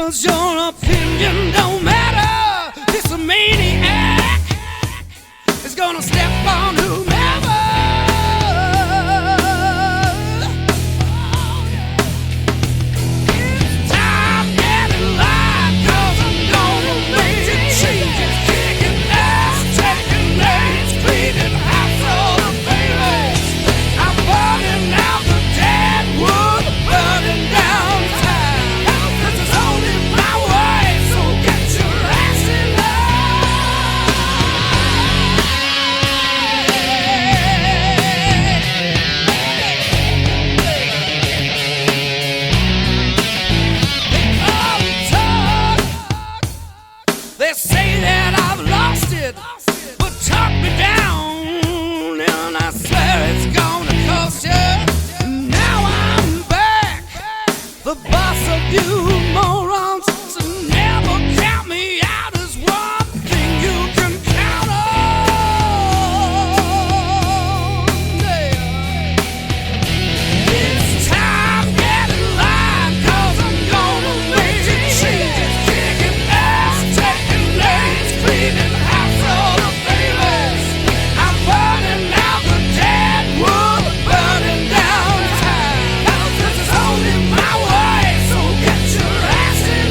'cause your opinion don't matter. This a maniac is gonna step on whomever. It's time getting light, 'cause I'm gonna make changes, kicking ass, taking names, cleaning house all the babies. I'm burning out the dead wood, burning down time. 'Cause it's only my way, so get your ass in They say that I've lost it, but talk me down, and I swear it's gonna cost you. Now I'm back, the boss of you morons, so never count me out as one thing you can count on. Yeah. It's time getting light, 'cause I'm gonna make changes, kicking ass, taking names, cleaning house all the babies. I'm burning out the dead wood, burning down time. 'Cause it's only my way, so get your ass in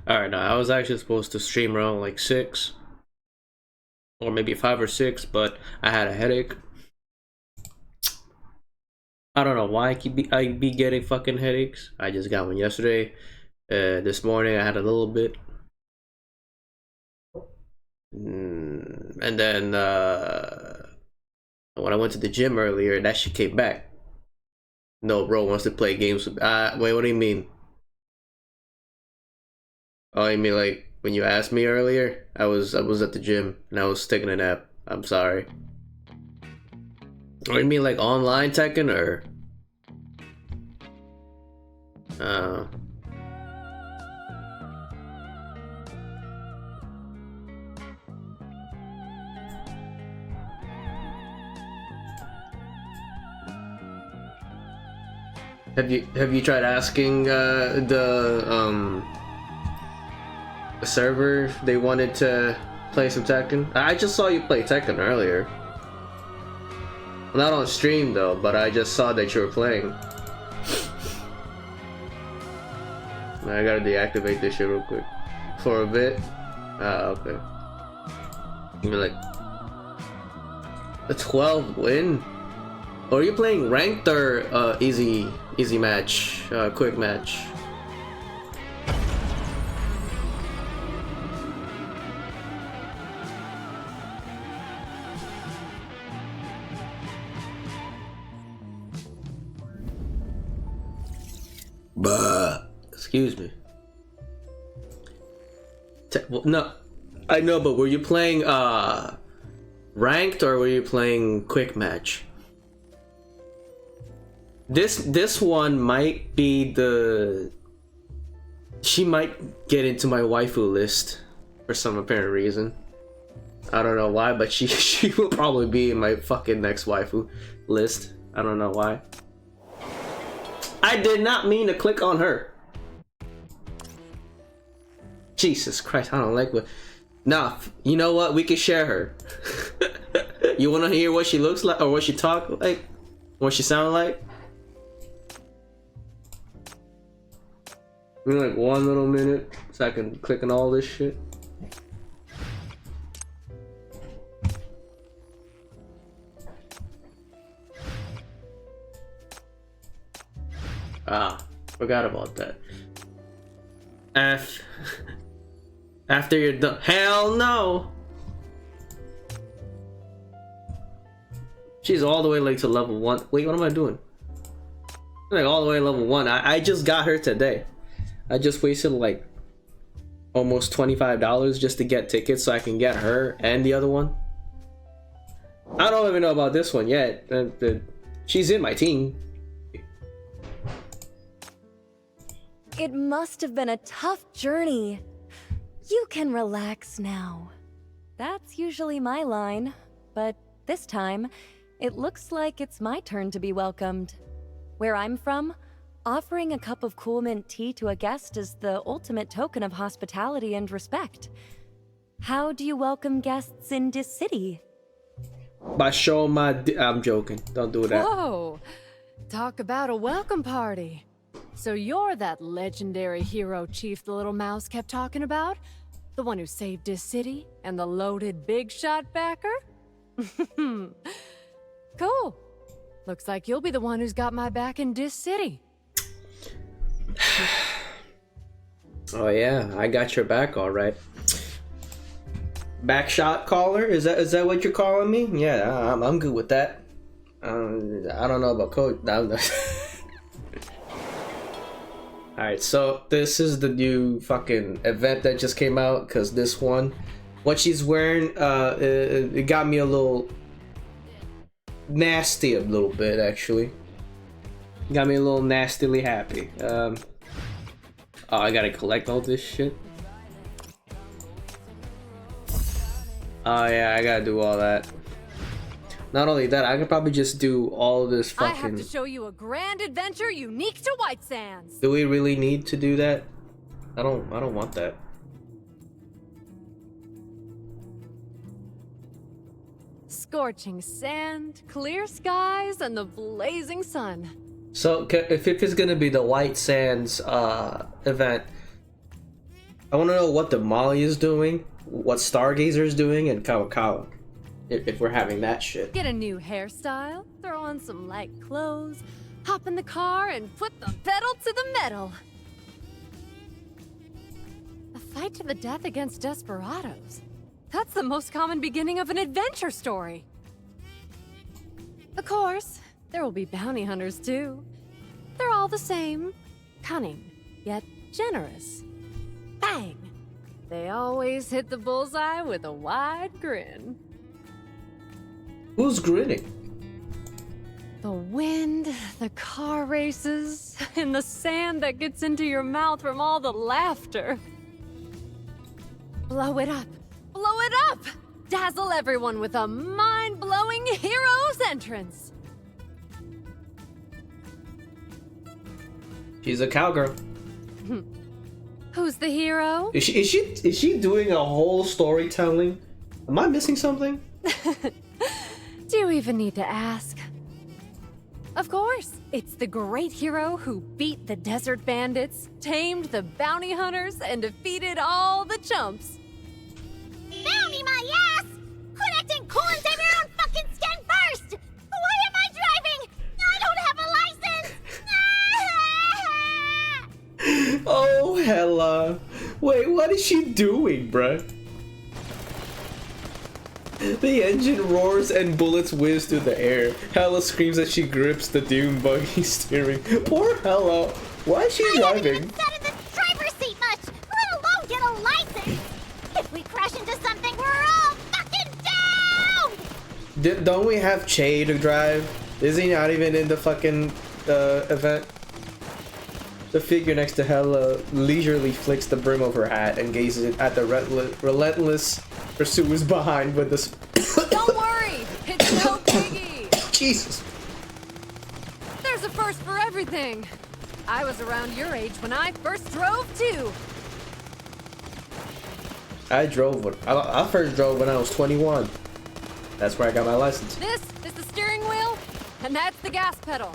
Alright, now I was actually supposed to stream around like 6 or maybe 5 or 6, but I had a headache. I don't know why I be getting fucking headaches. I just got one yesterday. This morning I had a little bit. And then when I went to the gym earlier, that shit came back. No, bro wants to play games with wait, what do you mean? Oh, you mean like when you asked me earlier? I was at the gym and I was taking a nap. I'm sorry. Or you mean like online Tekken or? Have you tried asking the server they wanted to play some Tekken? I just saw you play Tekken earlier. Not on stream though, but I just saw that you were playing. I gotta deactivate this shit real quick. For a bit? Okay. You mean like a 12 win? Or are you playing ranked or easy match, quick match? Excuse me. Well, no, I know, but were you playing ranked or were you playing quick match? This one might be the... She might get into my waifu list for some apparent reason. I don't know why, but she will probably be in my fucking next waifu list. I don't know why. I did not mean to click on her. Jesus Christ, I don't like what... Nah, you know what? We can share her. You wanna hear what she looks like or what she talk like? What she sound like? Give me like 1 little minute so I can click on all this shit. Ah, forgot about that. After you're done. Hell no! She's all the way like to level 1. Wait, what am I doing? Like all the way to level 1. I just got her today. I just wasted like almost $25 just to get tickets so I can get her and the other one. I don't even know about this one yet. She's in my team. It must have been a tough journey. You can relax now. That's usually my line, but this time, it looks like it's my turn to be welcomed. Where I'm from, offering a cup of cool mint tea to a guest is the ultimate token of hospitality and respect. How do you welcome guests in this city? By showing my I'm joking. Don't do that. Whoa! Talk about a welcome party. So you're that legendary hero chief the little mouse kept talking about? The one who saved his city and the loaded big shot backer? Cool. Looks like you'll be the one who's got my back in this city. Oh yeah, I got your back all right. Back shot caller? Is that what you're calling me? Yeah, I'm good with that. I don't know about code. Alright, so this is the new fucking event that just came out, because this one, what she's wearing, it got me a little nasty a little bit, actually. Got me a little nastily happy. Oh, I gotta collect all this shit. Oh yeah, I gotta do all that. Not only that, I could probably just do all this fucking... I have to show you a grand adventure unique to White Sands. Do we really need to do that? I don't want that. Scorching sand, clear skies, and the blazing sun. So, if it's gonna be the White Sands event, I want to know what the Molly is doing, what Stargazer is doing, and Kawakawa. If we're having that shit. Get a new hairstyle, throw on some light clothes, hop in the car, and put the pedal to the metal. A fight to the death against desperados. That's the most common beginning of an adventure story. Of course, there will be bounty hunters too. They're all the same. Cunning, yet generous. Bang! They always hit the bullseye with a wide grin. Who's grinning? The wind, the car races, and the sand that gets into your mouth from all the laughter. Blow it up! Blow it up! Dazzle everyone with a mind-blowing hero's entrance! She's a cowgirl. Who's the hero? Is she doing a whole storytelling? Am I missing something? Do you even need to ask? Of course, it's the great hero who beat the desert bandits, tamed the bounty hunters, and defeated all the chumps. Bounty my ass! Quit acting cool and save your own fucking skin first! Why am I driving? I don't have a license! Oh, hella. Wait, what is she doing, bruh? The engine roars and bullets whiz through the air. Hella screams as she grips the dune buggy steering. Poor Hella. Why is she I haven't driving? even sat in the driver's seat much, let alone get a license! If we crash into Don't we have Che to drive? Is he not even in the fucking event? The figure next to Hella leisurely flicks the brim of her hat and gazes at the relentless pursuers behind with this. Don't worry, it's no biggie. Jesus. There's a first for everything. I was around your age when I first drove too. I first drove when I was 21. That's where I got my license. This is the steering wheel, and that's the gas pedal.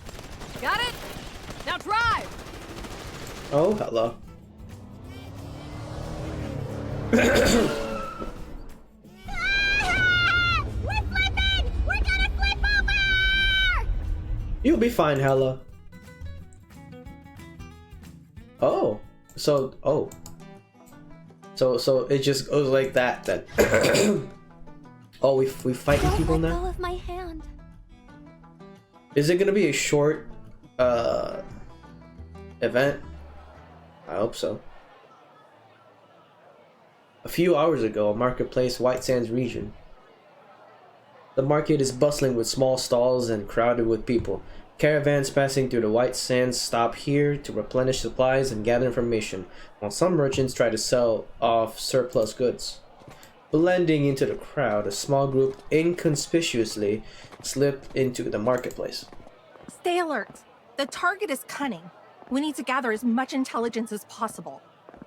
Got it? Now drive. Oh, hello. Ah! We're flipping! We're gonna flip over! You'll be fine, Hella. Oh. So it just goes like that then. Oh, we fighting Don't people let now? go of my hand. Is it gonna be a short event? I hope so. A few hours ago, a marketplace, White Sands region. The market is bustling with small stalls and crowded with people. Caravans passing through the White Sands stop here to replenish supplies and gather information, while some merchants try to sell off surplus goods. Blending into the crowd, a small group inconspicuously slipped into the marketplace. Stay alert. The target is cunning. We need to gather as much intelligence as possible.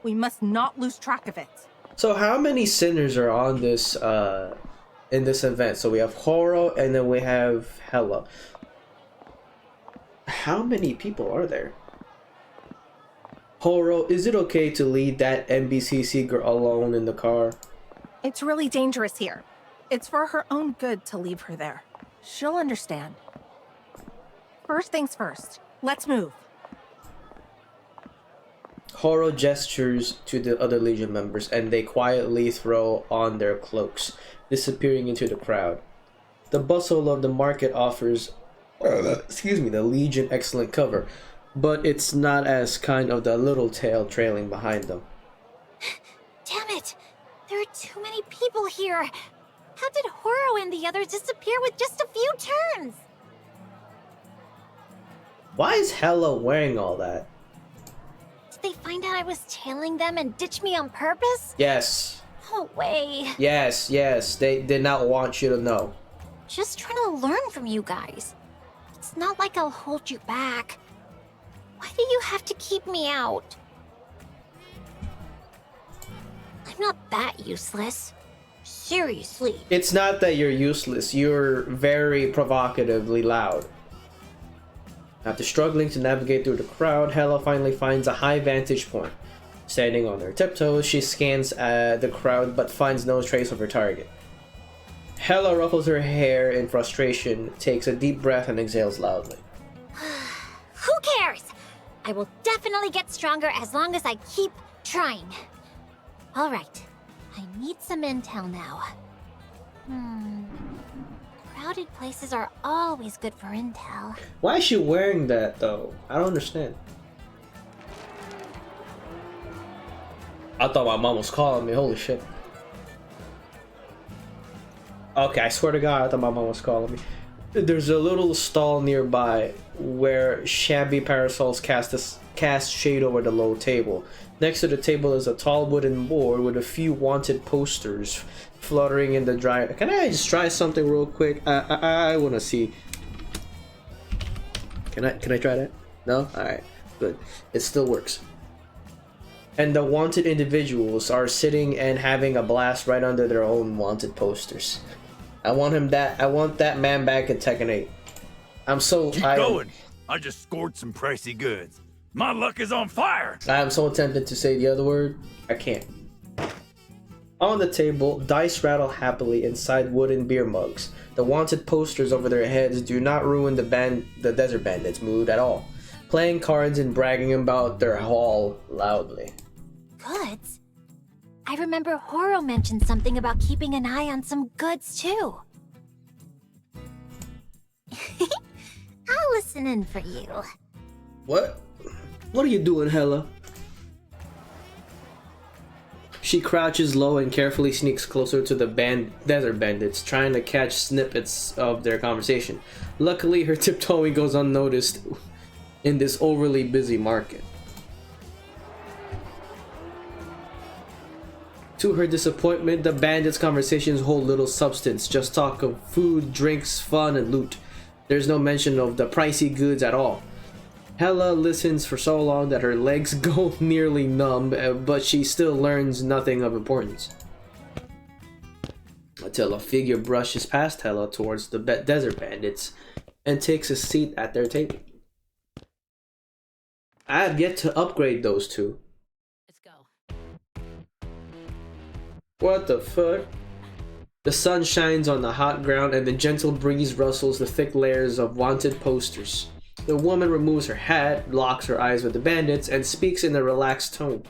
We must not lose track of it. So how many sinners are on this in this event? So we have Horo and then we have Hella. How many people are there? Horo, is it okay to lead that NBCC girl alone in the car? It's really dangerous here. It's for her own good to leave her there. She'll understand. First things first. Let's move. Horo gestures to the other Legion members and they quietly throw on their cloaks, disappearing into the crowd. The bustle of the market offers the Legion excellent cover, but it's not as kind of the little tail trailing behind them. Damn it! There are too many people here. How did Horo and the others disappear with just a few turns? Why is Hella wearing all that? Did they find out I was tailing them and ditch me on purpose? Yes. No way. Yes. They did not want you to know. Just trying to learn from you guys. It's not like I'll hold you back. Why do you have to keep me out? I'm not that useless. Seriously. It's not that you're useless. You're very provocatively loud. After struggling to navigate through the crowd, Hella finally finds a high vantage point. Standing on her tiptoes, she scans the crowd but finds no trace of her target. Hella ruffles her hair in frustration, takes a deep breath and exhales loudly. Who cares? I will definitely get stronger as long as I keep trying. All right, I need some intel now. Crowded places are always good for intel. Why is she wearing that though? I don't understand. I thought my mom was calling me, holy shit. Okay, I swear to God, I thought my mom was calling me. There's a little stall nearby where shabby parasols cast shade over the low table. Next to the table is a tall wooden board with a few wanted posters fluttering in the dry. Can I just try something real quick? I want to see. Can I try that? No? Alright, good. It still works. And the wanted individuals are sitting and having a blast right under their own wanted posters. I want that man back in Tekken 8. Keep going. I just scored some pricey goods. My luck is on fire. I am so tempted to say the other word. I can't. On the table, dice rattle happily inside wooden beer mugs. The wanted posters over their heads do not ruin the Desert Bandits' mood at all. Playing cards and bragging about their haul loudly. Goods? I remember Horo mentioned something about keeping an eye on some goods too. I'll listen in for you. What? What are you doing, Hella? She crouches low and carefully sneaks closer to the desert bandits, trying to catch snippets of their conversation. Luckily, her tiptoeing goes unnoticed in this overly busy market. To her disappointment, the bandits' conversations hold little substance, just talk of food, drinks, fun, and loot. There's no mention of the pricey goods at all. Hella listens for so long that her legs go nearly numb, but she still learns nothing of importance. Until a figure brushes past Hella towards the desert bandits and takes a seat at their table. I have yet to upgrade those two. Let's go. What the fuck? The sun shines on the hot ground and the gentle breeze rustles the thick layers of wanted posters. The woman removes her hat, locks her eyes with the bandits, and speaks in a relaxed tone.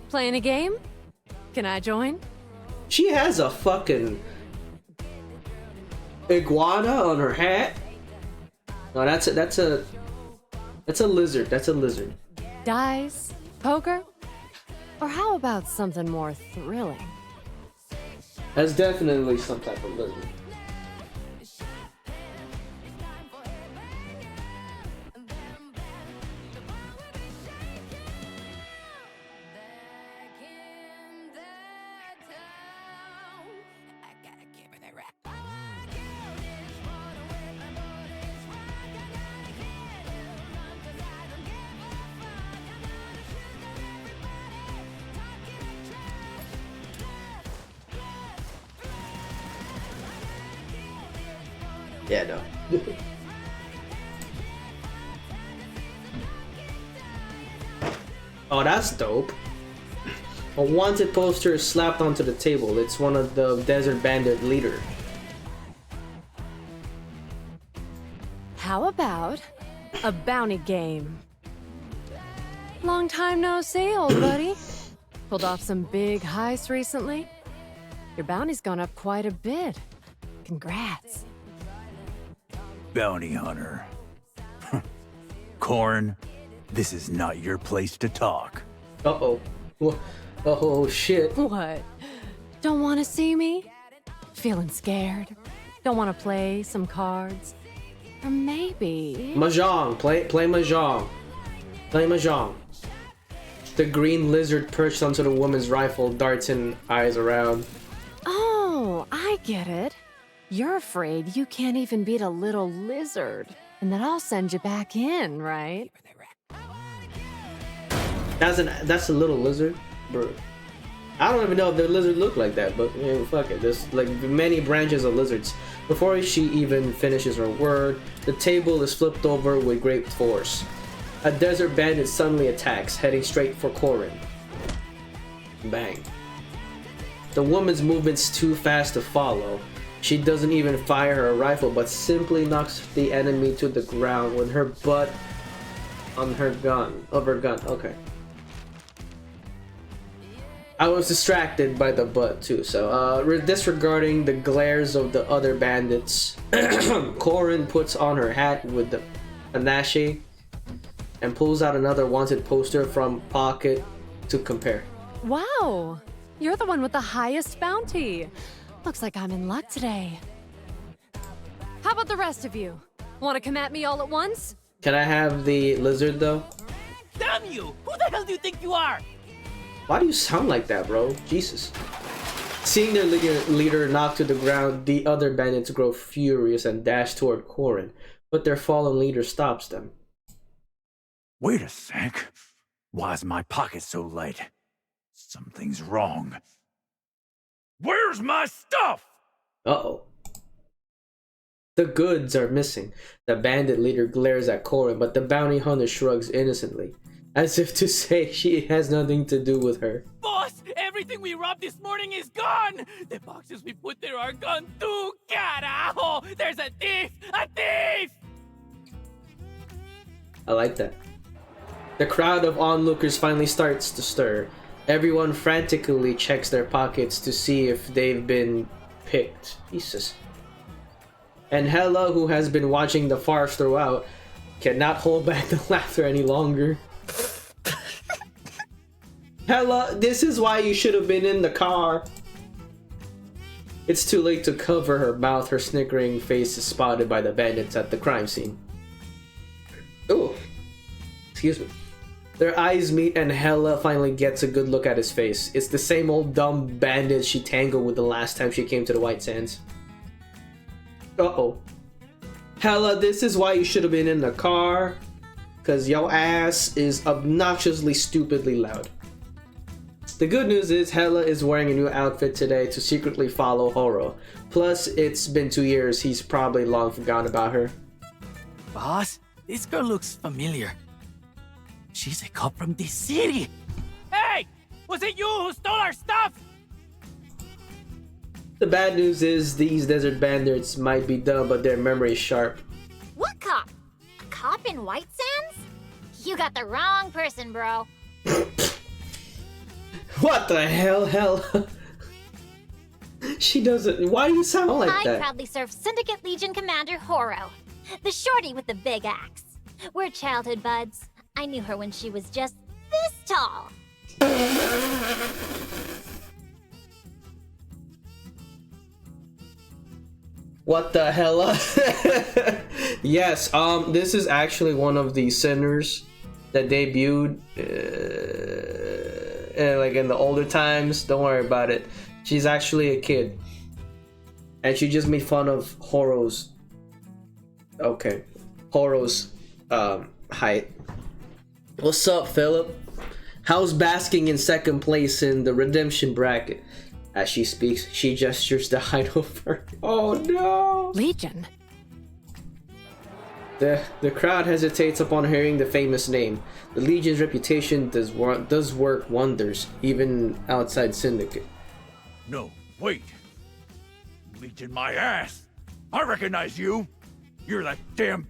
Playing a game? Can I join? She has a fucking iguana on her hat. No, that's a lizard. That's a lizard. Dice? Poker? Or how about something more thrilling? That's definitely some type of lizard. Yeah, no. Oh, that's dope. A wanted poster is slapped onto the table. It's one of the desert bandit leader. How about a bounty game? Long time no see, old buddy. Pulled off some big heists recently. Your bounty's gone up quite a bit. Congrats. Bounty hunter. Corn, this is not your place to talk. Uh-oh. Oh, shit. What? Don't want to see me? Feeling scared? Don't want to play some cards? Or maybe... Mahjong. Play Mahjong. Play Mahjong. The green lizard perched onto the woman's rifle darts in eyes around. Oh, I get it. You're afraid you can't even beat a little lizard, and that I'll send you back in, right? That's a little lizard, bro. I don't even know if the lizard look like that, but fuck it. There's like many branches of lizards. Before she even finishes her word, the table is flipped over with great force. A desert bandit suddenly attacks, heading straight for Corin. Bang. The woman's movement's too fast to follow. She doesn't even fire her rifle, but simply knocks the enemy to the ground with her butt on her gun. Okay. I was distracted by the butt too, so disregarding the glares of the other bandits, Corin puts on her hat with the panache and pulls out another wanted poster from pocket to compare. Wow! You're the one with the highest bounty. Looks like I'm in luck today. How about the rest of you? Want to come at me all at once? Can I have the lizard though? Damn you! Who the hell do you think you are? Why do you sound like that, bro? Jesus. Seeing their leader knocked to the ground, the other bandits grow furious and dash toward Corin, but their fallen leader stops them. Wait a sec. Why is my pocket so light? Something's wrong. Where's my stuff? Uh-oh. The goods are missing. The bandit leader glares at Corin, but the bounty hunter shrugs innocently, as if to say she has nothing to do with her. Boss, everything we robbed this morning is gone! The boxes we put there are gone too! Carajo! There's a thief! A thief! I like that. The crowd of onlookers finally starts to stir. Everyone frantically checks their pockets to see if they've been picked. Jesus. And Hella, who has been watching the farce throughout, cannot hold back the laughter any longer. Hella, this is why you should have been in the car. It's too late to cover her mouth. Her snickering face is spotted by the bandits at the crime scene. Oh, excuse me. Their eyes meet and Hella finally gets a good look at his face. It's the same old dumb bandit she tangled with the last time she came to the White Sands. Uh-oh. Hella, this is why you should have been in the car. Cause your ass is obnoxiously stupidly loud. The good news is Hella is wearing a new outfit today to secretly follow Horo. Plus, it's been 2 years, he's probably long forgotten about her. Boss, this girl looks familiar. She's a cop from this city. Hey! Was it you who stole our stuff? The bad news is these desert bandits might be dumb, but their memory is sharp. What cop? A cop in White Sands? You got the wrong person, bro. What the hell? She doesn't. Why do you sound like I that? proudly serve Syndicate Legion Commander Horo, the shorty with the big axe. We're childhood buds. I knew her when she was just this tall. What the hell? Yes, this is actually one of the sinners that debuted like in the older times. Don't worry about it. She's actually a kid. And she just made fun of Horo's height. What's up, Philip? How's basking in second place in the redemption bracket? As she speaks, she gestures the height over. Oh no! Legion? The crowd hesitates upon hearing the famous name. The Legion's reputation does work wonders, even outside Syndicate. No, wait. Legion my ass. I recognize you. You're that damn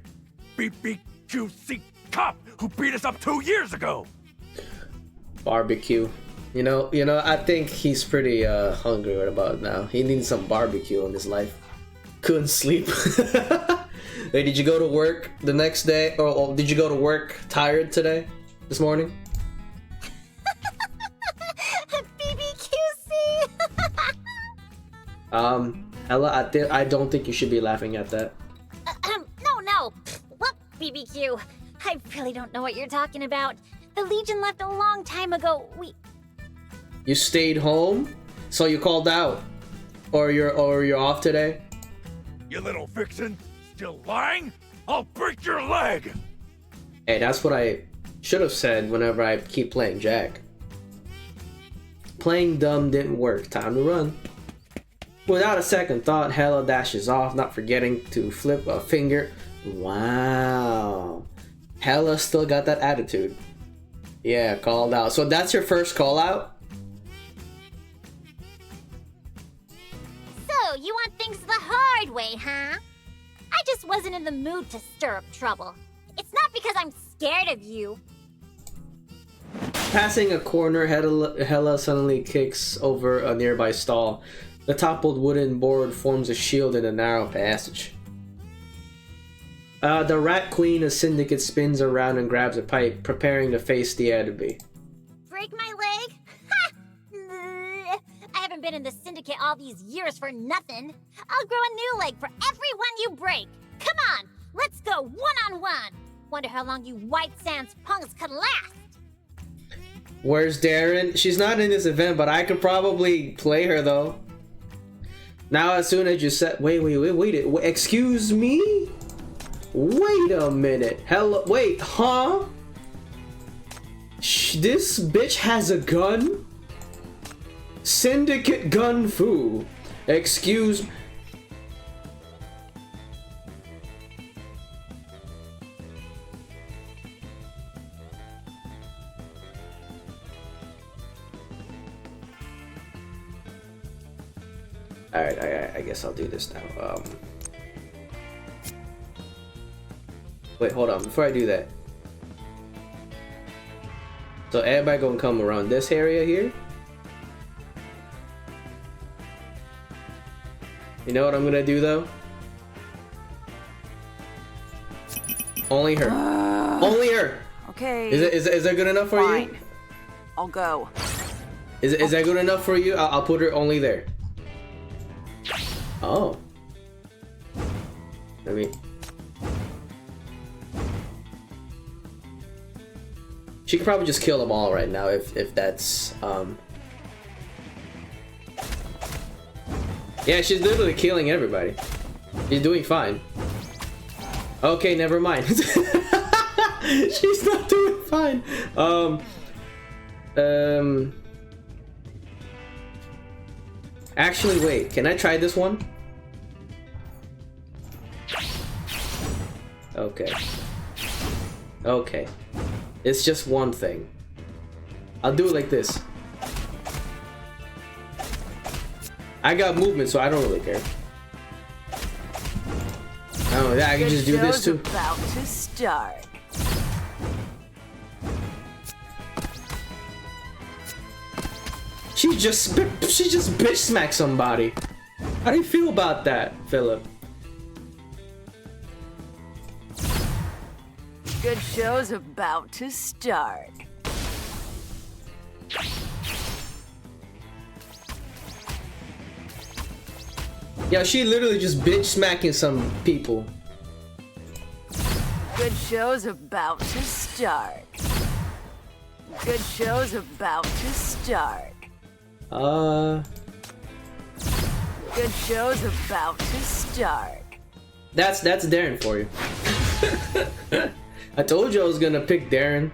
BBQC cop who beat us up 2 years ago. Barbecue. You know, I think he's pretty hungry right about now. He needs some barbecue in his life. Couldn't sleep. Hey, did you go to work the next day? Or did you go to work tired today? This morning? BBQC! Ella, I don't think you should be laughing at that. No. What BBQ? I really don't know what you're talking about. The Legion left a long time ago. You stayed home, so you called out, or you're off today. You little vixen, still lying? I'll break your leg. Hey, that's what I should have said whenever I keep playing Jack. Playing dumb didn't work. Time to run. Without a second thought, Hella dashes off, not forgetting to flip a finger. Wow. Hella still got that attitude. Yeah, called out. So that's your first call out? So, you want things the hard way, huh? I just wasn't in the mood to stir up trouble. It's not because I'm scared of you. Passing a corner, Hella suddenly kicks over a nearby stall. The toppled wooden board forms a shield in a narrow passage. The Rat Queen of Syndicate spins around and grabs a pipe, preparing to face the enemy. Break my leg? Ha! I haven't been in the Syndicate all these years for nothing. I'll grow a new leg for every one you break. Come on, let's go one-on-one. Wonder how long you White Sands punks could last. Where's Darren? She's not in this event, but I could probably play her though. Now, as soon as you said, wait, excuse me? Wait a minute. Hello, wait, huh? This bitch has a gun? Syndicate gun fu. Excuse. Alright, I guess I'll do this now. Wait, hold on, before I do that. So everybody gonna come around this area here. You know what I'm gonna do though? Only her. Only her! Okay. Is it good enough for you? Fine. I'll go. Is that good enough for you? I'll put her only there. Oh. I mean, she could probably just kill them all right now if that's Yeah, she's literally killing everybody. She's doing fine. Okay, never mind. She's not doing fine. Actually, wait. Can I try this one? Okay. Okay. It's just one thing. I'll do it like this. I got movement, so I don't really care. Oh, yeah, I can just do this too. About to start. She just bitch smacked somebody. How do you feel about that, Philip? Good show's about to start. Yeah, she literally just bitch smacking some people. Good show's about to start. Good show's about to start. Good show's about to start. That's Darren for you. I told you I was gonna pick Darren.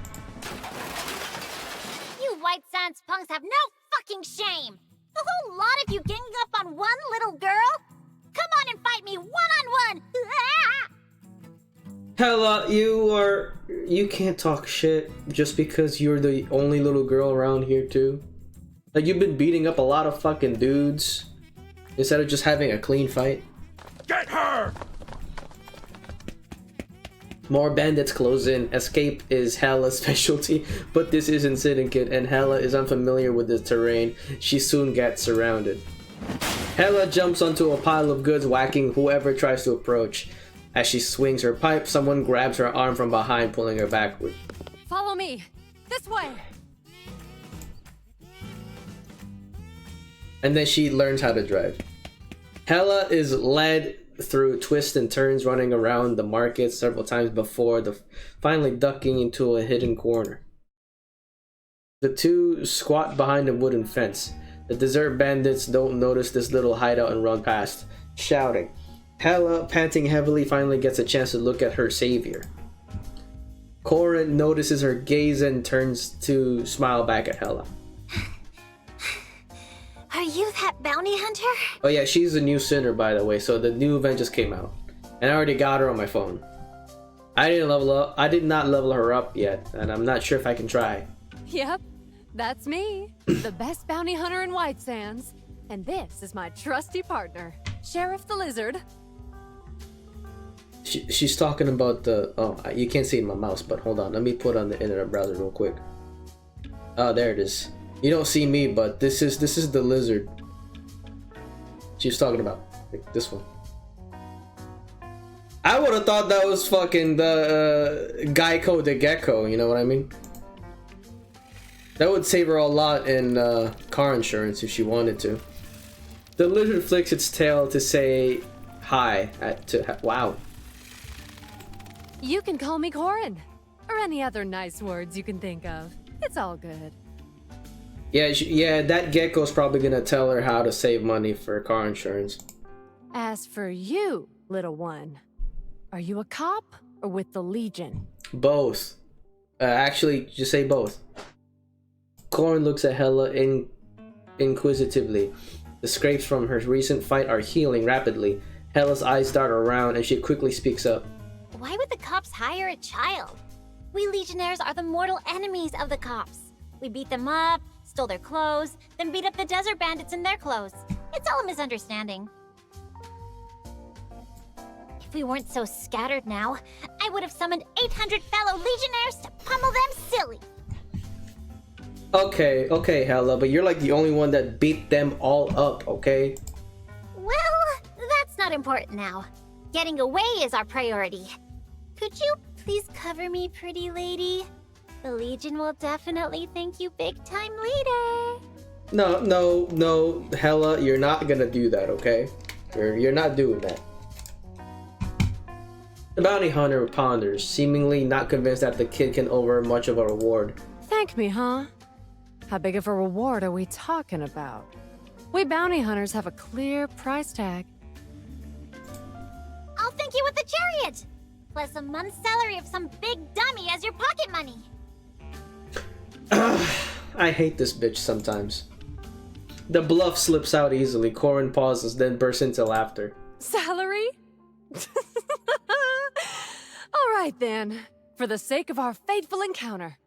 You White Sands punks have no fucking shame! The whole lot of you ganging up on one little girl? Come on and fight me one-on-one! Hella, you can't talk shit just because you're the only little girl around here too. Like, you've been beating up a lot of fucking dudes instead of just having a clean fight. Get her! More bandits close in. Escape is Hella's specialty, but this isn't Syndicate, and Hella is unfamiliar with the terrain. She soon gets surrounded. Hella jumps onto a pile of goods, whacking whoever tries to approach. As she swings her pipe, someone grabs her arm from behind, pulling her backward. Follow me. This way. And then she learns how to drive. Hella is led through twists and turns, running around the market several times before finally ducking into a hidden corner. The two squat behind a wooden fence. The desert bandits don't notice this little hideout and run past, shouting. Hella, panting heavily, finally gets a chance to look at her savior. Corin notices her gaze and turns to smile back at Hella. Are you that bounty hunter? Oh yeah, she's a new sinner, by the way, so the new event just came out. And I already got her on my phone. I did not level her up yet, and I'm not sure if I can try. Yep, that's me. The best bounty hunter in White Sands. And this is my trusty partner, Sheriff the Lizard. She's talking about the... Oh, you can't see it in my mouse, but hold on. Let me put on the internet browser real quick. Oh, there it is. You don't see me, but this is the lizard she's talking about. Like this one. I would have thought that was fucking the Geico the Gecko, you know what I mean? That would save her a lot in car insurance if she wanted to. The lizard flicks its tail to say hi wow. You can call me Corin, or any other nice words you can think of. It's all good. Yeah, that gecko's probably gonna tell her how to save money for car insurance. As for you, little one, are you a cop or with the Legion? Both. Actually, just say both. Corin looks at Hella inquisitively. The scrapes from her recent fight are healing rapidly. Hella's eyes dart around and she quickly speaks up. Why would the cops hire a child? We Legionnaires are the mortal enemies of the cops. We beat them up, stole their clothes, then beat up the desert bandits in their clothes. It's all a misunderstanding. If we weren't so scattered now, I would have summoned 800 fellow Legionnaires to pummel them silly. Okay, Hella, but you're like the only one that beat them all up, okay? Well, that's not important now. Getting away is our priority. Could you please cover me, pretty lady? The Legion will definitely thank you big time later. No, Hella, you're not gonna do that, okay? You're not doing that. The bounty hunter ponders, seemingly not convinced that the kid can offer much of a reward. Thank me, huh? How big of a reward are we talking about? We bounty hunters have a clear price tag. I'll thank you with the chariot! Plus a month's salary of some big dummy as your pocket money. I hate this bitch sometimes. The bluff slips out easily. Corin pauses, then bursts into laughter. Salary? All right then, for the sake of our fateful encounter.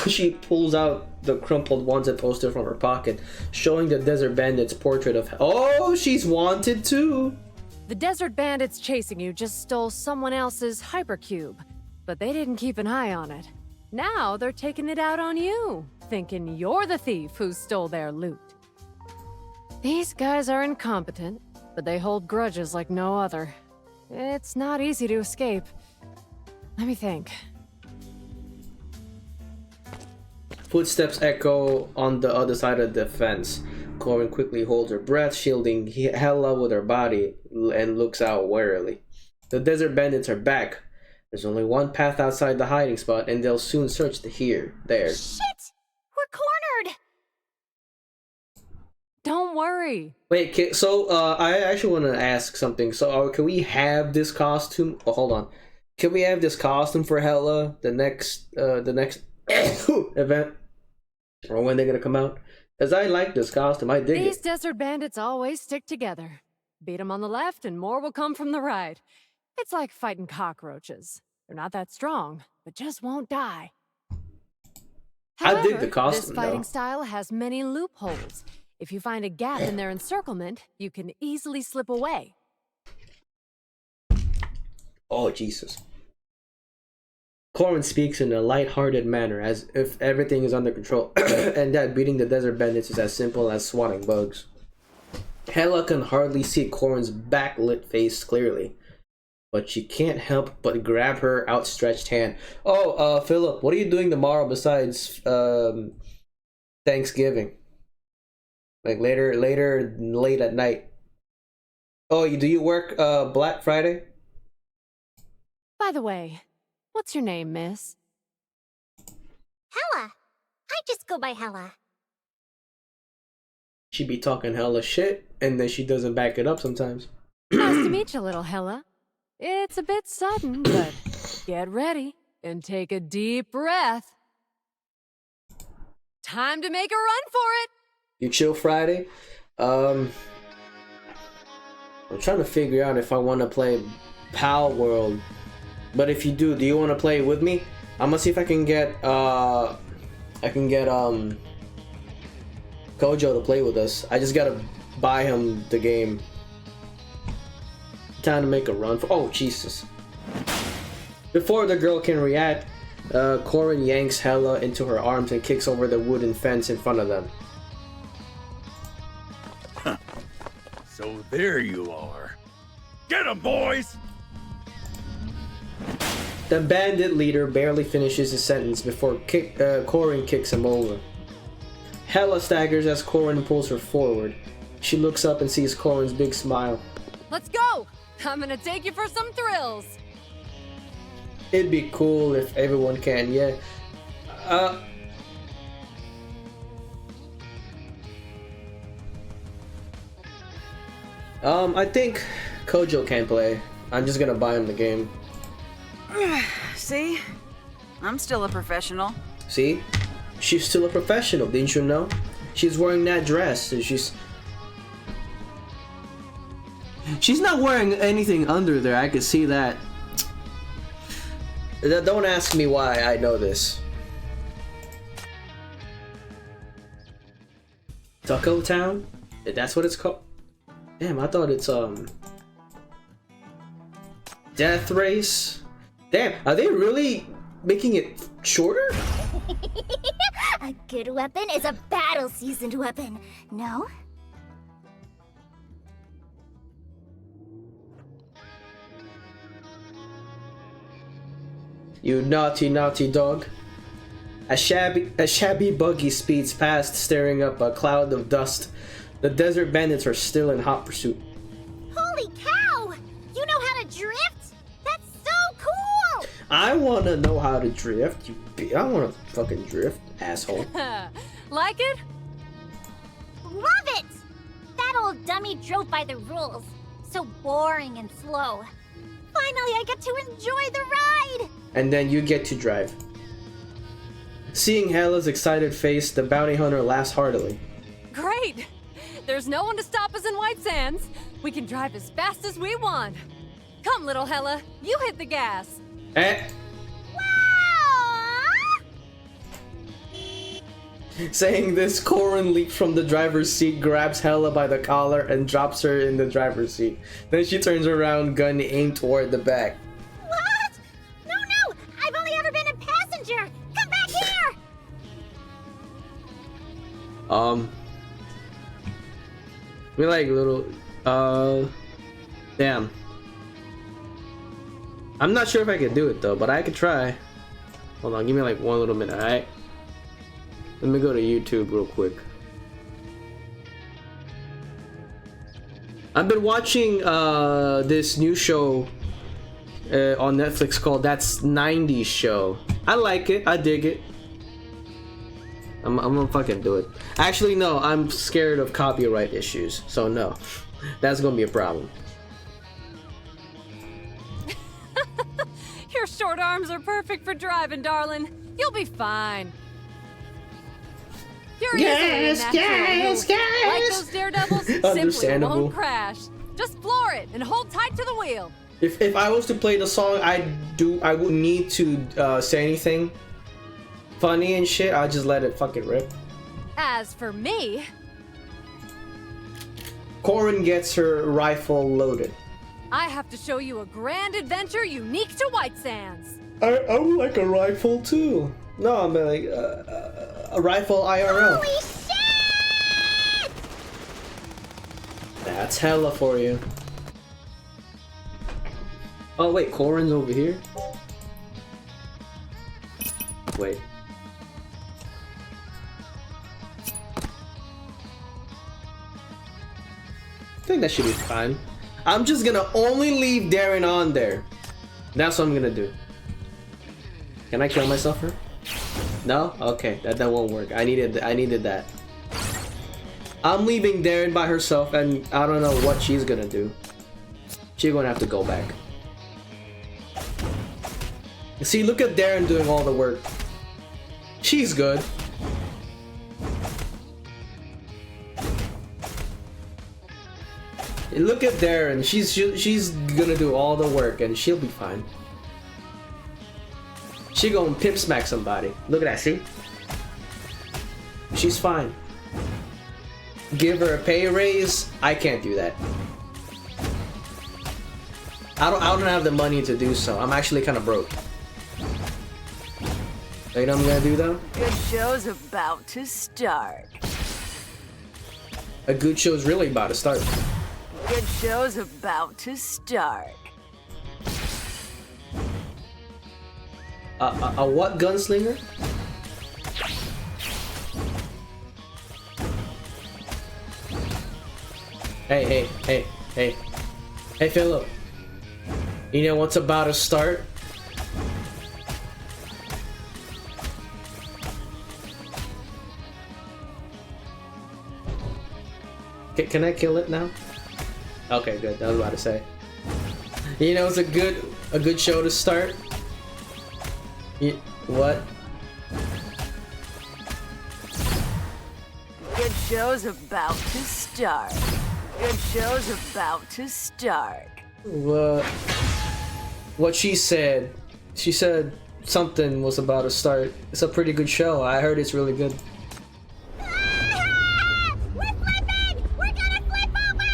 She pulls out the crumpled wanted poster from her pocket, showing the Desert Bandit's portrait of... Oh, she's wanted too! The desert bandits chasing you just stole someone else's hypercube, but they didn't keep an eye on it. Now they're taking it out on you, thinking you're the thief who stole their loot. These guys are incompetent, but they hold grudges like no other. It's not easy to escape. Let me think. Footsteps echo on the other side of the fence. Corin quickly holds her breath, shielding Hella with her body, and looks out warily. The Desert Bandits are back. There's only one path outside the hiding spot, and they'll soon search there. Shit! We're cornered! Don't worry. Wait, so I actually want to ask something. So can we have this costume? Oh, hold on. Can we have this costume for Hella the next event, or when they're gonna come out? Cause I like this costume. I dig These it. desert bandits always stick together. Beat them on the left, and more will come from the right. It's like fighting cockroaches. They're not that strong, but just won't die. I dig However, the costume, this fighting though. style has many loopholes. If you find a gap in their encirclement, you can easily slip away. Oh Jesus. Corin speaks in a light-hearted manner, as if everything is under control, and that beating the Desert Bandits is as simple as swatting bugs. Hella can hardly see Corin's backlit face clearly, but she can't help but grab her outstretched hand. Oh, Philip, what are you doing tomorrow besides Thanksgiving? Like late at night. Oh, do you work Black Friday? By the way, what's your name, miss? Hella! I just go by Hella. She be talking hella shit, and then she doesn't back it up sometimes. Nice to meet you, little Hella. It's a bit sudden, but get ready and take a deep breath. Time to make a run for it! You chill Friday? I'm trying to figure out if I want to play Pal World. But if you do you want to play with me? I'm gonna see if I can get Kojo to play with us. I just gotta buy him the game. Time to make a run for... Oh, Jesus. Before the girl can react, Corin yanks Hella into her arms and kicks over the wooden fence in front of them. So there you are. Get 'em, boys! The bandit leader barely finishes his sentence before Corin kicks him over. Hella staggers as Corin pulls her forward. She looks up and sees Corin's big smile. Let's go! I'm gonna take you for some thrills! It'd be cool if everyone can, yeah. I think Kojo can play. I'm just gonna buy him the game. See? I'm still a professional. See? She's still a professional, didn't you know? She's wearing that dress, and she's not wearing anything under there, I can see that. Don't ask me why I know this. Taco Town? That's what it's called? Damn, I thought it's Death Race? Damn, are they really making it shorter? A good weapon is a battle-seasoned weapon, no? You naughty, naughty dog. A shabby buggy speeds past, staring up a cloud of dust. The desert bandits are still in hot pursuit. Holy cow! You know how to drift? That's so cool! I wanna know how to drift. I wanna fucking drift, asshole. Like it? Love it! That old dummy drove by the rules. So boring and slow. Finally, I get to enjoy the ride! And then you get to drive. Seeing Hella's excited face, the bounty hunter laughs heartily. Great! There's no one to stop us in White Sands. We can drive as fast as we want. Come, little Hella, you hit the gas. Eh? Saying this, Corin leaps from the driver's seat, grabs Hella by the collar, and drops her in the driver's seat. Then she turns around, gun aimed toward the back. What? No! I've only ever been a passenger! Come back here! We like little, damn. I'm not sure if I can do it though, but I could try. Hold on, give me like one little minute, alright? Let me go to YouTube real quick. I've been watching this new show on Netflix called That's 90s Show. I like it, I dig it. I'm gonna fucking do it. Actually, no, I'm scared of copyright issues, so no. That's gonna be a problem. Your short arms are perfect for driving, darling. You'll be fine. You're easily a natural move. Like those daredevils, simply Understandable. won't crash. Just floor it and hold tight to the wheel. If I was to play the song, I would need to say anything funny and shit. I'll just let it fucking rip. As for me, Corin gets her rifle loaded. I have to show you a grand adventure unique to White Sands. I would like a rifle too. No, I mean like a rifle IRL. Holy shit! That's hella for you. Oh wait, Corin's over here? Wait. I think that should be fine. I'm just gonna only leave Darren on there. That's what I'm gonna do. Can I kill myself here? No? Okay, that won't work. I needed that. I'm leaving Darren by herself, and I don't know what she's gonna do. She's gonna have to go back. See, look at Darren doing all the work. She's good. Look at Darren. She's gonna do all the work, and she'll be fine. She gonna pimp smack somebody. Look at that, see? She's fine. Give her a pay raise. I can't do that. I don't have the money to do so. I'm actually kind of broke. You know what I'm gonna do though? Good show's about to start. A good show's really about to start. Good show's about to start. A what gunslinger? Hey, Philip. You know what's about to start? Can I kill it now? Okay, good. I was about to say. You know, it's a good show to start. What? Good show's about to start. Good show's about to start. What she said. She said something was about to start. It's a pretty good show. I heard it's really good. We're flipping! We're gonna flip over!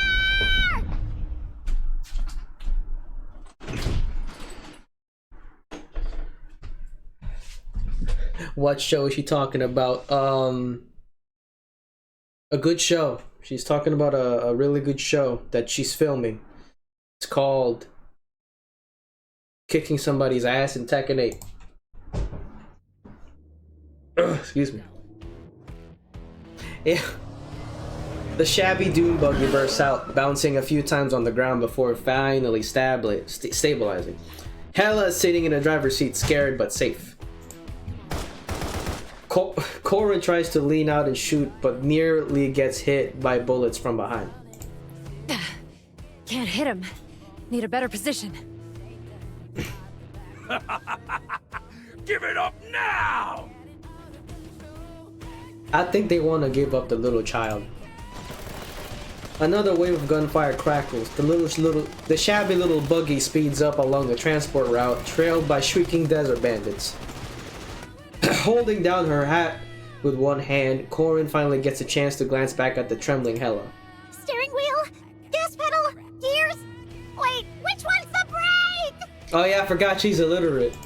What show is she talking about? A good show. She's talking about a really good show that she's filming. It's called Kicking Somebody's Ass in Tekken 8. Excuse me. Yeah. The shabby dune buggy bursts out, bouncing a few times on the ground before finally stabilizing. Hella is sitting in the driver's seat, scared but safe. Corin tries to lean out and shoot, but nearly gets hit by bullets from behind. Can't hit him. Need a better position. Give it up now! I think they want to give up the little child. Another wave of gunfire crackles. The shabby little buggy speeds up along the transport route, trailed by shrieking desert bandits. Holding down her hat with one hand, Corin finally gets a chance to glance back at the trembling Hella. Steering wheel, gas pedal, gears. Wait, which one's the brake? Oh yeah, I forgot she's illiterate.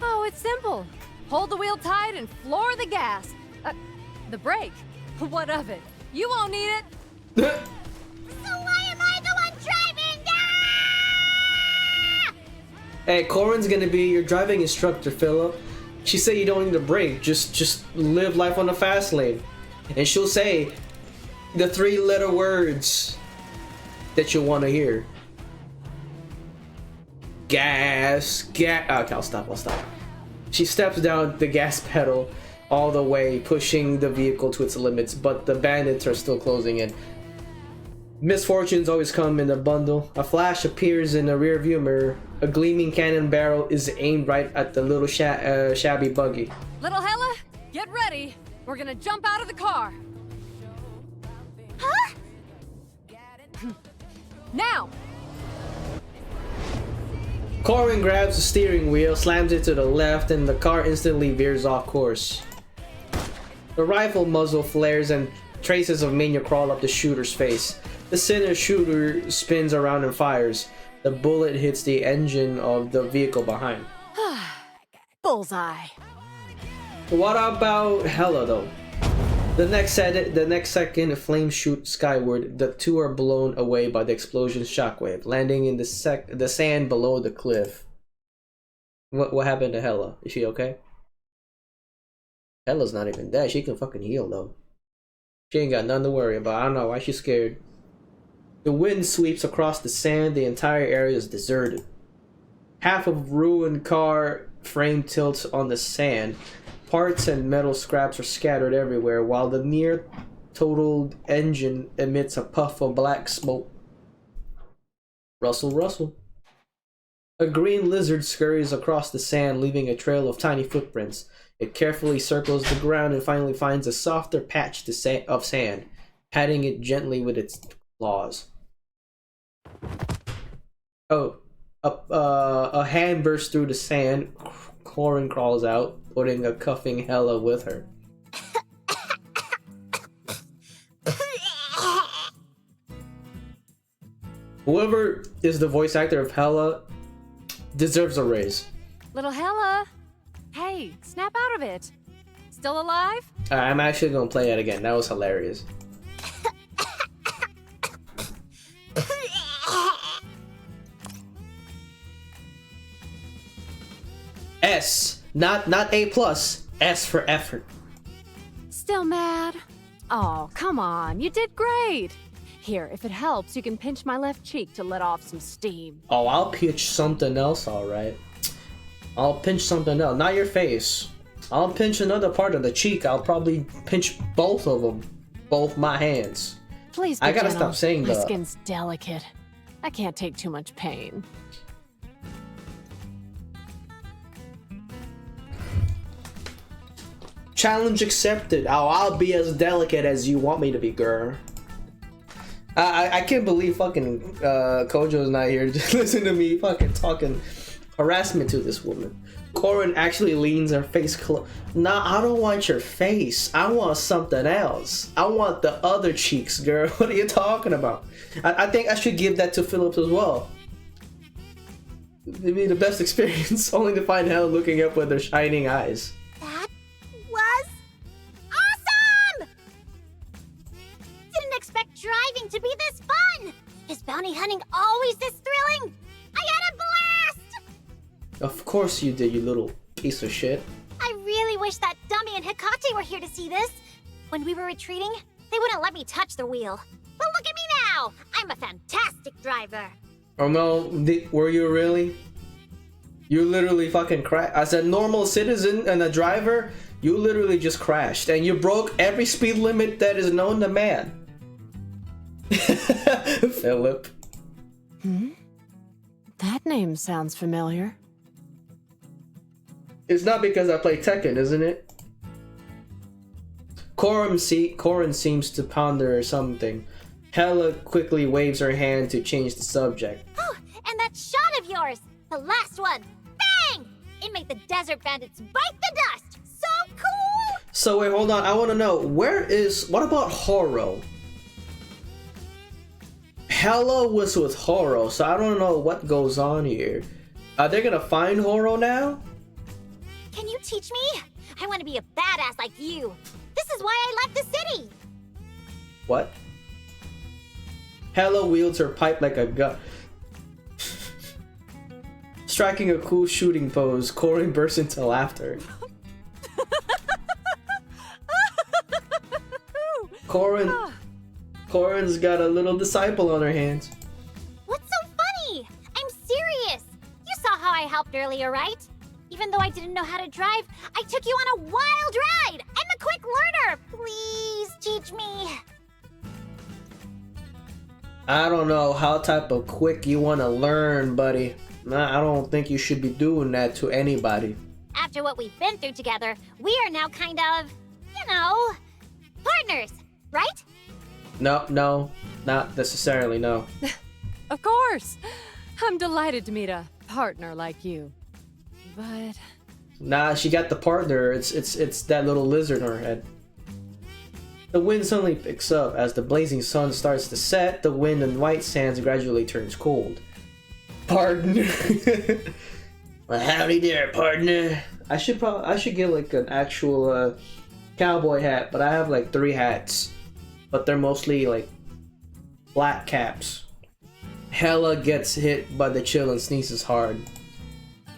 Oh, it's simple. Hold the wheel tight and floor the gas. The brake. What of it? You won't need it. So why am I the one driving? Ah! Hey, Corin's gonna be your driving instructor, Philip. She said you don't need a brake. Just live life on the fast lane, and she'll say the 3-letter words that you want to hear. Gas. Okay, I'll stop. She steps down the gas pedal all the way, pushing the vehicle to its limits, but the bandits are still closing in. Misfortunes always come in a bundle. A flash appears in the rear view mirror. A gleaming cannon barrel is aimed right at the little shabby buggy. Little Hella, get ready. We're gonna jump out of the car. Huh? Now! Corin grabs the steering wheel, slams it to the left, and the car instantly veers off course. The rifle muzzle flares and traces of mania crawl up the shooter's face. The center shooter spins around and fires. The bullet hits the engine of the vehicle behind. Bullseye. What about Hella though? The next second, flames shoot skyward. The two are blown away by the explosion's shockwave, landing in the sand below the cliff. What happened to Hella? Is she okay? Hella's not even dead. She can fucking heal though. She ain't got nothing to worry about. I don't know why she's scared. The wind sweeps across the sand. The entire area is deserted. Half of ruined car frame tilts on the sand. Parts and metal scraps are scattered everywhere, while the near totaled engine emits a puff of black smoke. Rustle, rustle. A green lizard scurries across the sand, leaving a trail of tiny footprints. It carefully circles the ground and finally finds a softer patch of sand, patting it gently with its claws. Oh, a hand bursts through the sand. Corin crawls out, putting a cuffing Hella with her. Whoever is the voice actor of Hella deserves a raise. Little Hella. Hey, snap out of it. Still alive? I'm actually gonna play it again. That was hilarious. S, not A+. S for effort. Still mad? Oh, come on. You did great. Here, if it helps, you can pinch my left cheek to let off some steam. Oh, I'll pinch something else, alright. I'll pinch something else. Not your face. I'll pinch another part of the cheek. I'll probably pinch both of them. Both my hands. Please, I gotta gentle. stop saying My that. skin's delicate. I can't take too much pain. Challenge accepted. Oh, I'll be as delicate as you want me to be, girl. I can't believe fucking Kojo's not here. Just listen to me fucking talking harassment to this woman. Corin actually leans her face close. Nah, I don't want your face. I want something else. I want the other cheeks, girl. What are you talking about? I think I should give that to Phillips as well. It'd be the best experience, only to find Hell looking up with her shining eyes. That was awesome! Didn't expect driving to be this fun! Is bounty hunting always this thrilling? I had a blast! Of course you did, you little piece of shit. I really wish that dummy in Hikari they were here to see this. When we were retreating, they wouldn't let me touch the wheel. But look at me now! I'm a fantastic driver. Oh no, were you really? You literally fucking crashed. As a normal citizen and a driver, you literally just crashed. And you broke every speed limit that is known to man. Philip. That name sounds familiar. It's not because I play Tekken, isn't it? Corin seems to ponder something. Hella quickly waves her hand to change the subject. Oh, and that shot of yours! The last one! Bang! It made the desert bandits bite the dust! So cool! So wait, hold on. I want to know, what about Horo? Hella was with Horo, so I don't know what goes on here. Are they gonna find Horo now? Can you teach me? I want to be a badass like you. This is why I left the city. What? Hella wields her pipe like a gun. Striking a cool shooting pose, Corin bursts into laughter. Corin's got a little disciple on her hands. What's so funny? I'm serious. You saw how I helped earlier, right? Even though I didn't know how to drive, I took you on a wild ride. I'm a quick learner. Please teach me. I don't know how type of quick you want to learn, buddy. I don't think you should be doing that to anybody. After what we've been through together, we are now kind of, partners, right? No, not necessarily, no. Of course! I'm delighted to meet a partner like you. But... Nah, she got the partner. It's that little lizard on her head. The wind suddenly picks up. As the blazing sun starts to set, the wind in White Sands gradually turns cold. Partner. Well, howdy there, partner. I should get like an actual cowboy hat, but I have like 3 hats. But they're mostly like black caps. Hella gets hit by the chill and sneezes hard.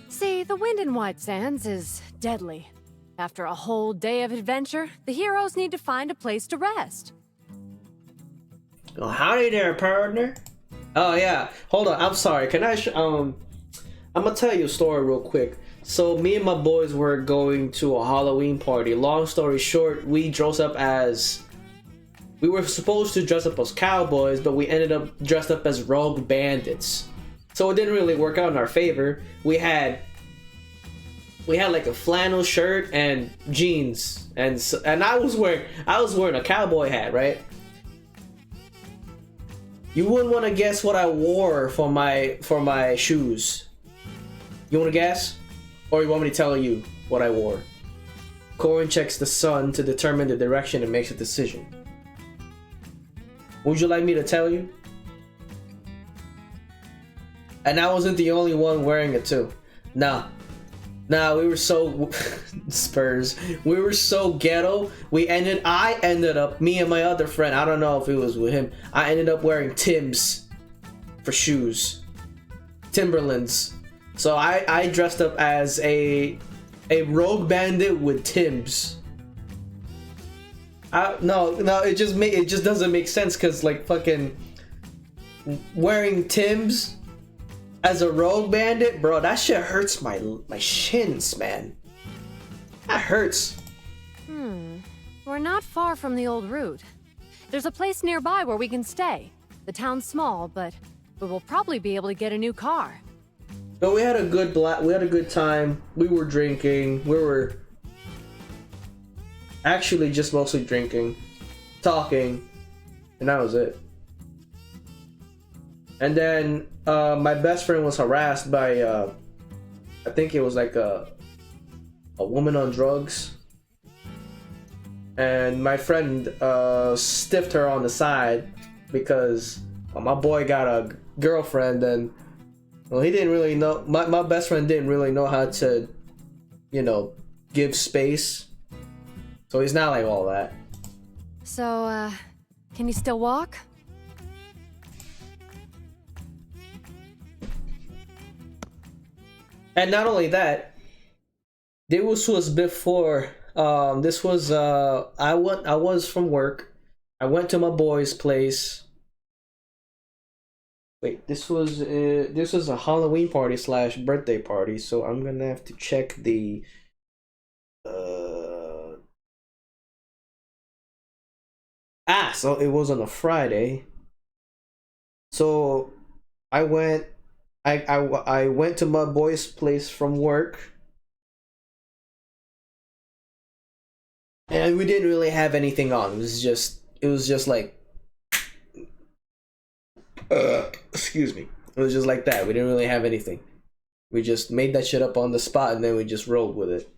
See, the wind in White Sands is deadly. After a whole day of adventure, the heroes need to find a place to rest. Well, howdy there, partner. Oh yeah, hold on. I'm sorry. Can I? I'm gonna tell you a story real quick. So me and my boys were going to a Halloween party. Long story short, we were supposed to dress up as cowboys, but we ended up dressed up as rogue bandits. So it didn't really work out in our favor. We had like a flannel shirt and jeans, and I was wearing a cowboy hat, right? You wouldn't want to guess what I wore for my shoes. You want to guess? Or you want me to tell you what I wore? Corin checks the sun to determine the direction and makes a decision. Would you like me to tell you? And I wasn't the only one wearing it too. Nah, we were so Spurs. We were so ghetto. I ended up, me and my other friend, I don't know if it was with him, I ended up wearing Tim's for shoes. Timberlands. So I dressed up as a rogue bandit with Tim's. No, it just doesn't make sense, because like fucking wearing Tim's as a rogue bandit, bro, that shit hurts my shins, man. That hurts. We're not far from the old route. There's a place nearby where we can stay. The town's small, but we will probably be able to get a new car. But we had a good time. We were drinking. We were actually just mostly drinking, talking, and that was it. And then my best friend was harassed by I think it was like a woman on drugs, and my friend stiffed her on the side because my boy got a girlfriend, and well, he didn't really know, my best friend didn't really know how to, give space, so he's not like all that. So can you still walk? And not only that, this was before This was I was from work. I went to my boy's place. Wait, this was a Halloween party slash birthday party, so I'm gonna have to check the so it was on a Friday. So I went I went to my boy's place from work. And we didn't really have anything on. It was just like excuse me. It was just like that. We didn't really have anything. We just made that shit up on the spot and then we just rolled with it.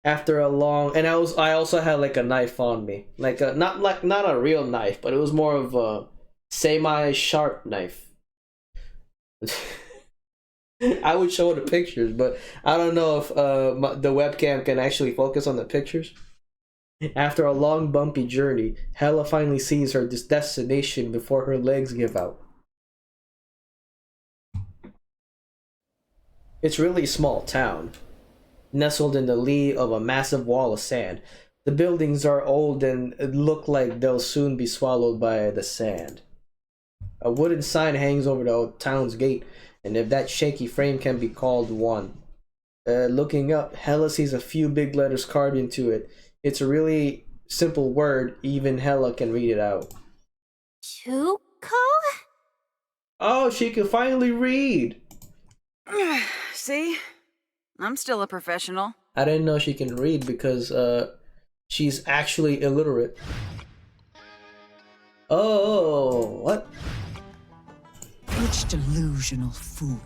After a long, and I also had like a knife on me. Like a not a real knife, but it was more of a semi-sharp knife. I would show the pictures, but I don't know if the webcam can actually focus on the pictures. After a long bumpy journey, Hella finally sees her destination before her legs give out. It's really a small town, nestled in the lee of a massive wall of sand. The buildings are old and look like they'll soon be swallowed by the sand. A wooden sign hangs over the town's gate, and if that shaky frame can be called one. Looking up, Hella sees a few big letters carved into it. It's a really simple word, even Hella can read it out. Tuco? Oh, she can finally read! See? I'm still a professional. I didn't know she can read because she's actually illiterate. Oh, what? Which delusional fool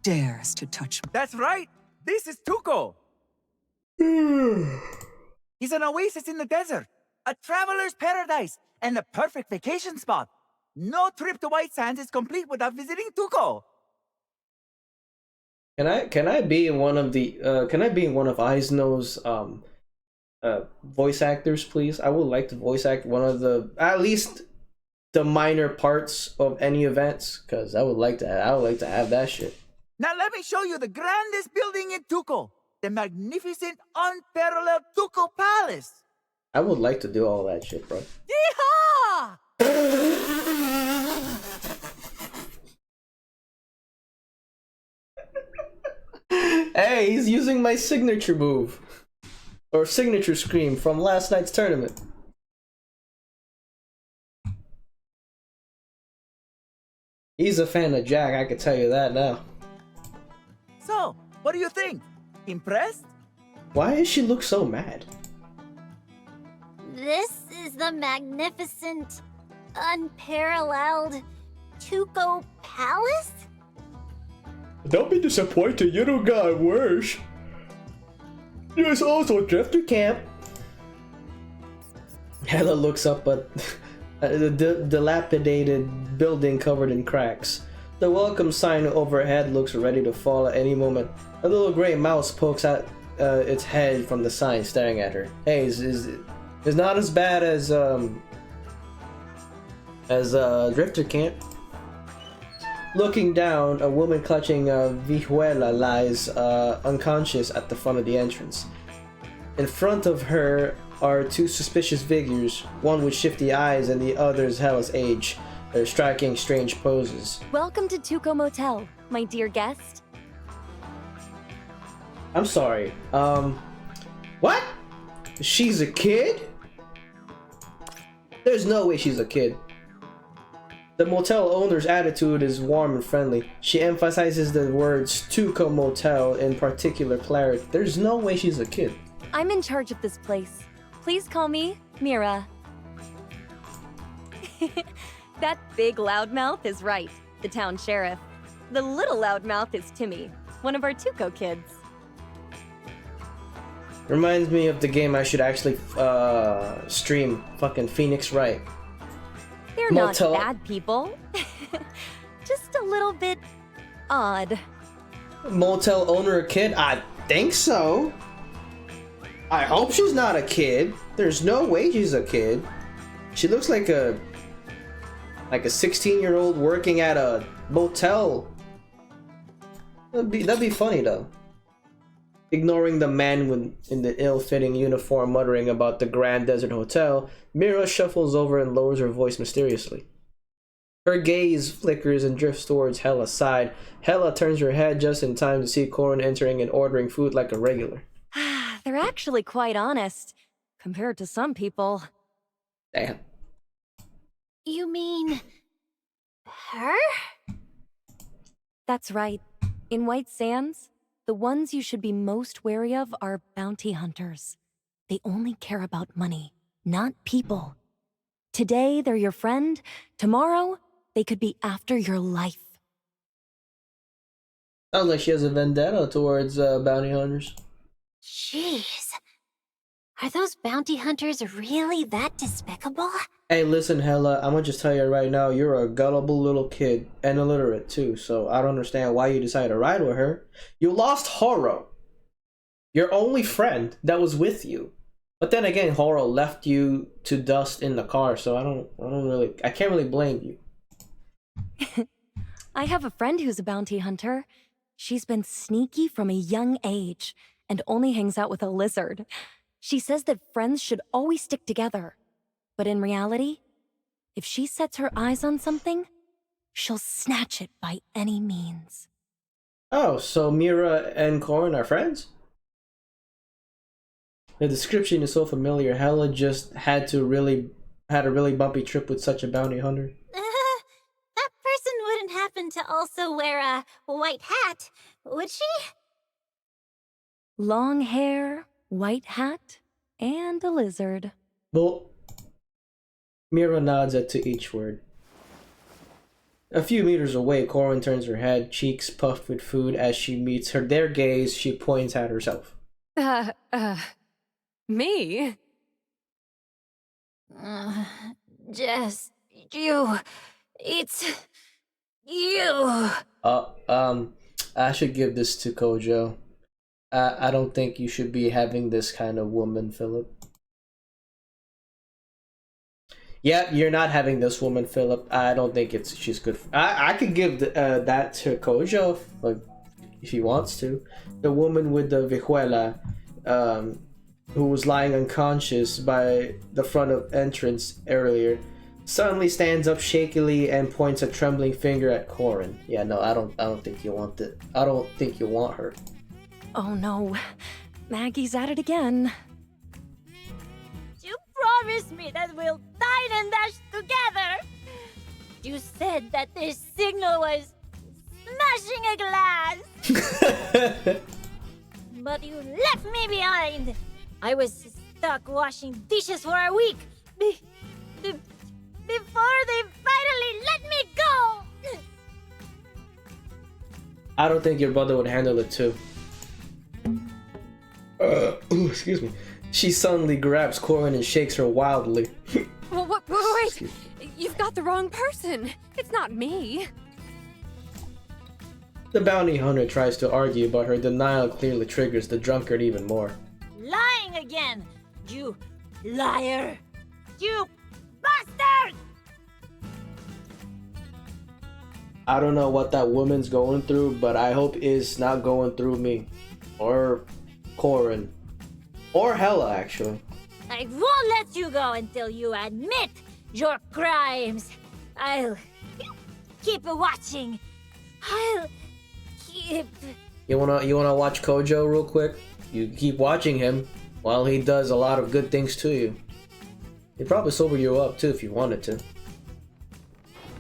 dares to touch me? That's right! This is Tuco! He's an oasis in the desert, a traveler's paradise, and the perfect vacation spot. No trip to White Sands is complete without visiting Tuco. Can I be in one of the can I be in one of Eisner's voice actors, please? I would like to voice act one of the, at least the minor parts of any events, because I would like to have that shit. Now let me show you the grandest building in Tuco, the magnificent, unparalleled Tuco Palace. I would like to do all that shit, bro. Yeehaw! Hey, he's using my signature move. Or signature scream from last night's tournament. He's a fan of Jack, I can tell you that now. So, what do you think? Impressed? Why does she look so mad? This is the magnificent, unparalleled Tuco Palace? Don't be disappointed, you don't got worse. There's also Drifter Camp. Hella looks up at the dilapidated building covered in cracks. The welcome sign overhead looks ready to fall at any moment. A little gray mouse pokes out its head from the sign, staring at her. Hey, it's not as bad as Drifter Camp. Looking down, a woman clutching a vihuela lies unconscious at the front of the entrance. In front of her are two suspicious figures, one with shifty eyes and the other's Hella's age. They're striking strange poses. Welcome to Tuco Motel, my dear guest. I'm sorry, what? She's a kid? There's no way she's a kid. The motel owner's attitude is warm and friendly. She emphasizes the words Tuco Motel in particular clarity. There's no way she's a kid. I'm in charge of this place. Please call me Mira. That big loudmouth is right, the town sheriff. The little loudmouth is Timmy, one of our Tuco kids. Reminds me of the game I should actually stream. Fucking Phoenix Wright. They're Motel. not bad people. Just a little bit odd. Motel owner a kid? I think so. I hope she's not a kid. There's no way she's a kid. She looks like a 16-year-old working at a motel. That'd be funny though. Ignoring the man in the ill-fitting uniform muttering about the Grand Desert Hotel, Mira shuffles over and lowers her voice mysteriously. Her gaze flickers and drifts towards Hella's side. Hella turns her head just in time to see Corin entering and ordering food like a regular. They're actually quite honest, compared to some people. Damn. You mean... her? That's right. In White Sands, the ones you should be most wary of are bounty hunters. They only care about money, not people. Today, they're your friend. Tomorrow, they could be after your life. Sounds like she has a vendetta towards bounty hunters. Jeez. Are those bounty hunters really that despicable? Hey, listen, Hella, I'm gonna just tell you right now, you're a gullible little kid, and illiterate too, so I don't understand why you decided to ride with her. You lost Horo, your only friend that was with you. But then again, Horo left you to dust in the car, so I can't really blame you. I have a friend who's a bounty hunter. She's been sneaky from a young age, and only hangs out with a lizard. She says that friends should always stick together. But in reality, if she sets her eyes on something, she'll snatch it by any means. Oh, so Mira and Corin are friends? The description is so familiar. Hella just had a really bumpy trip with such a bounty hunter. That person wouldn't happen to also wear a white hat, would she? Long hair, white hat, and a lizard. Well, Mira nods to each word. A few meters away, Corin turns her head, cheeks puffed with food. As she meets their gaze, she points at herself. Me? Just you. It's you. I should give this to Kojo. I don't think you should be having this kind of woman, Philip. Yeah, you're not having this woman, Philip. I don't think she's good. I could give that to Kojo, if he wants to. The woman with the vihuela, who was lying unconscious by the front of entrance earlier, suddenly stands up shakily and points a trembling finger at Corin. Yeah, no, I don't think you want it. I don't think you want her. Oh no, Maggie's at it again. You promised me that we'll dine and dash together. You said that this signal was smashing a glass. But you left me behind. I was stuck washing dishes for a week. Before they finally let me go. I don't think your brother would handle it too. Excuse me. She suddenly grabs Corin and shakes her wildly. Wait! You've got the wrong person. It's not me. The bounty hunter tries to argue, but her denial clearly triggers the drunkard even more. Lying again! You liar! You bastard! I don't know what that woman's going through, but I hope it's not going through me. Or Corin. Or Hella, actually. I won't let you go until you admit your crimes. I'll keep watching. I'll keep... You wanna watch Kojo real quick? You keep watching him while he does a lot of good things to you. He'd probably sober you up too if you wanted to.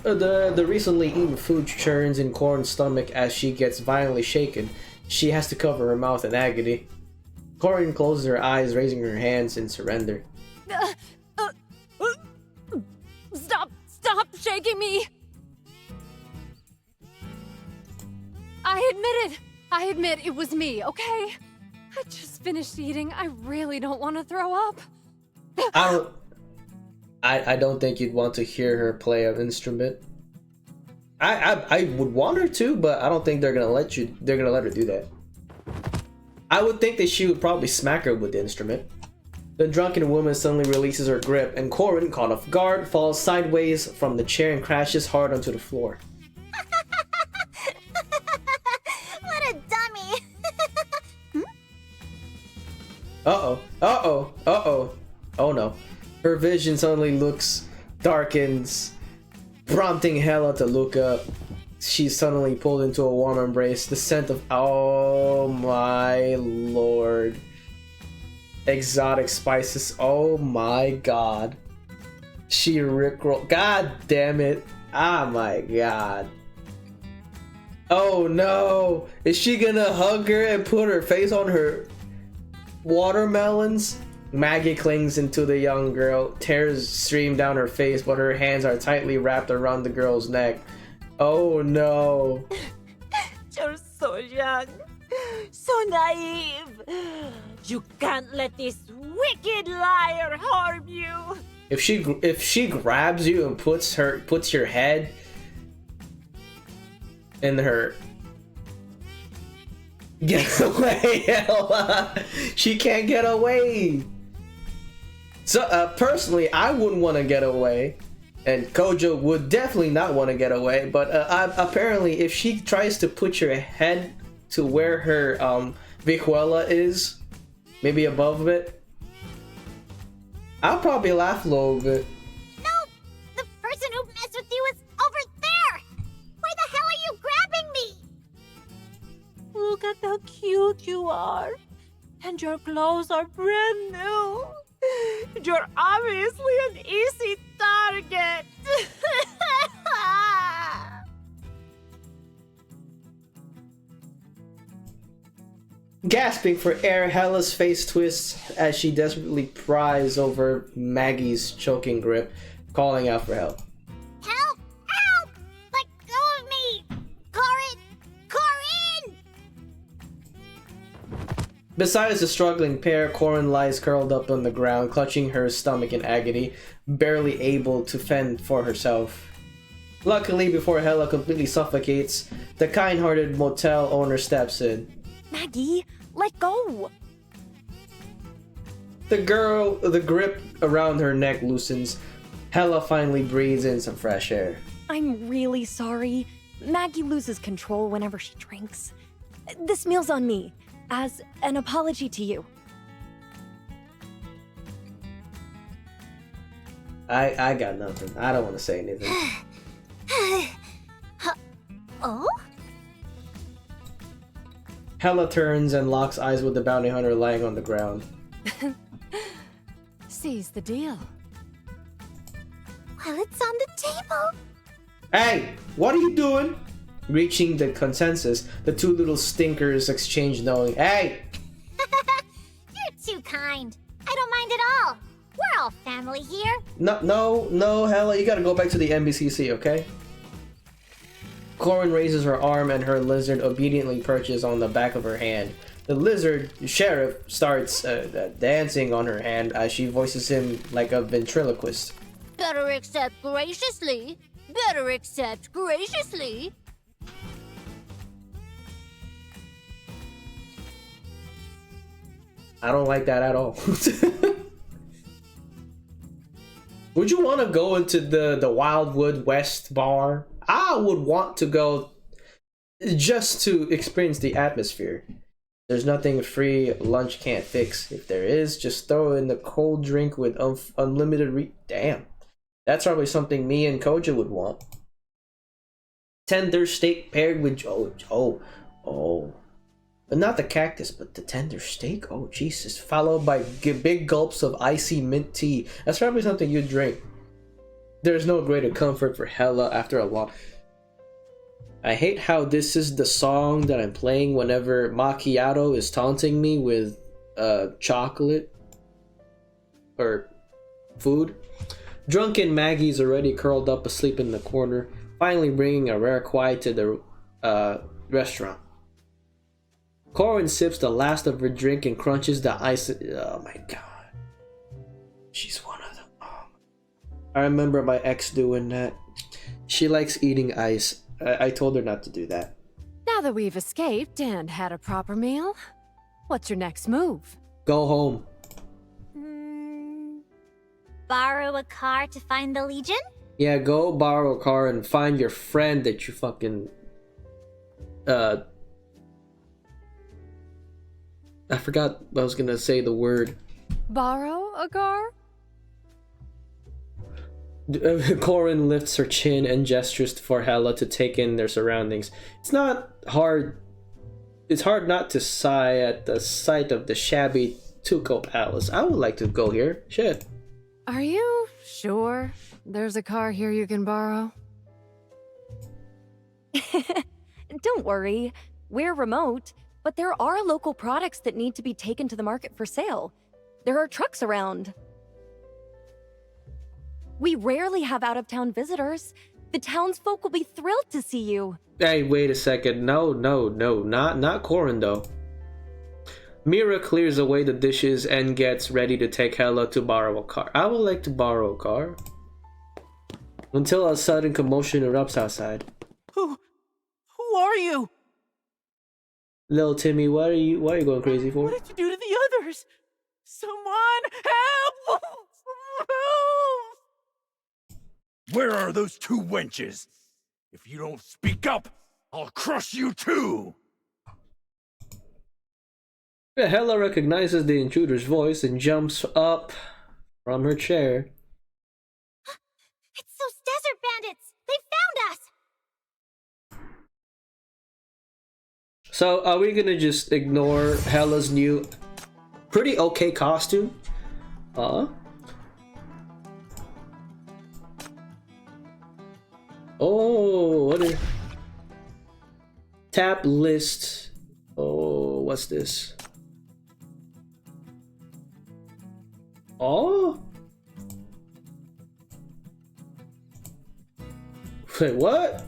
The recently eaten food churns in Corin's stomach as she gets violently shaken. She has to cover her mouth in agony. Corin closes her eyes, raising her hands in surrender. Stop shaking me! I admit it was me, okay? I just finished eating. I really don't want to throw up. I don't think you'd want to hear her play an instrument. I would want her to, but I don't think they're gonna let her do that. I would think that she would probably smack her with the instrument. The drunken woman suddenly releases her grip, and Corin, caught off guard, falls sideways from the chair and crashes hard onto the floor. What a dummy! Uh-oh. Uh-oh. Uh-oh. Oh no. Her vision suddenly darkens, prompting Hela to look up. She's suddenly pulled into a warm embrace. The scent of, oh my lord. Exotic spices. Oh my god. She rickrolled. God damn it. Ah my god. Oh no. Is she gonna hug her and put her face on her watermelons? Maggie clings into the young girl. Tears stream down her face, but her hands are tightly wrapped around the girl's neck. Oh no. You're so young, so naive. You can't let this wicked liar harm you. If she grabs you and puts your head in her, get away, Ella. She can't get away. So personally, I wouldn't want to get away, and Kojo would definitely not want to get away. But apparently, if she tries to put your head to where her Vihuela is, maybe above it, I'll probably laugh a little bit. No, the person who messed with you is over there. Why the hell are you grabbing me? Look at how cute you are, and your clothes are brand new. You're obviously an easy target. Gasping for air, Hela's face twists as she desperately pries over Maggie's choking grip, calling out for help. Help! Help! Let go of me! Corin! Corin! Besides the struggling pair, Corin lies curled up on the ground, clutching her stomach in agony, barely able to fend for herself. Luckily, before Hela completely suffocates, the kind-hearted motel owner steps in. Maggie, let go! The grip around her neck loosens. Hela finally breathes in some fresh air. I'm really sorry. Maggie loses control whenever she drinks. This meal's on me, as an apology to you. I got nothing. I don't want to say anything. Oh? Hela turns and locks eyes with the bounty hunter lying on the ground. Seize the deal. Well, it's on the table. Hey, what are you doing? Reaching the consensus, the two little stinkers exchange knowing. Hey! You're too kind. I don't mind at all. We're all family here. No, Hela, you gotta go back to the NBCC, okay? Corin raises her arm and her lizard obediently perches on the back of her hand. The lizard, Sheriff, starts dancing on her hand as she voices him like a ventriloquist. Better accept graciously. Better accept graciously. I don't like that at all. Would you want to go into the Wildwood West bar? I would want to go just to experience the atmosphere. There's nothing free lunch can't fix. If there is, just throw in the cold drink with unlimited Damn. That's probably something me and Kojo would want. Tender steak paired with... Oh. But not the cactus, but the tender steak? Oh, Jesus. Followed by big gulps of icy mint tea. That's probably something you'd drink. There's no greater comfort for Hela after a long... I hate how this is the song that I'm playing whenever Macchiato is taunting me with chocolate or food. Drunken Maggie's already curled up asleep in the corner, finally bringing a rare quiet to the restaurant. Corin sips the last of her drink and crunches the ice. Oh my god. She's one of them. Oh. I remember my ex doing that. She likes eating ice. I told her not to do that. Now that we've escaped and had a proper meal, what's your next move? Go home. Borrow a car to find the Legion? Yeah, go borrow a car and find your friend that you fucking I forgot I was gonna say the word. Borrow a car? Corin lifts her chin and gestures for Hella to take in their surroundings. It's hard not to sigh at the sight of the shabby Tuco Palace. I would like to go here. Shit. Are you sure there's a car here you can borrow? Don't worry, we're remote, but there are local products that need to be taken to the market for sale. There are trucks around. We rarely have out-of-town visitors. The townsfolk will be thrilled to see you. Hey, wait a second. No, not Corin though. Mira clears away the dishes and gets ready to take Hella to borrow a car. I would like to borrow a car. Until a sudden commotion erupts outside. Who are you? Little Timmy, what are you going crazy for? What did you do to the others? Someone help! Help! Where are those two wenches? If you don't speak up, I'll crush you too! Hella recognizes the intruder's voice and jumps up from her chair. It's those desert bandits! They found us! So, are we gonna just ignore Hella's new, pretty okay costume? Oh, what is... Tap list. Oh, what's this? Oh? Wait, what?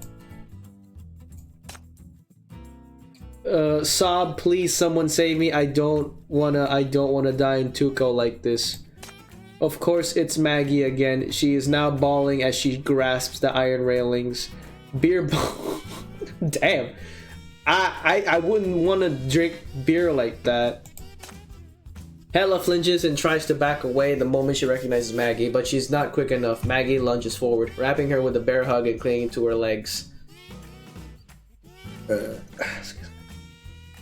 Sob, please someone save me. I don't wanna die in Tuco like this. Of course it's Maggie again. She is now bawling as she grasps the iron railings. Beer ball. Damn. I wouldn't want to drink beer like that. Hella flinches and tries to back away the moment she recognizes Maggie, but she's not quick enough. Maggie lunges forward, wrapping her with a bear hug and clinging to her legs.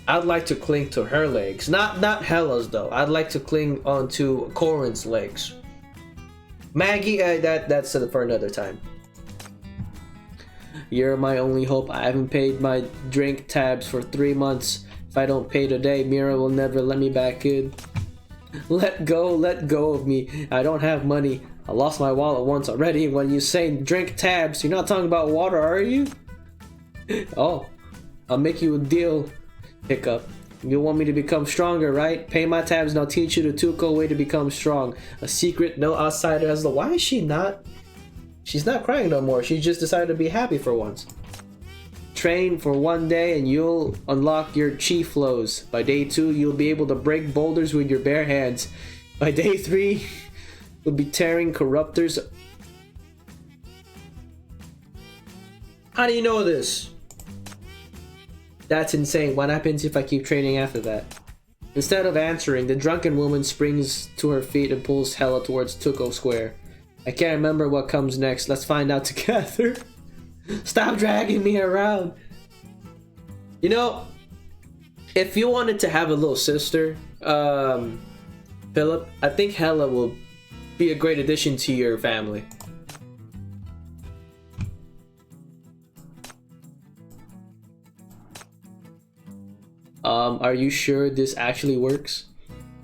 I'd like to cling to her legs. Not Hella's though. I'd like to cling onto Corin's legs. Maggie, that's for another time. You're my only hope. I haven't paid my drink tabs for 3 months. If I don't pay today, Mira will never let me back in. Let go of me. I don't have money. I lost my wallet once already. When you say drink tabs, you're not talking about water, are you? Oh, I'll make you a deal. Hiccup. You want me to become stronger, right? Pay my tabs and I'll teach you the Tuco way to become strong. A secret no outsider has the... Why is she not... She's not crying no more. She just decided to be happy for once. Train for 1 day and you'll unlock your chi flows. By day 2, you'll be able to break boulders with your bare hands. By day 3, you'll be tearing corruptors. How do you know this? That's insane. What happens if I keep training after that? Instead of answering, the drunken woman springs to her feet and pulls Hella towards Tuco Square. I can't remember what comes next. Let's find out together. Stop dragging me around. You know, if you wanted to have a little sister, Philip, I think Hella will be a great addition to your family. Are you sure this actually works?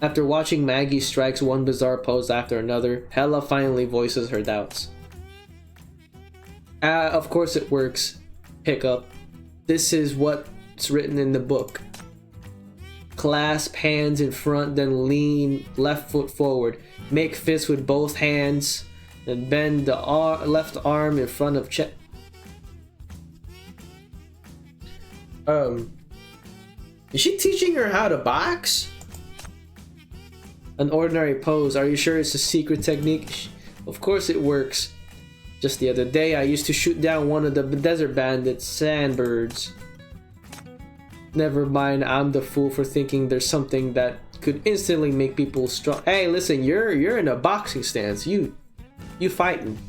After watching Maggie strikes one bizarre pose after another, Hella finally voices her doubts. Of course it works. Hiccup. This is what's written in the book. Clasp hands in front, then lean left foot forward. Make fists with both hands, then bend the left arm in front of chest. Is she teaching her how to box? An ordinary pose. Are you sure it's a secret technique? Of course it works. Just the other day, I used to shoot down one of the desert bandits' sandbirds. Never mind, I'm the fool for thinking there's something that could instantly make people strong. Hey, listen, you're in a boxing stance. You fighting.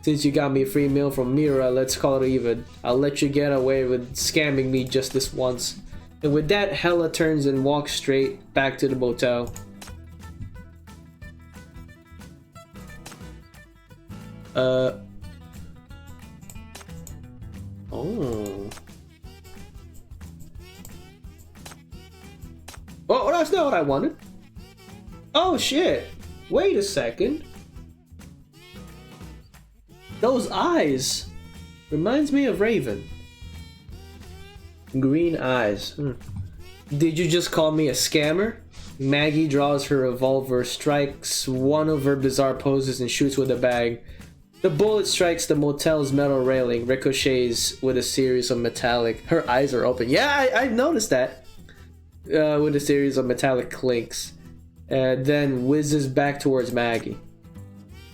Since you got me a free meal from Mira, let's call it even. I'll let you get away with scamming me just this once. And with that, Hella turns and walks straight back to the motel. Oh, that's not what I wanted. Oh shit. Wait a second. Those eyes reminds me of Raven. Green eyes. Did you just call me a scammer? Maggie draws her revolver, strikes one of her bizarre poses, and shoots with a bag. The bullet strikes the motel's metal railing, ricochets with a series of metallic... Her eyes are open. Yeah, I noticed that. With a series of metallic clinks. Then whizzes back towards Maggie.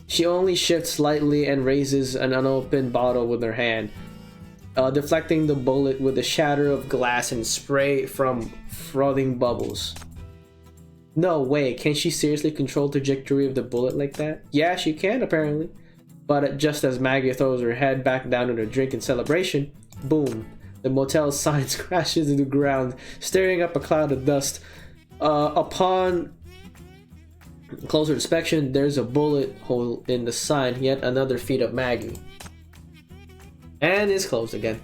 She only shifts slightly and raises an unopened bottle with her hand, deflecting the bullet with a shatter of glass and spray from frothing bubbles. No way, can she seriously control the trajectory of the bullet like that? Yeah, she can apparently. But just as Maggie throws her head back down in her drink in celebration, boom, the motel's sign crashes to the ground, stirring up a cloud of dust. Upon closer inspection, there's a bullet hole in the sign, yet another feat of Maggie. And it's closed again.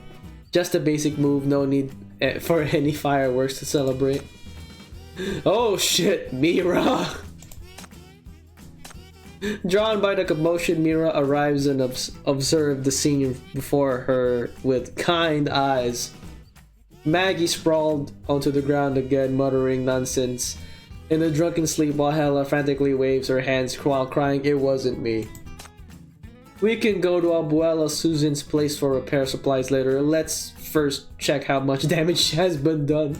Just a basic move, no need for any fireworks to celebrate. Oh shit, Mira! Drawn by the commotion, Mira arrives and observes the scene before her with kind eyes. Maggie sprawled onto the ground again, muttering nonsense in a drunken sleep while Hella frantically waves her hands while crying, "It wasn't me." We can go to Abuela Susan's place for repair supplies later. Let's first check how much damage has been done.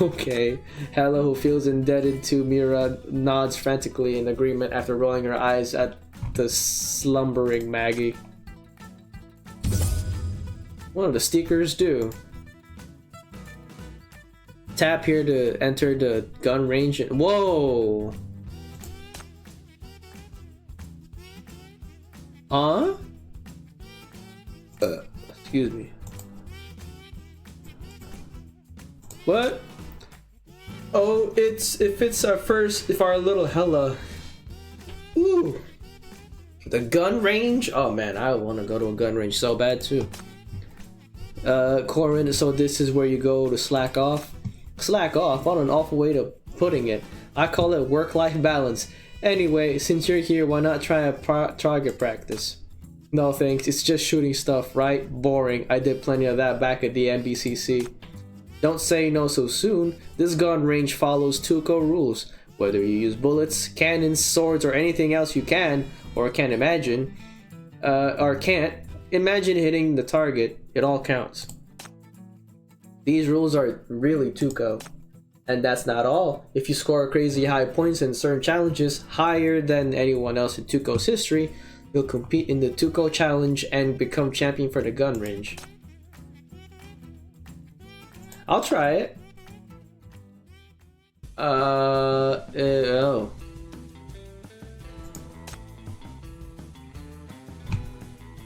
Okay. Hella, who feels indebted to Mira, nods frantically in agreement after rolling her eyes at the slumbering Maggie. What do the stickers do? Tap here to enter the gun range. Whoa! Huh? Excuse me. What? Oh, if our little Hella. Ooh. The gun range? Oh man, I want to go to a gun range so bad too. Corin, so this is where you go to slack off? Slack off? What an awful way of putting it. I call it work-life balance. Anyway, since you're here, why not try a target practice? No thanks, it's just shooting stuff, right? Boring. I did plenty of that back at the NBCC. Don't say no so soon. This gun range follows Tuco rules. Whether you use bullets, cannons, swords, or anything else you can, or can't imagine, or can't, imagine hitting the target, it all counts. These rules are really Tuco. And that's not all. If you score crazy high points in certain challenges, higher than anyone else in Tuco's history, you'll compete in the Tuco challenge and become champion for the gun range. I'll try it. Oh.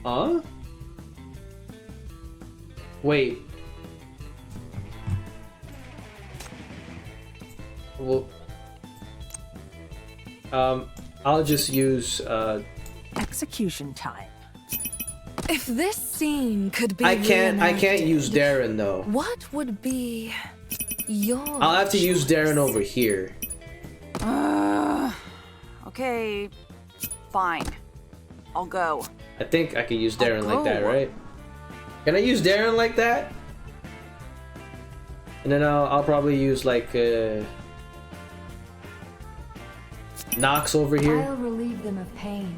Huh? Wait. Well, I'll just use execution time. If this scene could be I can't use Darren though. What would be your I'll have to use Darren over here. Okay, fine. I'll go. I think I can use Darren like that, right? Can I use Darren like that? And then I'll probably use like Nox over here. I'll relieve them of pain.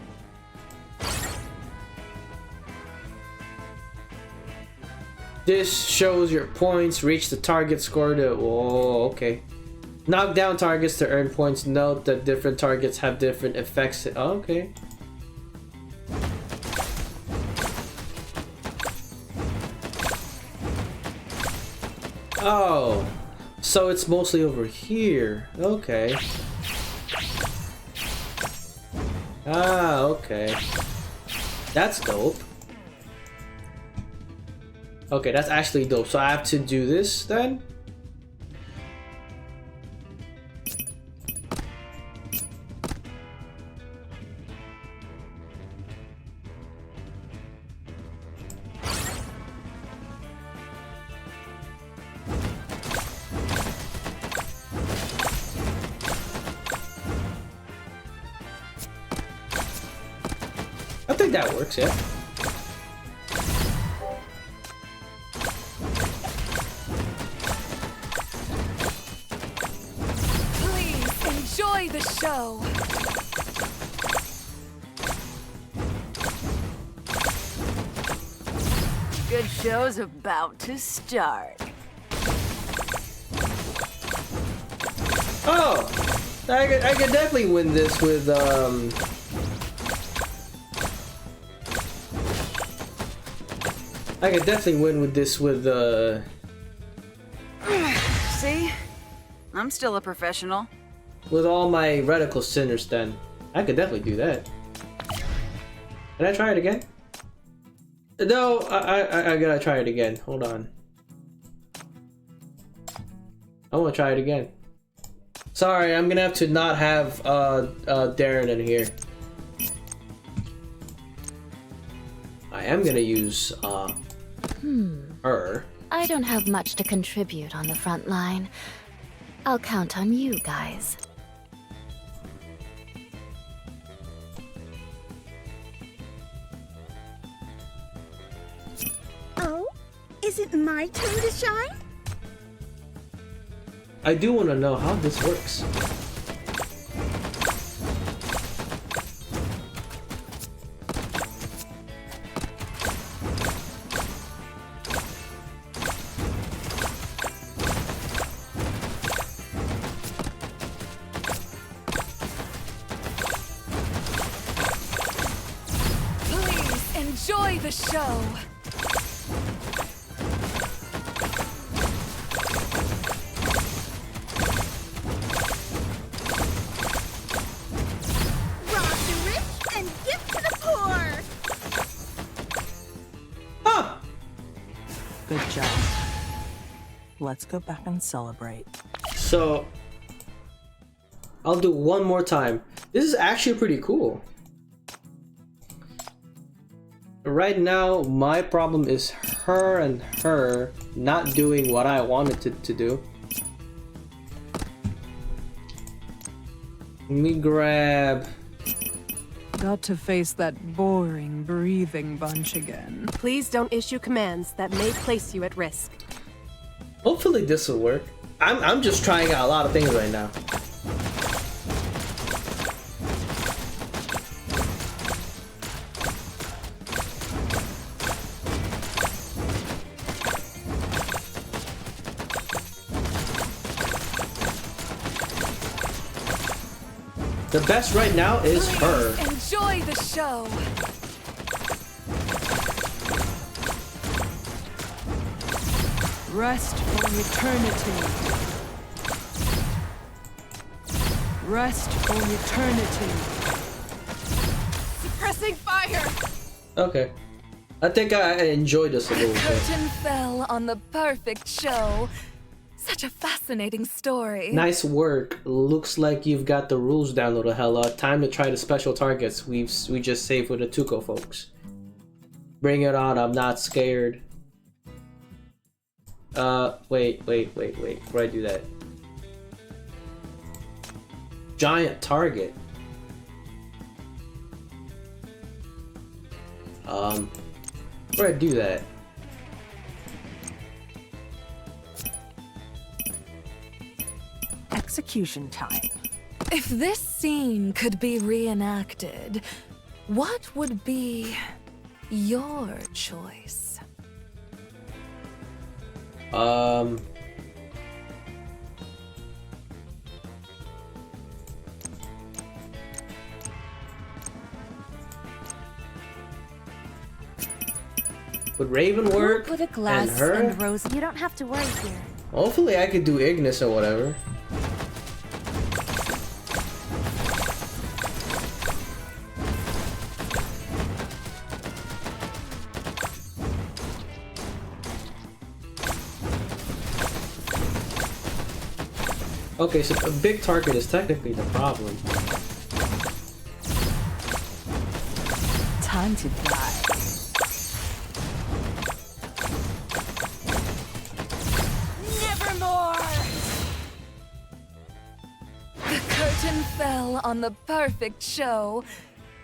This shows your points. Reach the target score to... Whoa, okay. Knock down targets to earn points. Note that different targets have different effects. Oh, okay. Oh. So it's mostly over here. Okay. Ah, okay. That's dope. Okay, that's actually dope. So I have to do this then? I think that works, yeah. Please enjoy the show. Good show's about to start. Oh! I could definitely win this with, I could definitely win with this with, See? I'm still a professional. with all my reticle centers then. I could definitely do that. Can I try it again? No, I gotta try it again. Hold on. I wanna try it again. Sorry, I'm gonna have to not have Darren in here. I am gonna use her. I don't have much to contribute on the front line. I'll count on you guys. Oh? Is it my turn to shine? I do want to know how this works. Please enjoy the show. Rob the rich and give to the poor! Ah! Good job. Let's go back and celebrate. So I'll do one more time. This is actually pretty cool. Right now, my problem is her and her not doing what I wanted to do. Let me grab... Got to face that boring, breathing bunch again. Please don't issue commands that may place you at risk. Hopefully this will work. I'm just trying out a lot of things right now. The best right now is her. Enjoy the show. Rest for eternity. Rest for eternity. Suppressing fire! Okay. I think I enjoyed this a little bit. Curtain fell on the perfect show. Such a fascinating story. Nice work. Looks like you've got the rules down, little Hella. Time to try the special targets we just saved for the Tuco folks. Bring it on, I'm not scared. Wait. Before I do that. Giant target. Before I do that. Execution time. If this scene could be reenacted, what would be your choice? Would Raven work? Put a glass and her? and Rose. You don't have to worry here. Hopefully I could do Ignis or whatever. Okay, so a big target is technically the problem. Time to die. Nevermore! The curtain fell on the perfect show.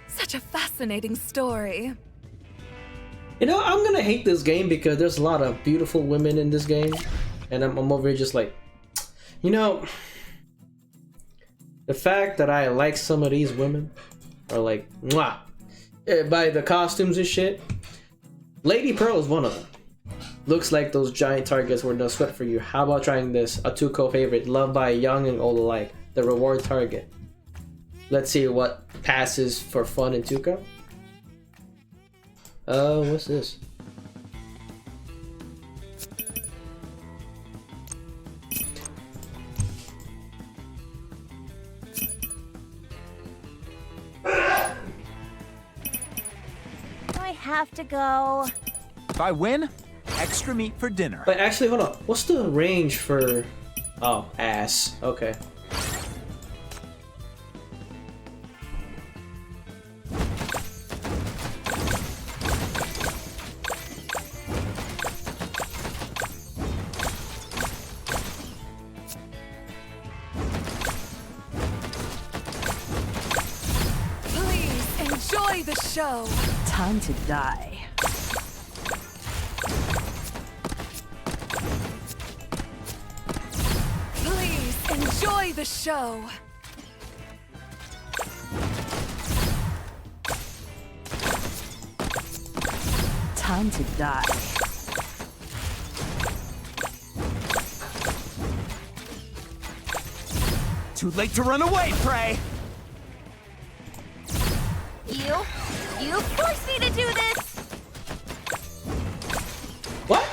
Such a fascinating story. You know, I'm gonna hate this game because there's a lot of beautiful women in this game, and I'm over here just like, you know, the fact that I like some of these women are like, mwah, by the costumes and shit. Lady Pearl is one of them. Looks like those giant targets were no sweat for you. How about trying this? A Tuco favorite, loved by young and old alike. The reward target. Let's see what passes for fun in Tuco. What's this? I have to go. If I win, extra meat for dinner. But actually, hold on. What's the range for... Oh, ass. Okay. Please enjoy the show. Time to die. Please enjoy the show. Time to die. Too late to run away, Prey! You forced me to do this! What?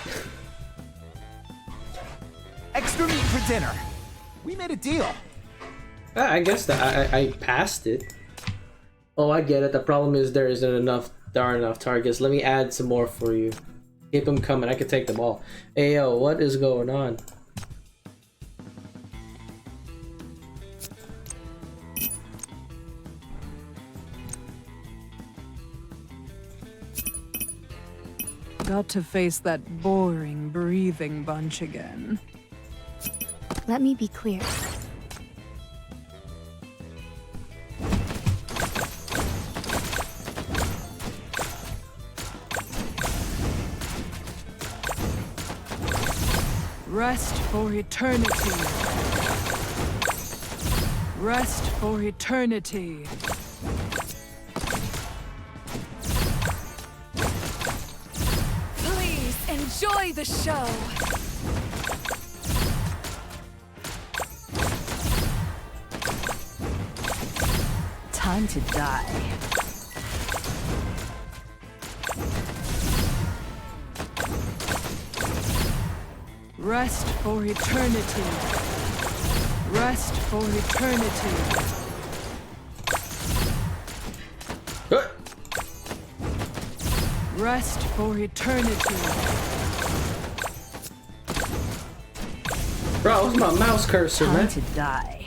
Extra meat for dinner. We made a deal. I guess that I passed it. Oh, I get it. The problem is there isn't enough, there aren't enough targets. Let me add some more for you. Keep them coming. I can take them all. Hey, yo, what is going on? Got to face that boring, breathing bunch again. Let me be clear. Rest for eternity. Rest for eternity. Please enjoy the show. Time to die. Rest for eternity. Rest for eternity. Rest for eternity. Bro, what's my mouse cursor, Time man? to die.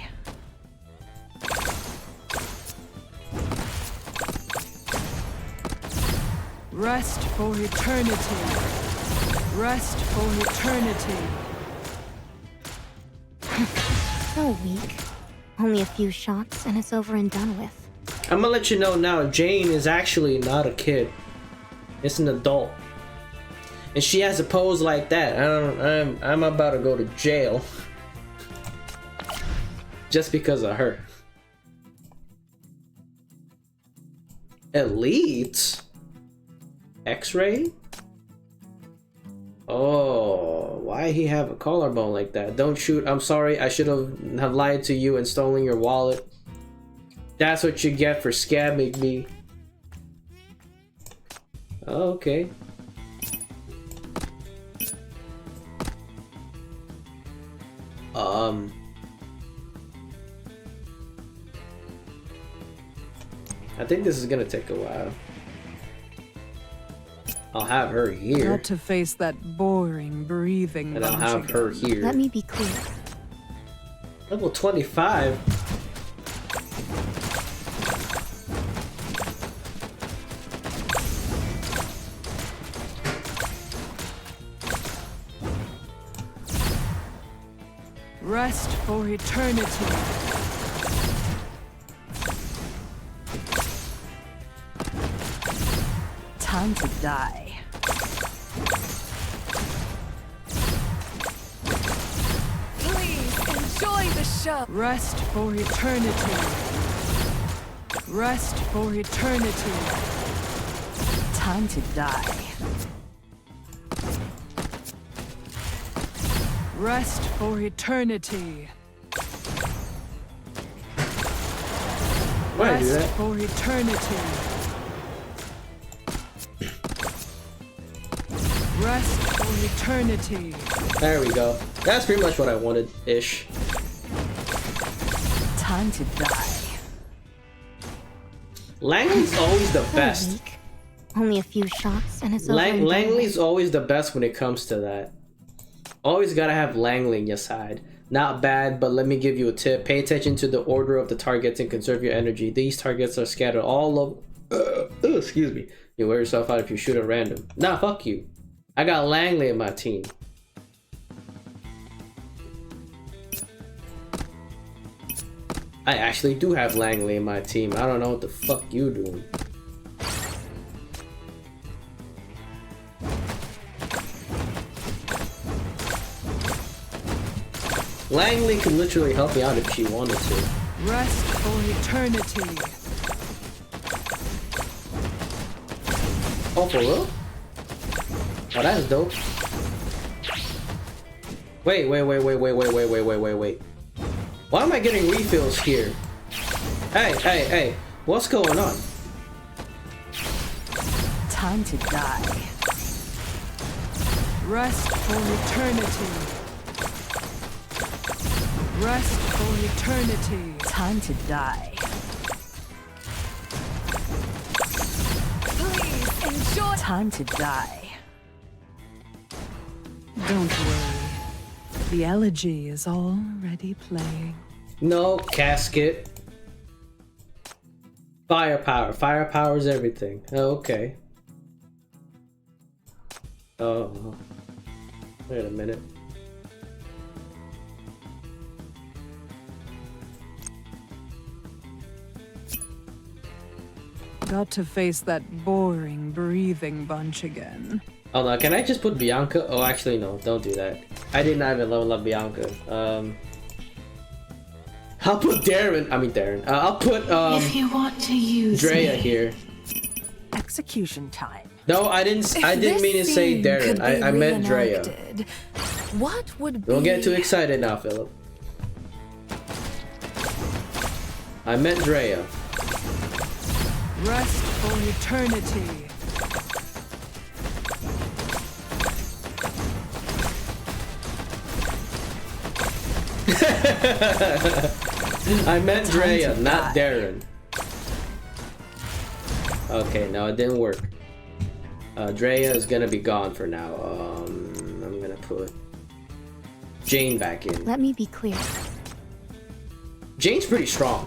Rest for eternity. Rest for eternity. So weak. Only a few shots and it's over and done with. I'm gonna let you know now, Jane is actually not a kid. It's an adult. And she has a pose like that. I'm about to go to jail. Just because of her. Elite? X-ray? Oh, why he have a collarbone like that? Don't shoot. I'm sorry. I should have lied to you and stolen your wallet. That's what you get for scamming me. Okay. I think this is gonna take a while. I'll have her here. Got to face that boring, breathing And I'll bunch have again. her here. Let me be clear. Level 25? Rest for eternity. Time to die. Please enjoy the show. Rest for eternity. Rest for eternity. Time to die. Rest for eternity. Why do Rest that? for eternity. Rest for eternity. There we go. That's pretty much what I wanted, ish. Time to die. Langley's always the best. Only a few shots and it's over. and done with. Langley's always the best when it comes to that. Always gotta have Langley in your side. Not bad, but let me give you a tip. Pay attention to the order of the targets and conserve your energy. These targets are scattered all over. Excuse me. You wear yourself out if you shoot at random. Nah, fuck you. I got Langley in my team. I actually do have Langley in my team. I don't know what the fuck you doing. Langley can literally help me out if she wanted to. Rest for eternity. Oh, for real? Oh, that's dope. Wait. Why am I getting refills here? Hey. What's going on? Time to die. Rest for eternity. Rest for eternity. Time to die. Please enjoy. Time to die. Don't worry. The elegy is already playing. No, casket. Firepower. Firepower is everything. Oh, okay. Oh. Wait a minute. Got to face that boring, breathing bunch again. Oh no, can I just put Bianca? Oh, actually no, don't do that. I did not even level up Bianca. I'll put Darren. I'll put If you want to use Drea me. here. Execution time. No, I didn't mean to say Darren. I meant Drea. What would Don't be... get too excited now, Philip. I meant Drea. Rest for eternity. I meant Drea, not Darren. Okay, no, it didn't work. Drea is gonna be gone for now. I'm gonna put Jane back in. Let me be clear. Jane's pretty strong.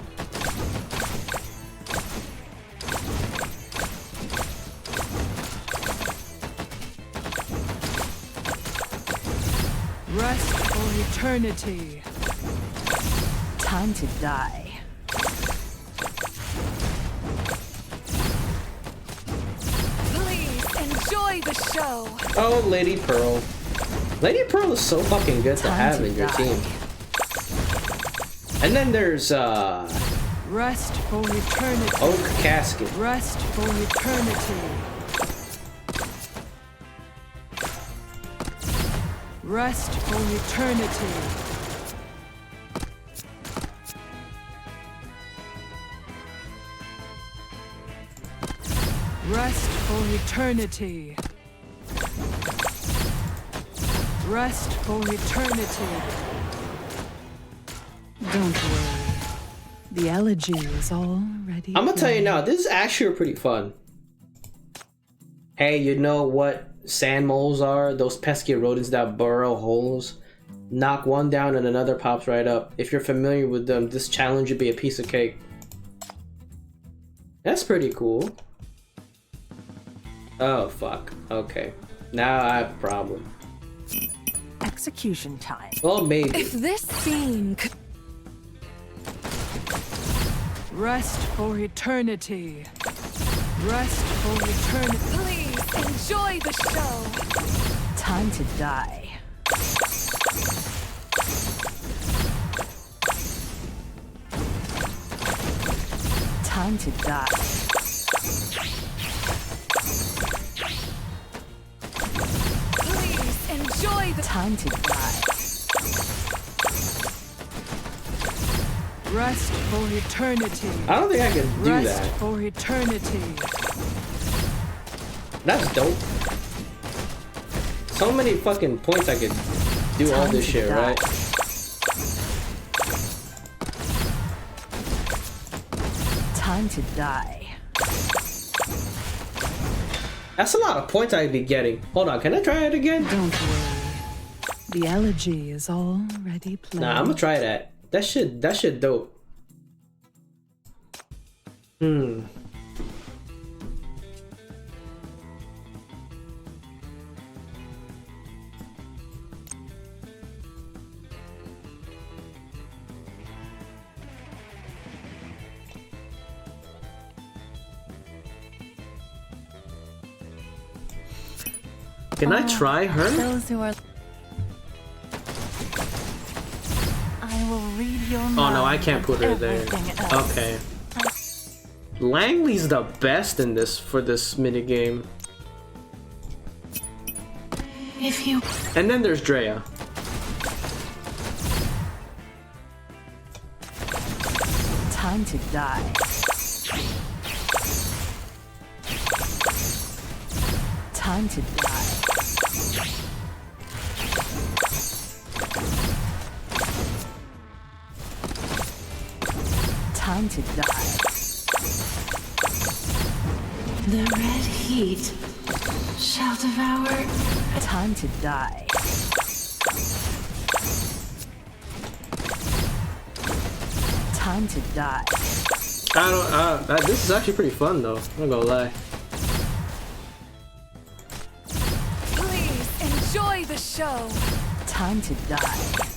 Rest for eternity. Time to die. Please enjoy the show. Oh, Lady Pearl. Lady Pearl is so fucking good to have in your team. And then there's Rest for eternity. Oak Casket. Rest for eternity. Rest for eternity. Rest for eternity. Rest for eternity. Don't worry. The elegy is already I'm gonna tell you playing. now, this is actually pretty fun. Hey, you know what sand moles are? Those pesky rodents that burrow holes. Knock one down and another pops right up. If you're familiar with them, this challenge would be a piece of cake. That's pretty cool. Oh, fuck. Okay. Now I have a problem. Execution time. Well, maybe. If this scene could... Rest for eternity. Rest for eternity. Please enjoy the show. Time to die. Time to die. Please enjoy the time to die. Rest for eternity. I don't think I can do Rest that. for eternity. That's dope. So many fucking points I could do all this shit, right? Time to die. That's a lot of points I'd be getting. Hold on, can I try it again? Don't worry. The elegy is already played. Nah, I'm gonna try that. That shit dope. Can I try her? Those who are... I will read your mind. Oh no, I can't put her there. Okay. Langley's the best in this for this minigame. If you... And then there's Drea. Time to die. Time to die. Time to die. The red heat shall devour. Time to die. Time to die. I don't. This is actually pretty fun though. I'm not gonna lie. Please enjoy the show. Time to die.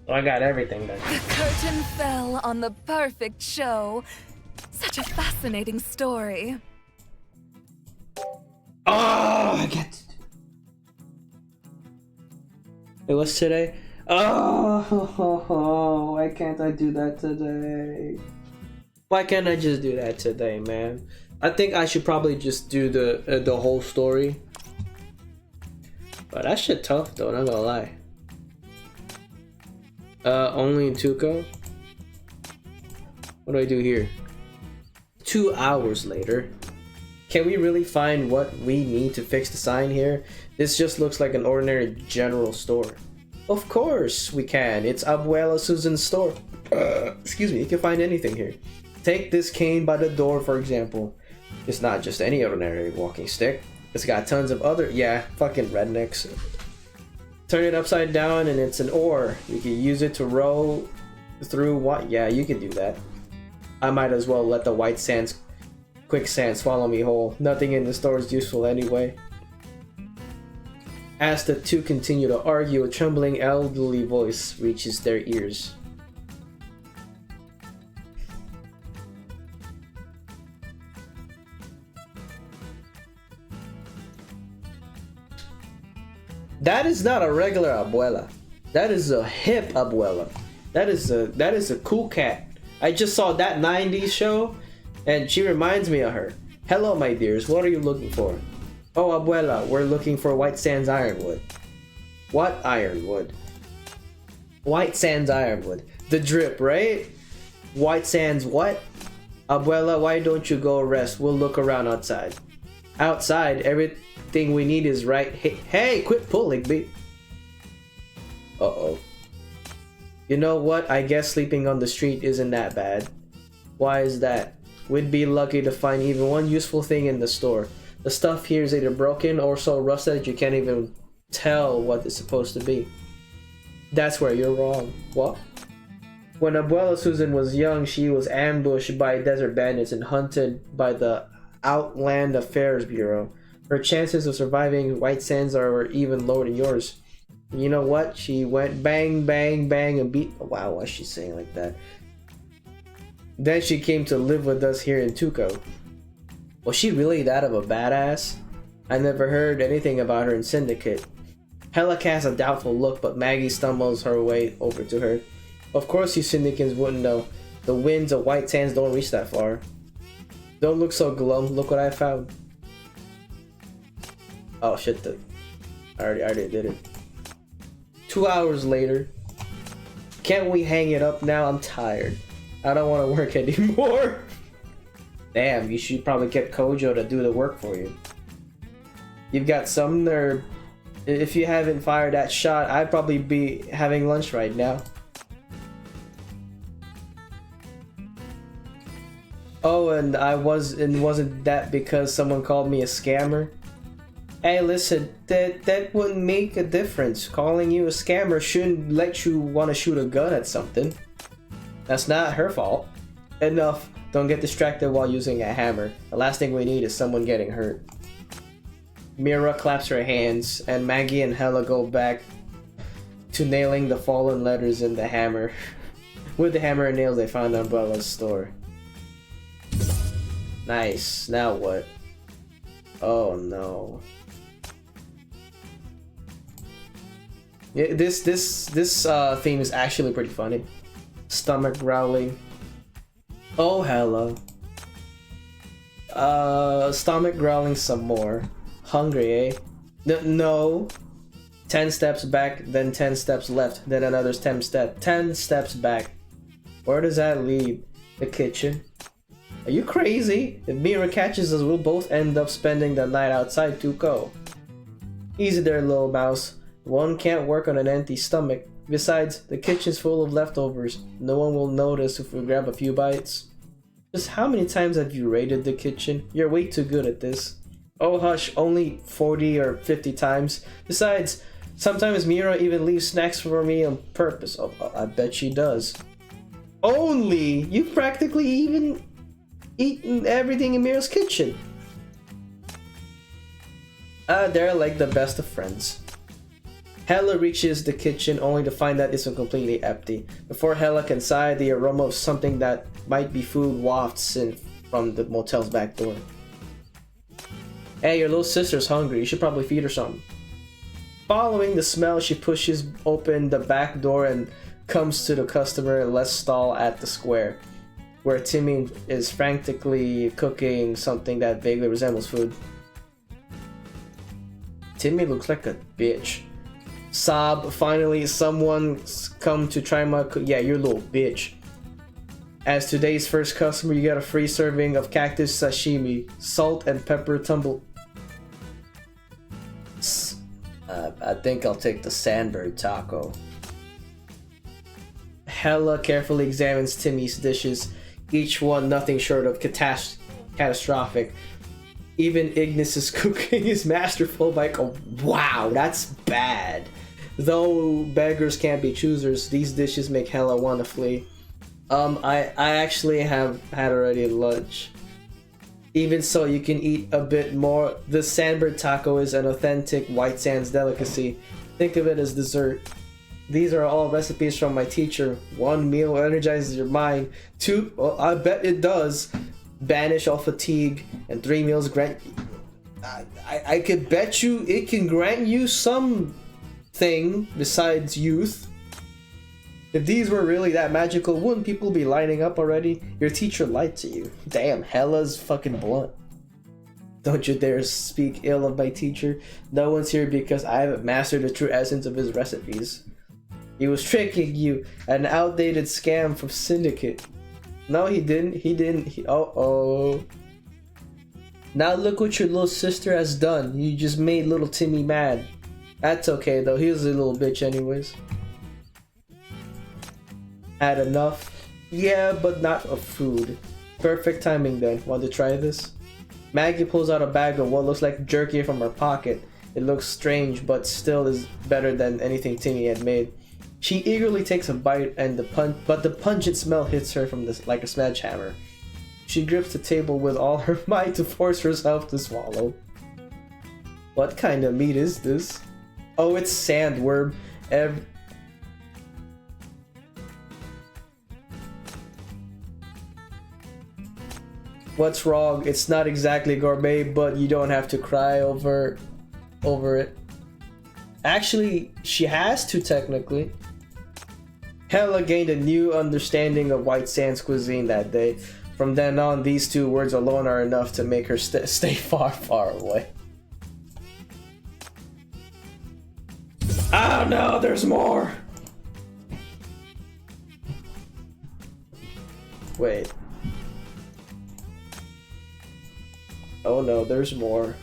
I got everything done. The curtain fell on the perfect show. Such a fascinating story. Oh, I get. Wait, what's today? Oh, why can't I do that today? Why can't I just do that today, man? I think I should probably just do the whole story. But that shit tough though, not gonna lie. Only in Tuco. What do I do here? 2 hours later. Can we really find what we need to fix the sign here? This just looks like an ordinary general store. Of course we can. It's Abuela Susan's store. Excuse me, you can find anything here. Take this cane by the door, for example. It's not just any ordinary walking stick. It's got tons of other, fucking rednecks. Turn it upside down and it's an oar. You can use it to row through what? Yeah, you can do that. I might as well let the white sands, quicksand swallow me whole. Nothing in the store is useful anyway. As the two continue to argue, a trembling elderly voice reaches their ears. That is not a regular abuela. That is a hip abuela. That is a cool cat. I just saw that 90s show and she reminds me of her. Hello my dears, what are you looking for? Oh abuela, we're looking for White Sands Ironwood. What ironwood? White Sands Ironwood. The drip, right? White Sands what? Abuela, why don't you go rest? We'll look around outside. Outside, everything we need is right. Hey, quit pulling me. Uh-oh. You know what? I guess sleeping on the street isn't that bad. Why is that? We'd be lucky to find even one useful thing in the store. The stuff here is either broken or so rusted that you can't even tell what it's supposed to be. That's where you're wrong. What? When Abuela Susan was young, she was ambushed by desert bandits and hunted by the Outland Affairs Bureau. Her chances of surviving White Sands are even lower than yours. You know what? She went bang, bang, bang and beat... Wow, why is she saying like that? Then she came to live with us here in Tuco. Was she really that of a badass? I never heard anything about her in Syndicate. Hella casts a doubtful look, but Maggie stumbles her way over to her. Of course you Syndicans wouldn't know. The winds of White Sands don't reach that far. Don't look so glum. Look what I found. Oh shit, I already did it. 2 hours later. Can't we hang it up now? I'm tired. I don't want to work anymore. Damn, you should probably get Kojo to do the work for you. You've got some nerve. If you haven't fired that shot, I'd probably be having lunch right now. Oh, and wasn't that because someone called me a scammer? Hey, listen, that wouldn't make a difference. Calling you a scammer shouldn't let you want to shoot a gun at something. That's not her fault. Enough. Don't get distracted while using a hammer. The last thing we need is someone getting hurt. Mira claps her hands, and Maggie and Hella go back to nailing the fallen letters in the hammer. With the hammer and nails they found in Umbrella's store. Nice. Now what? Oh no. Yeah, this theme is actually pretty funny. Stomach growling. Oh Hella. Stomach growling some more. Hungry, eh? No. 10 steps back, then 10 steps left, then another 10 steps back. Where does that lead? The kitchen? Are you crazy? If Mira catches us, we'll both end up spending the night outside Tuco. Easy there, little mouse. One can't work on an empty stomach. Besides, the kitchen's full of leftovers. No one will notice if we grab a few bites. Just how many times have you raided the kitchen? You're way too good at this. Oh hush, only 40 or 50 times. Besides, sometimes Mira even leaves snacks for me on purpose. Oh, I bet she does. Only? You've practically even eaten everything in Mira's kitchen. They're like the best of friends. Hella reaches the kitchen only to find that it's completely empty. Before Hella can sigh, the aroma of something that might be food wafts in from the motel's back door. Hey, your little sister's hungry. You should probably feed her something. Following the smell, she pushes open the back door and comes to the customer-less stall at the square, where Timmy is frantically cooking something that vaguely resembles food. Timmy looks like a bitch. Sob, finally someone's come to try my yeah, you're a little bitch. As today's first customer, you get a free serving of cactus sashimi, salt and pepper tumble. I think I'll take the sandbird taco. Hella carefully examines Timmy's dishes, each one nothing short of catastrophic. Even Ignis's cooking is masterful. Like, oh, wow, that's bad. Though beggars can't be choosers, these dishes make Hella want to flee. I actually have had already lunch. Even so, you can eat a bit more. The sandbird taco is an authentic White Sands delicacy. Think of it as dessert. These are all recipes from my teacher. 1 meal energizes your mind. 2, well, I bet it does. Banish all fatigue. And 3 meals grant... I could bet you it can grant you something besides youth. If these were really that magical, wouldn't people be lining up already? Your teacher lied to you. Damn, Hella's fucking blunt. Don't you dare speak ill of my teacher. No one's here because I haven't mastered the true essence of his recipes. He was tricking you. An outdated scam from Syndicate. No, he didn't. Uh-oh. Now look what your little sister has done. You just made little Timmy mad. That's okay though, he was a little bitch anyways. Had enough? Yeah, but not of food. Perfect timing then. Want to try this? Maggie pulls out a bag of what looks like jerky from her pocket. It looks strange, but still is better than anything Timmy had made. She eagerly takes a bite, and the pungent smell hits her from this like a sledgehammer. She grips the table with all her might to force herself to swallow. What kind of meat is this? Oh, it's sandworm. What's wrong? It's not exactly gourmet, but you don't have to cry over it. Actually, she has to technically. Hella gained a new understanding of White Sands cuisine that day. From then on, these two words alone are enough to make her stay far, far away. Oh no, there's more! Wait. Oh no, there's more.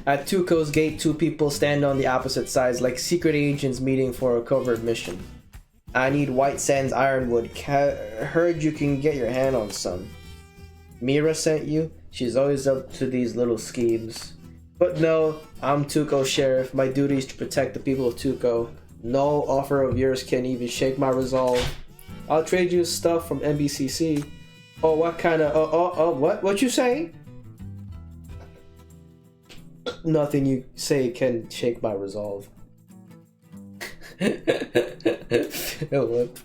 At Tuco's gate, two people stand on the opposite sides like secret agents meeting for a covert mission. I need White Sands ironwood. Heard you can get your hand on some. Mira sent you? She's always up to these little schemes. But no, I'm Tuco Sheriff. My duty is to protect the people of Tuco. No offer of yours can even shake my resolve. I'll trade you stuff from NBCC. Oh, what kind of... what you say? Nothing you say can shake my resolve. Philip.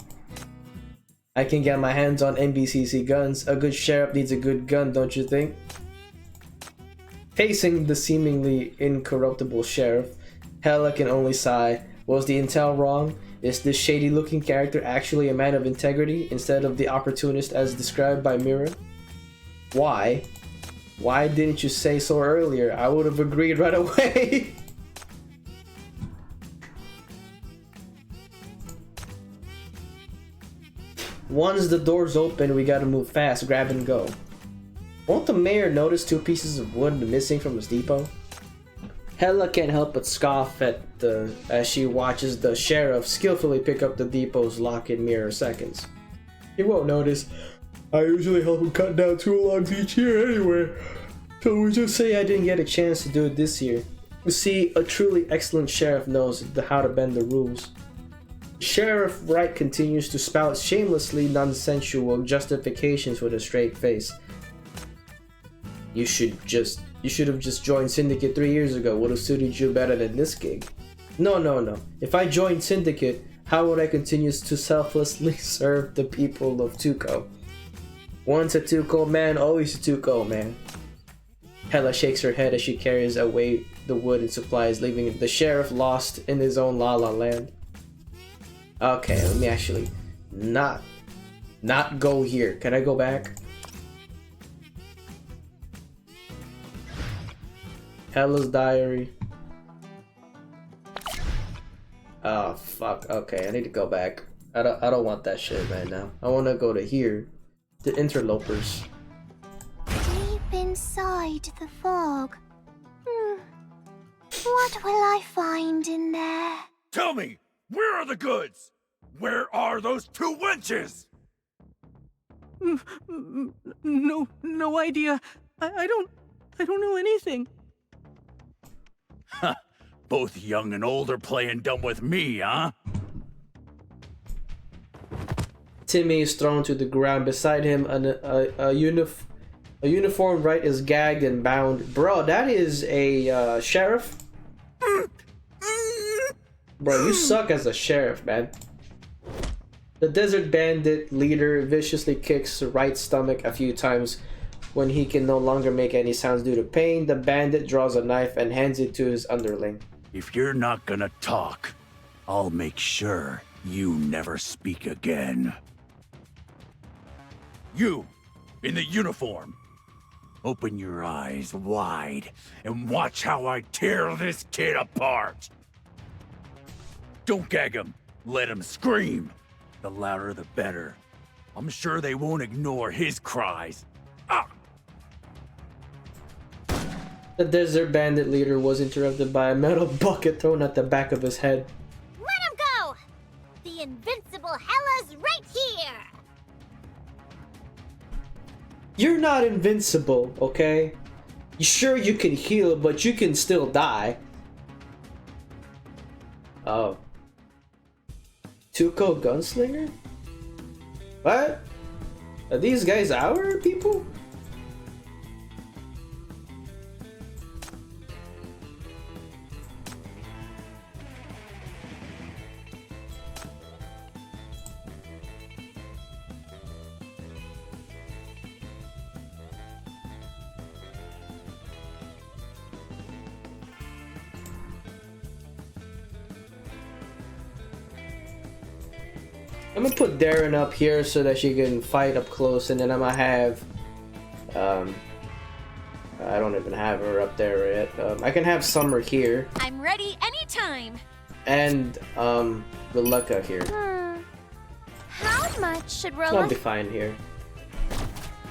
I can get my hands on NBCC guns. A good sheriff needs a good gun, don't you think? Facing the seemingly incorruptible sheriff, Hella can only sigh. Was the intel wrong? Is this shady-looking character actually a man of integrity instead of the opportunist as described by Mira? Why? Why didn't you say so earlier? I would have agreed right away. Once the doors open, we gotta move fast, grab and go. Won't the mayor notice two pieces of wood missing from his depot? Hella can't help but scoff at as she watches the sheriff skillfully pick up the depot's lock in mere seconds. He won't notice. I usually help him cut down 2 logs each year anyway, so we just say I didn't get a chance to do it this year. You see, a truly excellent sheriff knows how to bend the rules. Sheriff Wright continues to spout shamelessly nonsensual justifications with a straight face. You should have just joined Syndicate 3 years ago. Would have suited you better than this gig. No. If I joined Syndicate, how would I continue to selflessly serve the people of Tuco? Once a Tuco man, always a Tuco man. Hella shakes her head as she carries away the wood and supplies, leaving the sheriff lost in his own la-la land. Okay, let me actually not go here. Can I go back? Hella's diary. Oh fuck. Okay, I need to go back. I don't want that shit right now. I want to go to here. The interlopers. Deep inside the fog. What will I find in there? Tell me, where are the goods? Where are those 2 wenches? No idea. I don't know anything. Huh. Both young and old are playing dumb with me, huh? Timmy is thrown to the ground. Beside him, a uniformed Wright is gagged and bound. Bro, that is a sheriff? Bro, you suck as a sheriff, man. The Desert Bandit leader viciously kicks Wright's stomach a few times. When he can no longer make any sounds due to pain, the bandit draws a knife and hands it to his underling. If you're not gonna talk, I'll make sure you never speak again. You, in the uniform, open your eyes wide and watch how I tear this kid apart. Don't gag him, let him scream. The louder the better. I'm sure they won't ignore his cries. Ah! The Desert Bandit leader was interrupted by a metal bucket thrown at the back of his head. Let him go! The invincible Hella's right here! You're not invincible, okay? Sure, you can heal, but you can still die. Oh. Tuco Gunslinger? What? Are these guys our people? I'm gonna put Darren up here so that she can fight up close, and then I'm gonna have, I don't even have her up there yet. I can have Summer here, I'm ready anytime. and Roleka here. How much should I'll be fine here.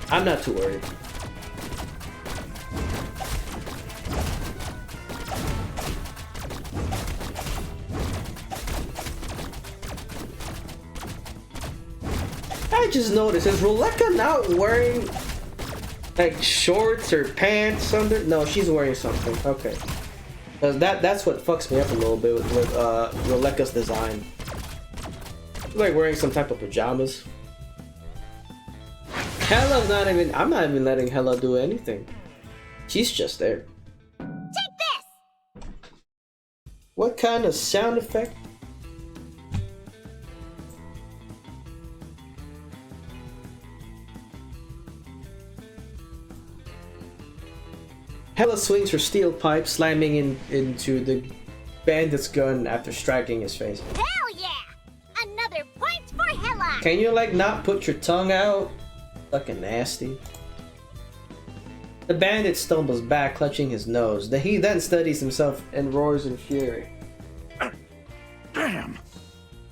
I'm not too worried. I just noticed, is Roleka not wearing like shorts or pants under? No, she's wearing something. Okay. That's what fucks me up a little bit with Roleka's design. She's like wearing some type of pajamas. Hella's not even, I'm not even letting Hella do anything. She's just there. Take this! What kind of sound effect? Hella swings her steel pipe, slamming into the bandit's gun after striking his face. Hell yeah! Another point for Hella! Can you like not put your tongue out? Fucking nasty. The bandit stumbles back, clutching his nose. He then steadies himself and roars in fury. Damn!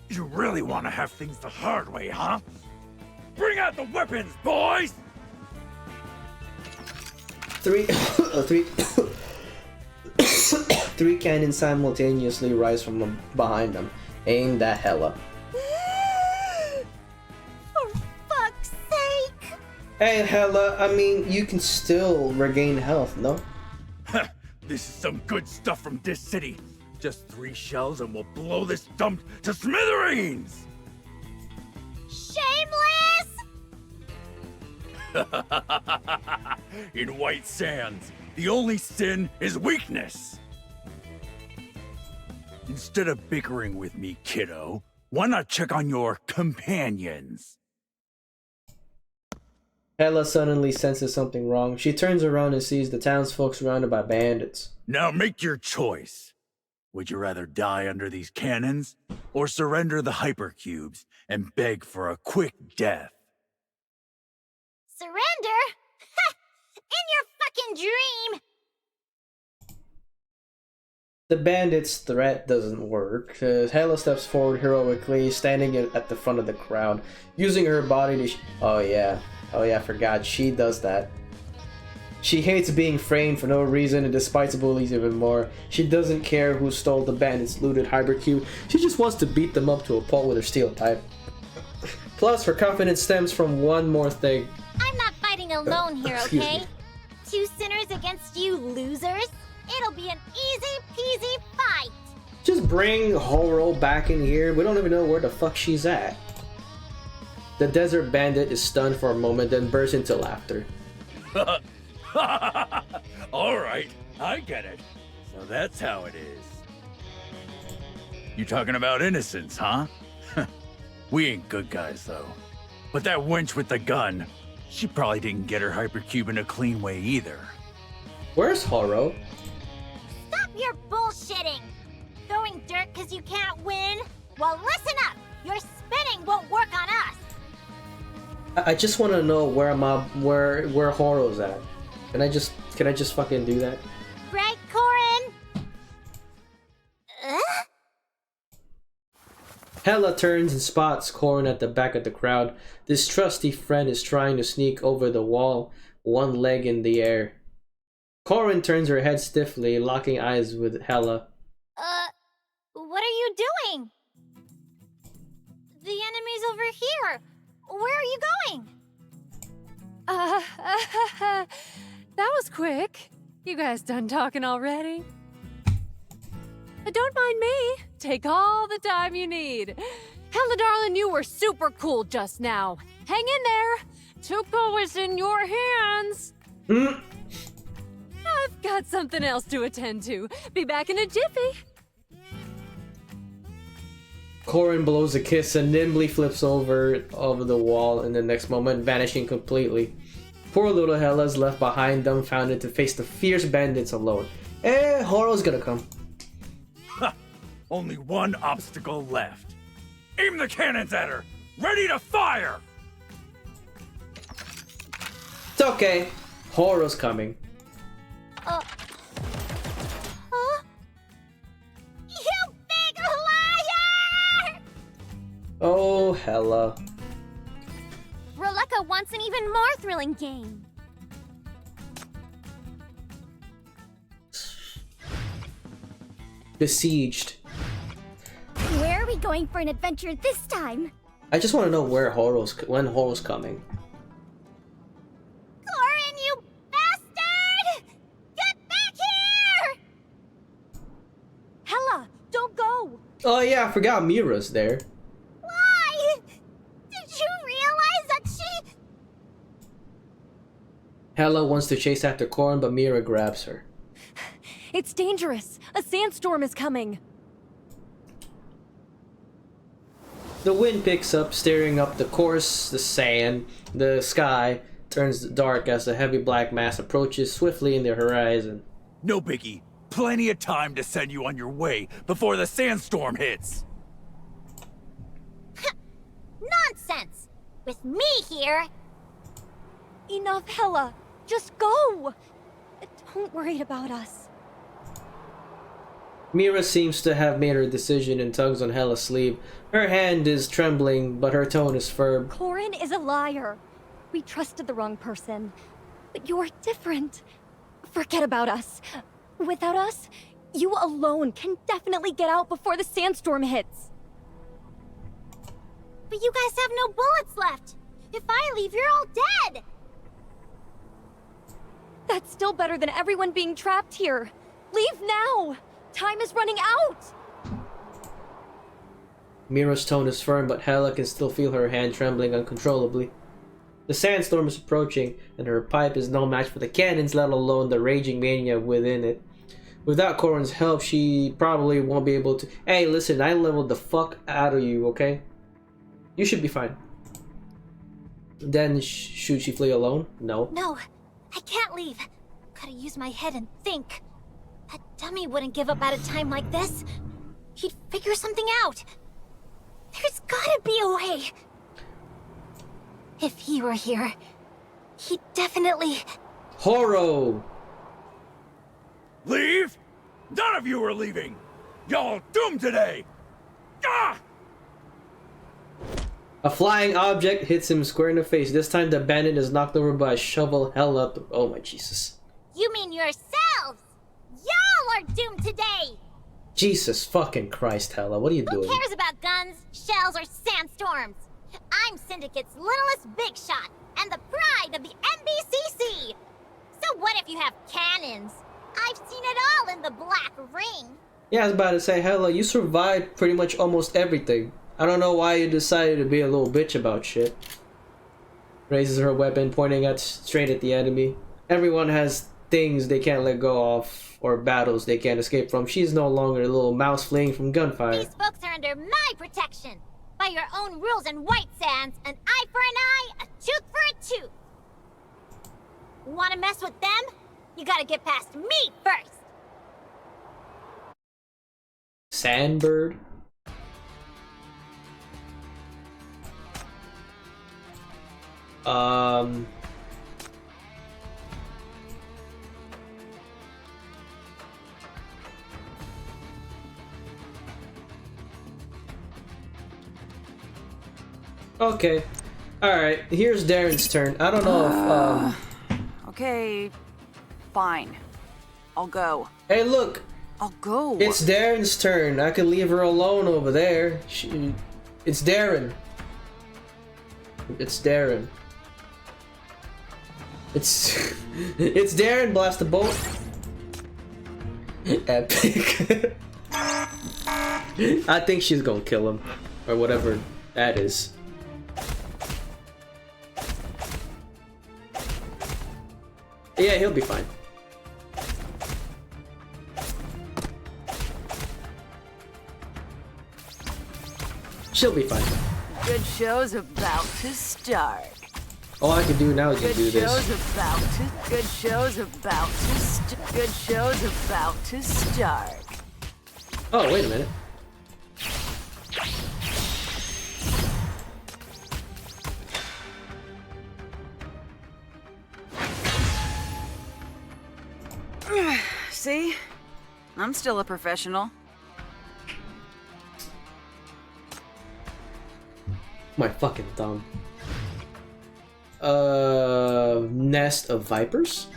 You really want to have things the hard way, huh? Bring out the weapons, boys! Three cannons simultaneously rise from behind them, aimed at Hella. For fuck's sake! Hey Hella, I mean, you can still regain health, no? This is some good stuff from this city. Just 3 shells and we'll blow this dump to smithereens! Shameless! In White Sands, the only sin is weakness. Instead of bickering with me, kiddo, why not check on your companions? Hella suddenly senses something wrong. She turns around and sees the townsfolk surrounded by bandits. Now make your choice. Would you rather die under these cannons, or surrender the hypercubes and beg for a quick death? Surrender? Ha! In your fucking dream! The bandits' threat doesn't work. Hella steps forward heroically, standing at the front of the crowd, using her body to oh yeah, I forgot, she does that. She hates being framed for no reason and despises bullies even more. She doesn't care who stole the bandits' looted hypercube. She just wants to beat them up to a pulp with her steel pipe. Plus, her confidence stems from one more thing. I'm not fighting alone here, Excuse okay? me. 2 sinners against you losers? It'll be an easy peasy fight! Just bring Horo back in here. We don't even know where the fuck she's at. The desert bandit is stunned for a moment, then bursts into laughter. Alright, I get it. So that's how it is. You talking about innocence, huh? We ain't good guys, though. But that wench with the gun, she probably didn't get her hypercube in a clean way either. Where's Horo? Stop your bullshitting! Throwing dirt because you can't win? Well, listen up! Your spinning won't work on us! I just want to know where Horo's at. Can I just fucking do that? Right, Corin? Hella turns and spots Corin at the back of the crowd. This trusty friend is trying to sneak over the wall, one leg in the air. Corin turns her head stiffly, locking eyes with Hella. What are you doing? The enemy's over here. Where are you going? That was quick. You guys done talking already? Don't mind me. Take all the time you need. Hella darling, you were super cool just now. Hang in there. Tuco is in your hands. I've got something else to attend to. Be back in a jiffy. Corin blows a kiss and nimbly flips over the wall in the next moment, vanishing completely. Poor little Hella's left behind, dumbfounded to face the fierce bandits alone. Horo's gonna come. Only one obstacle left. Aim the cannons at her! Ready to fire! It's okay. Horo's coming. You big liar! Oh, Hella. Roleka wants an even more thrilling game. Besieged. Where are we going for an adventure this time? I just want to know when Horo's coming. Corin, you bastard! Get back here! Hella, don't go! Oh yeah, I forgot Mira's there. Why? Did you realize that she... Hella wants to chase after Corin, but Mira grabs her. It's dangerous. A sandstorm is coming. The wind picks up, stirring up the course, the sand, the sky turns dark as a heavy black mass approaches swiftly in the horizon. No biggie. Plenty of time to send you on your way before the sandstorm hits. Nonsense! With me here... Enough, Hella. Just go! Don't worry about us. Mira seems to have made her decision and tugs on Hella's sleeve. Her hand is trembling, but her tone is firm. Corin is a liar. We trusted the wrong person. But you're different. Forget about us. Without us, you alone can definitely get out before the sandstorm hits. But you guys have no bullets left. If I leave, you're all dead. That's still better than everyone being trapped here. Leave now! Time is running out! Mira's tone is firm, but Hella can still feel her hand trembling uncontrollably. The sandstorm is approaching, and her pipe is no match for the cannons, let alone the raging mania within it. Without Corin's help, she probably won't be able to... Hey, listen, I leveled the fuck out of you, okay? You should be fine. Then, should she flee alone? No. No, I can't leave. Gotta use my head and think. That dummy wouldn't give up at a time like this. He'd figure something out. There's gotta be a way. If he were here, he'd definitely... Horo! Leave? None of you are leaving! Y'all doomed today! Ah! A flying object hits him square in the face. This time the bandit is knocked over by a shovel held up. Oh my Jesus. You mean yourselves? Y'all are doomed today! Jesus fucking Christ, Hella, what are you doing? Who cares about guns, shells, or sandstorms? I'm Syndicate's littlest big shot, and the pride of the MBCC! So what if you have cannons? I've seen it all in the Black Ring! Yeah, I was about to say, Hella, you survived pretty much almost everything. I don't know why you decided to be a little bitch about shit. Raises her weapon, pointing straight at the enemy. Everyone has things they can't let go of, or battles they can't escape from. She's no longer a little mouse fleeing from gunfire. These folks are under my protection! By your own rules in White Sands, an eye for an eye, a tooth for a tooth! Wanna mess with them? You gotta get past me first! Sandbird? Okay. Alright, here's Darren's turn. I don't know if, Okay, fine. I'll go. Hey, look! I'll go. It's Darren's turn. I can leave her alone over there. It's Darren. It's Darren. It's it's Darren, blast the bolt. Epic. I think she's gonna kill him. Or whatever that is. Yeah, he'll be fine. She'll be fine. Good show's about to start. All I can do now is just do Good this. show's about to start. Oh, wait a minute. See? I'm still a professional. My fucking thumb. Nest of vipers?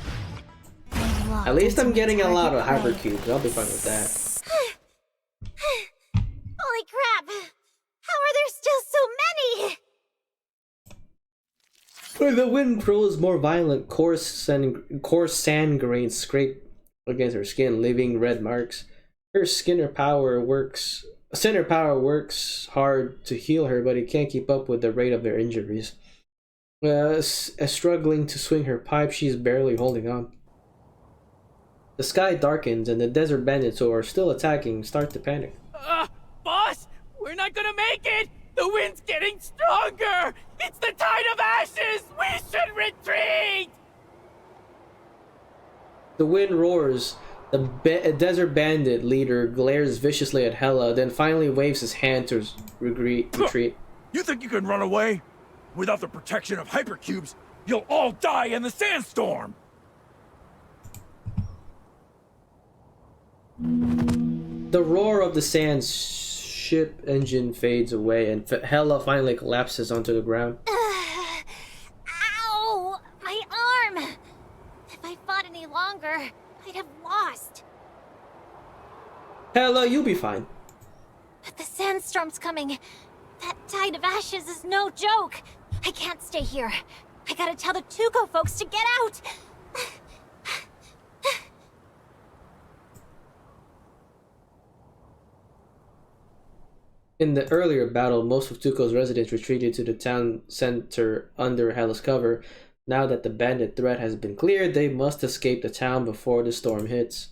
At least I'm getting a lot of hypercubes. I'll be fine with that. Holy crap! How are there still so many? The wind grows more violent. Coarse sand grains scrape against her skin, leaving red marks. Her center power works hard to heal her, but it can't keep up with the rate of their injuries. Struggling to swing her pipe, she's barely holding on. The sky darkens, and the desert bandits who are still attacking start to panic. Boss, we're not gonna make it! The wind's getting stronger! It's the Tide of Ashes! We should retreat! The wind roars. The desert bandit leader glares viciously at Hela, then finally waves his hand to retreat. You think you can run away? Without the protection of hypercubes, you'll all die in the sandstorm! The roar of the sand's ship engine fades away, and Hela finally collapses onto the ground. Ow! My arm! If I fought any longer, I'd have lost. Hela, you'll be fine. But the sandstorm's coming. That Tide of Ashes is no joke. I can't stay here. I gotta tell the Tuco folks to get out. In the earlier battle, most of Tuco's residents retreated to the town center under Hela's cover. Now that the bandit threat has been cleared, they must escape the town before the storm hits.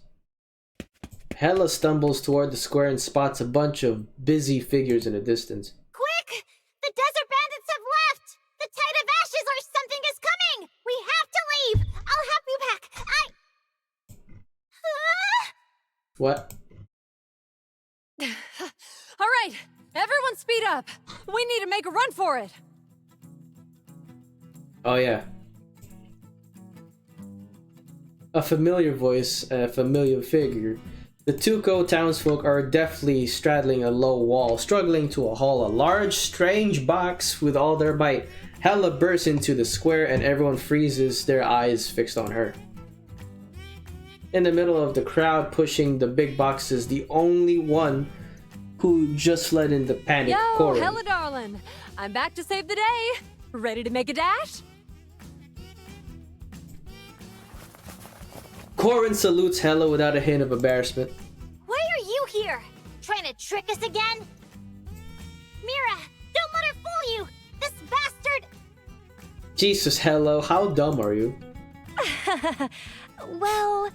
Hela stumbles toward the square and spots a bunch of busy figures in the distance. Quick! The desert bandits have left! The Tide of Ashes or something is coming! We have to leave! I'll help you back! What? All right, everyone speed up. We need to make a run for it. Oh yeah. A familiar voice, a familiar figure. The Tuco townsfolk are deftly straddling a low wall, struggling to haul a large, strange box with all their might. Hela bursts into the square and everyone freezes, their eyes fixed on her. In the middle of the crowd pushing the big boxes, the only one who just fled in the panic, Yo, Corin. Hela darling, I'm back to save the day. Ready to make a dash? Corin salutes Hela without a hint of embarrassment. Why are you here? Trying to trick us again? Mira, don't let her fool you! This bastard! Jesus, Hela, how dumb are you? Well,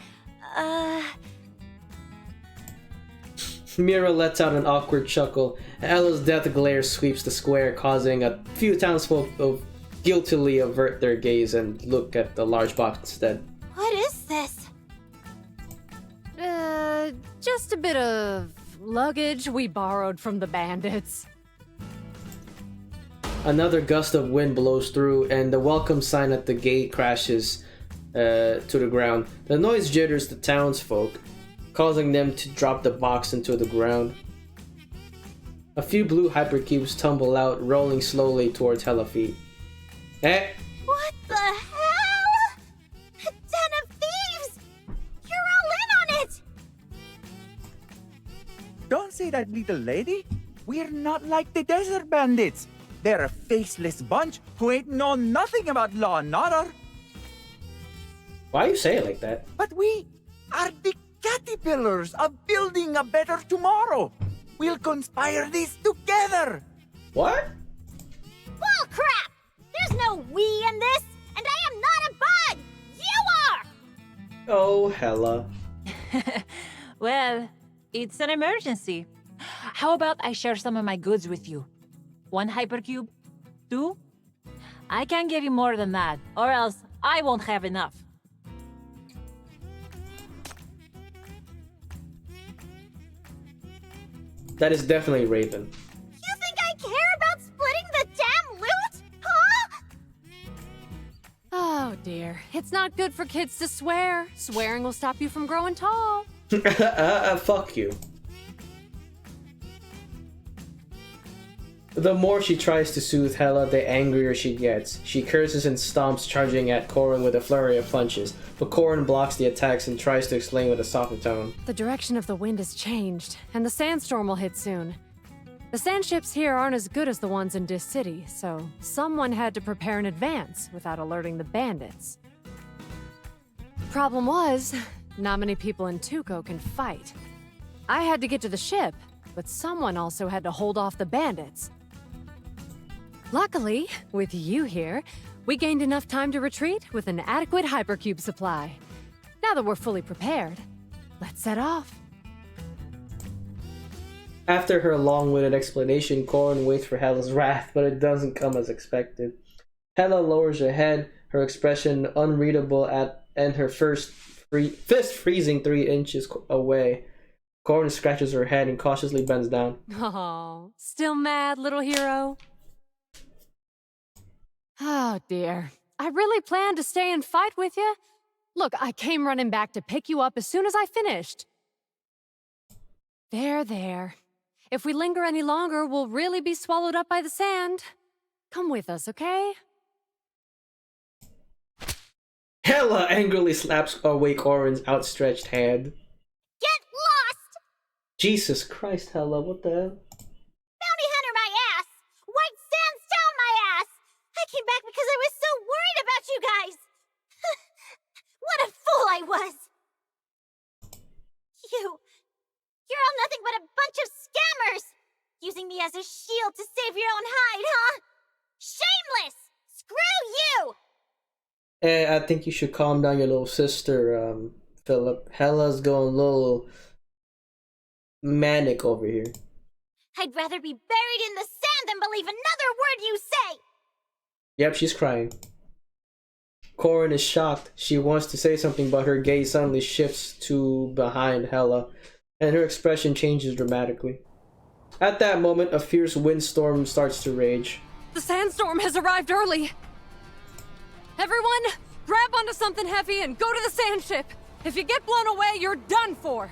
Mira lets out an awkward chuckle. Hela's death glare sweeps the square, causing a few townsfolk to guiltily avert their gaze and look at the large box instead. What is this? Just a bit of luggage we borrowed from the bandits. Another gust of wind blows through, and the welcome sign at the gate crashes to the ground. The noise jitters the townsfolk, causing them to drop the box into the ground. A few blue hypercubes tumble out, rolling slowly towards Hela's feet. Eh? What the hell? A den of thieves! You're all in on it! Don't say that, little lady. We're not like the desert bandits. They're a faceless bunch who ain't known nothing about law and order. Why you say it like that? But we are the caterpillars of building a better tomorrow. We'll conspire this together. What? Bull crap! There's no we in this, and I am not a bug! You are! Oh, Hella. Well, it's an emergency. How about I share some of my goods with you? 1 hypercube? 2? I can't give you more than that, or else I won't have enough. That is definitely Raven. You think I care about splitting the damn loot? Huh? Oh dear. It's not good for kids to swear. Swearing will stop you from growing tall. Fuck you. The more she tries to soothe Hella, the angrier she gets. She curses and stomps, charging at Corrin with a flurry of punches, but Corrin blocks the attacks and tries to explain with a softer tone. The direction of the wind has changed, and the sandstorm will hit soon. The sand ships here aren't as good as the ones in Dis City, so someone had to prepare in advance without alerting the bandits. Problem was, not many people in Tuco can fight. I had to get to the ship, but someone also had to hold off the bandits. Luckily, with you here, we gained enough time to retreat with an adequate hypercube supply. Now that we're fully prepared, let's set off. After her long-winded explanation, Corrin waits for Hella's wrath, but it doesn't come as expected. Hella lowers her head, her expression unreadable and her fist freezing 3 inches away. Corrin scratches her head and cautiously bends down. Oh, still mad, little hero? Oh dear. I really planned to stay and fight with you. Look, I came running back to pick you up as soon as I finished. There. If we linger any longer, we'll really be swallowed up by the sand. Come with us, okay? Hella angrily slaps away Corrin's outstretched hand. Get lost! Jesus Christ, Hella, what the hell? Bounty hunter my ass! White sandstone my ass! I came back because I was so worried about you guys! What a fool I was! You're all nothing but a bunch of scammers! Using me as a shield to save your own hide, huh? Shameless! Screw you! I think you should calm down your little sister, Philip. Hella's going a little manic over here. I'd rather be buried in the sand than believe another word you say! Yep, she's crying. Corrin is shocked. She wants to say something, but her gaze suddenly shifts to behind Hella, and her expression changes dramatically. At that moment, a fierce windstorm starts to rage. The sandstorm has arrived early! Everyone, grab onto something heavy and go to the sand ship! If you get blown away, you're done for!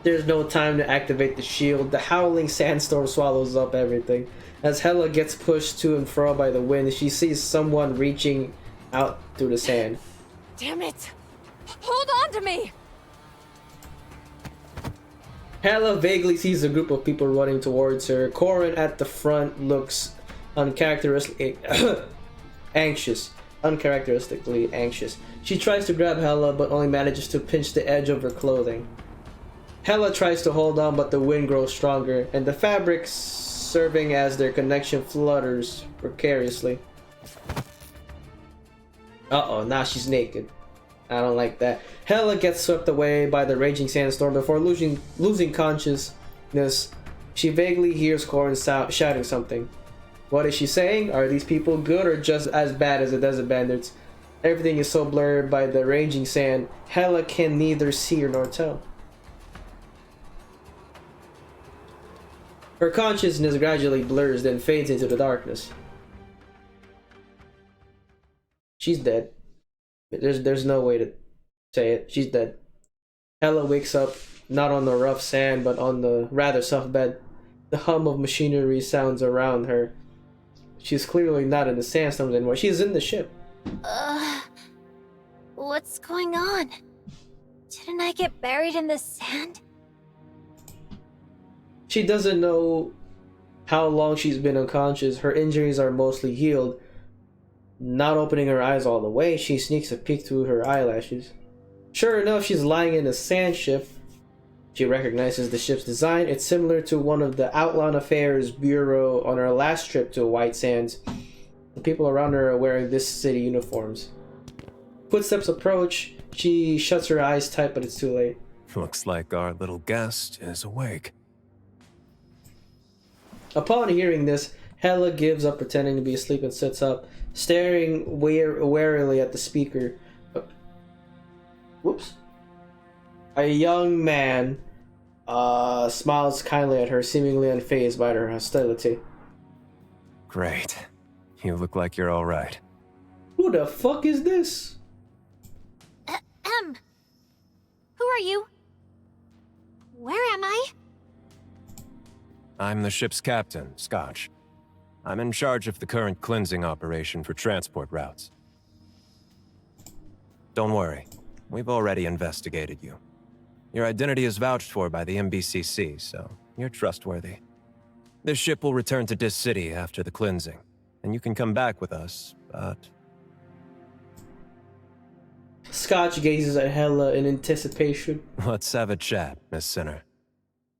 There's no time to activate the shield. The howling sandstorm swallows up everything. As Hella gets pushed to and fro by the wind, she sees someone reaching out through the sand. Damn it! Hold on to me! Hella vaguely sees a group of people running towards her. Corrin at the front looks uncharacteristically anxious. She tries to grab Hella, but only manages to pinch the edge of her clothing. Hella tries to hold on, but the wind grows stronger, and the fabric serving as their connection flutters precariously. Uh-oh, now she's naked. I don't like that. Hella gets swept away by the raging sandstorm before losing consciousness. She vaguely hears Corrin shouting something. What is she saying? Are these people good or just as bad as the desert bandits? Everything is so blurred by the raging sand, Hella can neither see nor tell. Her consciousness gradually blurs, then fades into the darkness. She's dead. There's no way to say it. She's dead. Hella wakes up, not on the rough sand, but on the rather soft bed. The hum of machinery sounds around her. She's clearly not in the sandstorm anymore. She's in the ship. What's going on? Didn't I get buried in the sand? She doesn't know how long she's been unconscious. Her injuries are mostly healed, Not opening her eyes all the way, she sneaks a peek through her eyelashes. Sure enough, she's lying in a sand ship. She recognizes the ship's design. It's similar to one of the Outlaw Affairs Bureau on her last trip to White Sands. The people around her are wearing this city uniforms. Footsteps approach. She shuts her eyes tight, but it's too late. Looks like our little guest is awake. Upon hearing this, Hela gives up pretending to be asleep and sits up, staring warily at the speaker. Whoops. A young man smiles kindly at her, seemingly unfazed by her hostility. Great. You look like you're all right. Who the fuck is this? Who are you? Where am I? I'm the ship's captain, Scotch. I'm in charge of the current cleansing operation for transport routes. Don't worry. We've already investigated you. Your identity is vouched for by the MBCC, so you're trustworthy. This ship will return to Dis City after the cleansing, and you can come back with us, but... Scotch gazes at Hela in anticipation. Let's have a chat, Miss Sinner.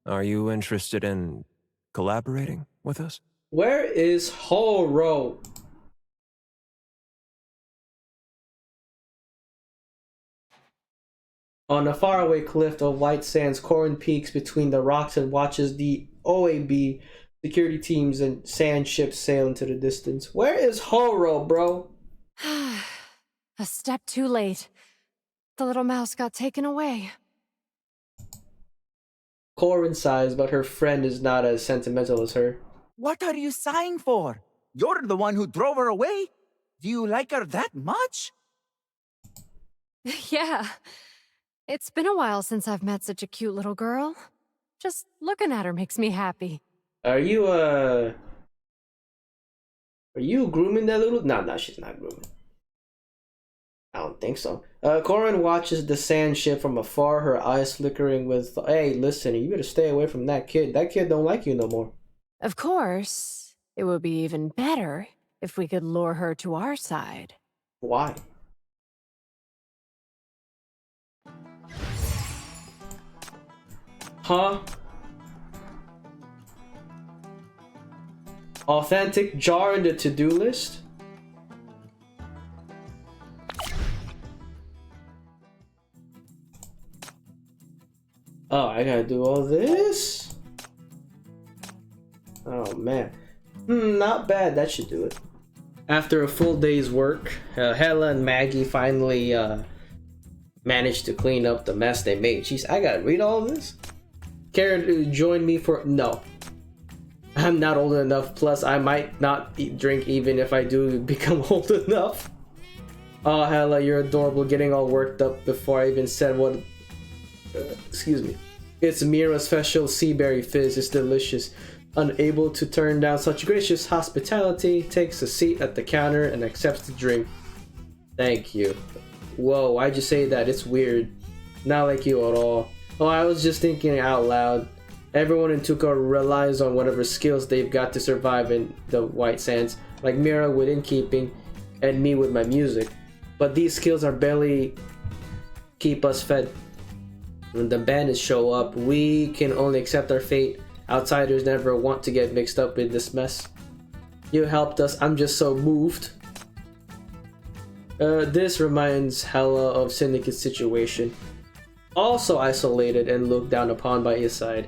Are you interested in collaborating with us? Where is Horo? On a faraway cliff of White Sands, Corin peeks between the rocks and watches the OAB security teams and sand ships sail into the distance. Where is Horo, bro? A step too late. The little mouse got taken away. Corin sighs, but her friend is not as sentimental as her. What are you sighing for? You're the one who drove her away. Do you like her that much? Yeah. It's been a while since I've met such a cute little girl. Just looking at her makes me happy. Are you grooming that little? No, she's not grooming. I don't think so. Corin watches the sand ship from afar, her eyes flickering with, hey, listen, you better stay away from that kid. That kid don't like you no more. Of course, it would be even better if we could lure her to our side. Why? Huh? Authentic jar in the to-do list? Oh, I gotta do all this? Oh man. Not bad, that should do it. After a full day's work, Hela and Maggie finally managed to clean up the mess they made. Jeez, I gotta read all this? Care to join me for... No. I'm not old enough, plus I might not drink even if I do become old enough. Oh, Hela, you're adorable, getting all worked up before I even said what... excuse me. It's Mira's special Seaberry Fizz. It's delicious. Unable to turn down such gracious hospitality, takes a seat at the counter and accepts the drink. Thank you. Whoa, why'd you say that? It's weird. Not like you at all. Oh, I was just thinking out loud. Everyone in Tuca relies on whatever skills they've got to survive in the White Sands, like Mira with innkeeping and me with my music. But these skills are barely keep us fed. When the bandits show up, we can only accept our fate. Outsiders never want to get mixed up in this mess. You helped us, I'm just so moved. This reminds Hela of Syndicate's situation. Also isolated and looked down upon by his side.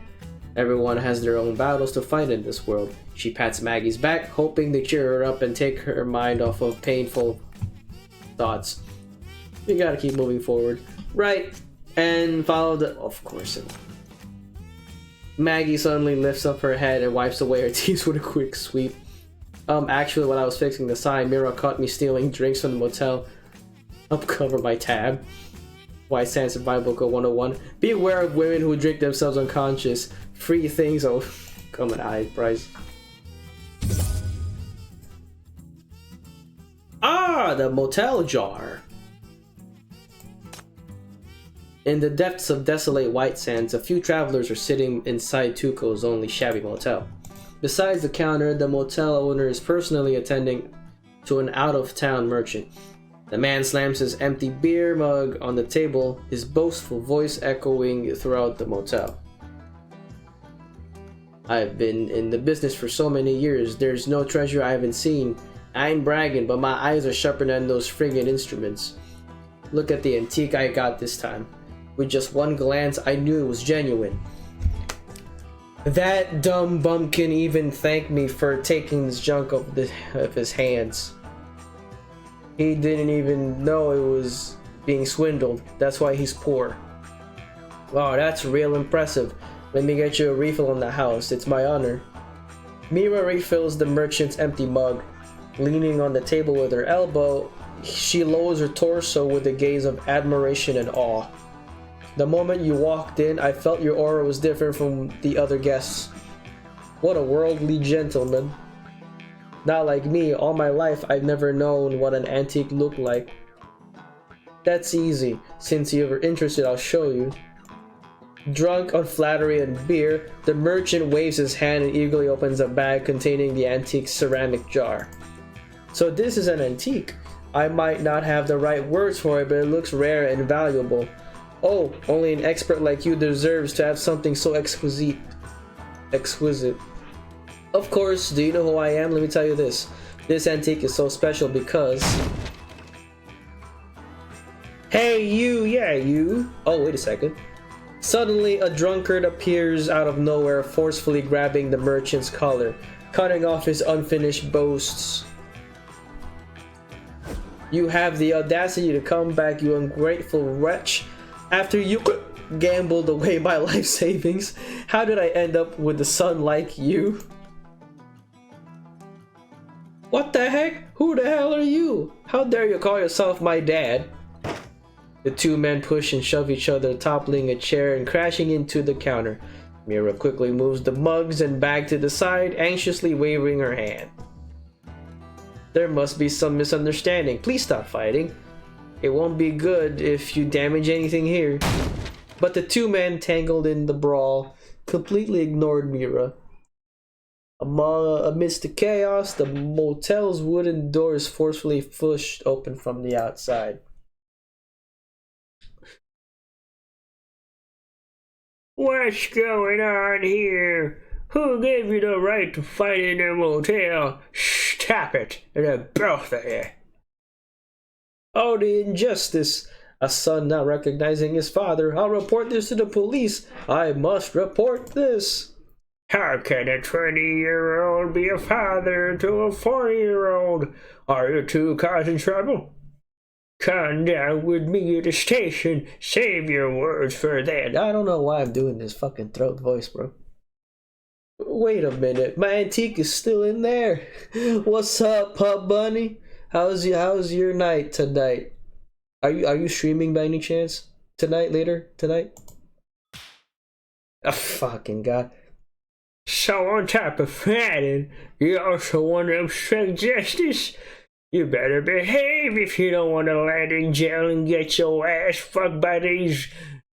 Everyone has their own battles to fight in this world. She pats Maggie's back, hoping to cheer her up and take her mind off of painful thoughts. You gotta keep moving forward. Right, and follow the... Of course it... Maggie suddenly lifts up her head and wipes away her tears with a quick sweep. Actually, while I was fixing the sign, Mira caught me stealing drinks from the motel. Uncover my tab. White Sands Survival Book 101. Be aware of women who drink themselves unconscious. Free things. Oh, come on, high price. Ah, the motel jar. In the depths of desolate White Sands, a few travelers are sitting inside Tuco's only shabby motel. Besides the counter, the motel owner is personally attending to an out-of-town merchant. The man slams his empty beer mug on the table, his boastful voice echoing throughout the motel. I've been in the business for so many years, there's no treasure I haven't seen. I ain't bragging, but my eyes are sharper than those friggin' instruments. Look at the antique I got this time. With just one glance, I knew it was genuine. That dumb bumpkin even thanked me for taking this junk of his hands. He didn't even know it was being swindled. That's why he's poor. Wow, that's real impressive. Let me get you a refill on the house. It's my honor. Mira refills the merchant's empty mug. Leaning on the table with her elbow, she lowers her torso with a gaze of admiration and awe. The moment you walked in, I felt your aura was different from the other guests. What a worldly gentleman. Not like me, all my life I've never known what an antique looked like. That's easy. Since you're interested, I'll show you. Drunk on flattery and beer, the merchant waves his hand and eagerly opens a bag containing the antique ceramic jar. So this is an antique. I might not have the right words for it, but it looks rare and valuable. Oh, only an expert like you deserves to have something so exquisite. Of course, do you know who I am? Let me tell you this. This antique is so special because... Hey, you, yeah, you. Oh, wait a second. Suddenly, a drunkard appears out of nowhere, forcefully grabbing the merchant's collar, cutting off his unfinished boasts. You have the audacity to come back, you ungrateful wretch. After you gambled away my life savings, how did I end up with a son like you? What the heck? Who the hell are you? How dare you call yourself my dad? The two men push and shove each other, toppling a chair and crashing into the counter. Mira quickly moves the mugs and bag to the side, anxiously waving her hand. There must be some misunderstanding. Please stop fighting. It won't be good if you damage anything here. But the two men tangled in the brawl completely ignored Mira. Amidst the chaos, the motel's wooden doors forcefully pushed open from the outside. What's going on here? Who gave you the right to fight in a motel? Stop it, and both of you. Oh, the injustice. A son not recognizing his father. I'll report this to the police. I must report this. How can a 20-year-old be a father to a 40-year-old? Are you two causing trouble? Come down with me at the station. Save your words for that. I don't know why I'm doing this fucking throat voice, bro. Wait a minute. My antique is still in there. What's up, Pup Bunny? How's your night tonight? Are you streaming by any chance? Later tonight? Oh, fucking God. So on top of fighting, you also want to obstruct justice? You better behave if you don't want to land in jail and get your ass fucked by these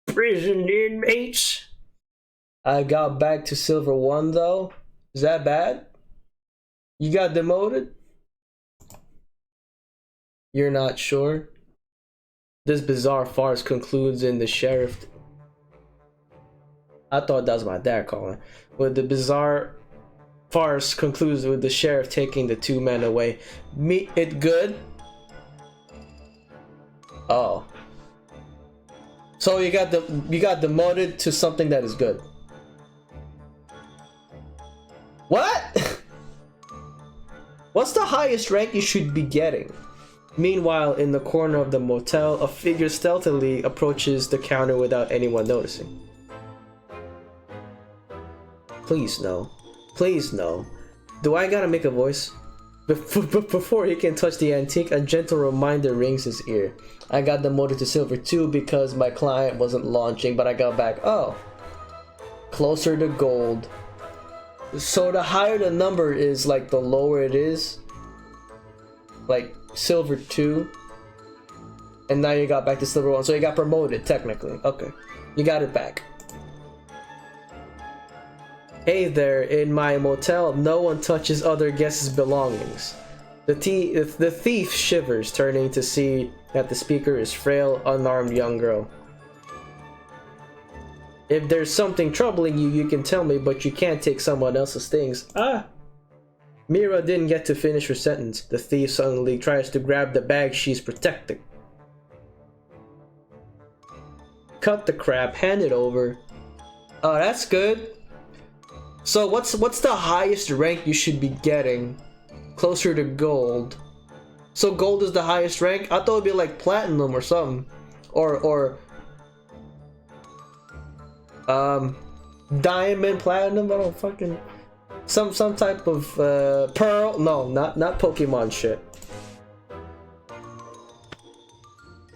prison inmates. I got back to Silver 1 though. Is that bad? You got demoted? You're not sure? This bizarre farce concludes in the sheriff... I thought that was my dad calling. But the bizarre farce concludes with the sheriff taking the two men away. It good? Oh. So you got demoted to something that is good. What? What's the highest rank you should be getting? Meanwhile, in the corner of the motel, a figure stealthily approaches the counter without anyone noticing. Please no. Please no. Do I gotta make a voice? Before he can touch the antique, a gentle reminder rings his ear. I got demoted to Silver 2 because my client wasn't launching, but I got back. Oh. Closer to gold. So the higher the number is, like, the lower it is. Like, Silver 2. And now you got back to Silver 1. So you got promoted, technically. Okay. You got it back. Hey there, in my motel, no one touches other guests' belongings. The thief shivers, turning to see that the speaker is frail, unarmed young girl. If there's something troubling you, you can tell me, but you can't take someone else's things. Ah! Mira didn't get to finish her sentence. The thief suddenly tries to grab the bag she's protecting. Cut the crap, hand it over. Oh, that's good. So what's the highest rank you should be getting? Closer to gold. So gold is the highest rank? I thought it'd be like platinum or something. Or diamond, platinum, I don't fucking some type of pearl. No, not Pokemon shit.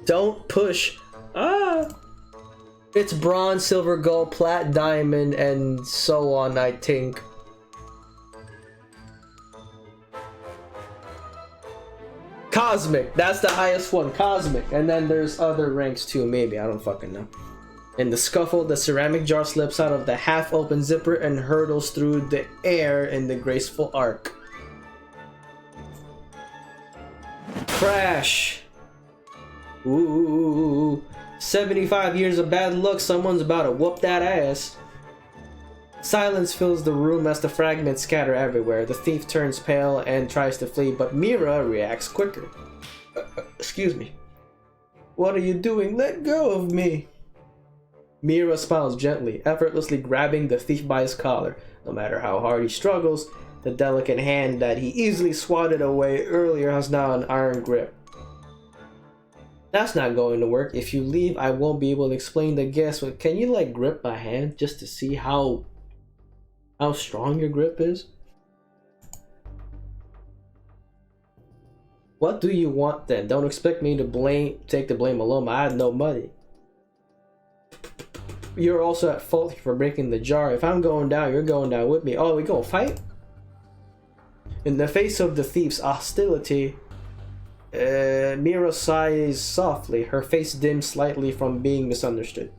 Don't push. Ah, it's bronze, silver, gold, plat, diamond, and so on, I think. Cosmic, that's the highest one, cosmic. And then there's other ranks too, maybe, I don't fucking know. In the scuffle, the ceramic jar slips out of the half-open zipper and hurtles through the air in the graceful arc. Crash! Ooh, 75 years of bad luck, someone's about to whoop that ass. Silence fills the room as the fragments scatter everywhere. The thief turns pale and tries to flee, but Mira reacts quicker. Excuse me. What are you doing? Let go of me. Mira smiles gently, effortlessly grabbing the thief by his collar. No matter how hard he struggles, the delicate hand that he easily swatted away earlier has now an iron grip. That's not going to work. If you leave, I won't be able to explain the guess, but can you like grip my hand just to see how strong your grip is? What do you want then? Don't expect me to take the blame alone. I had no money. You're also at fault for breaking the jar. If I'm going down, you're going down with me. Oh, we gonna fight? In the face of the thief's hostility, Mira sighs softly. Her face dims slightly from being misunderstood.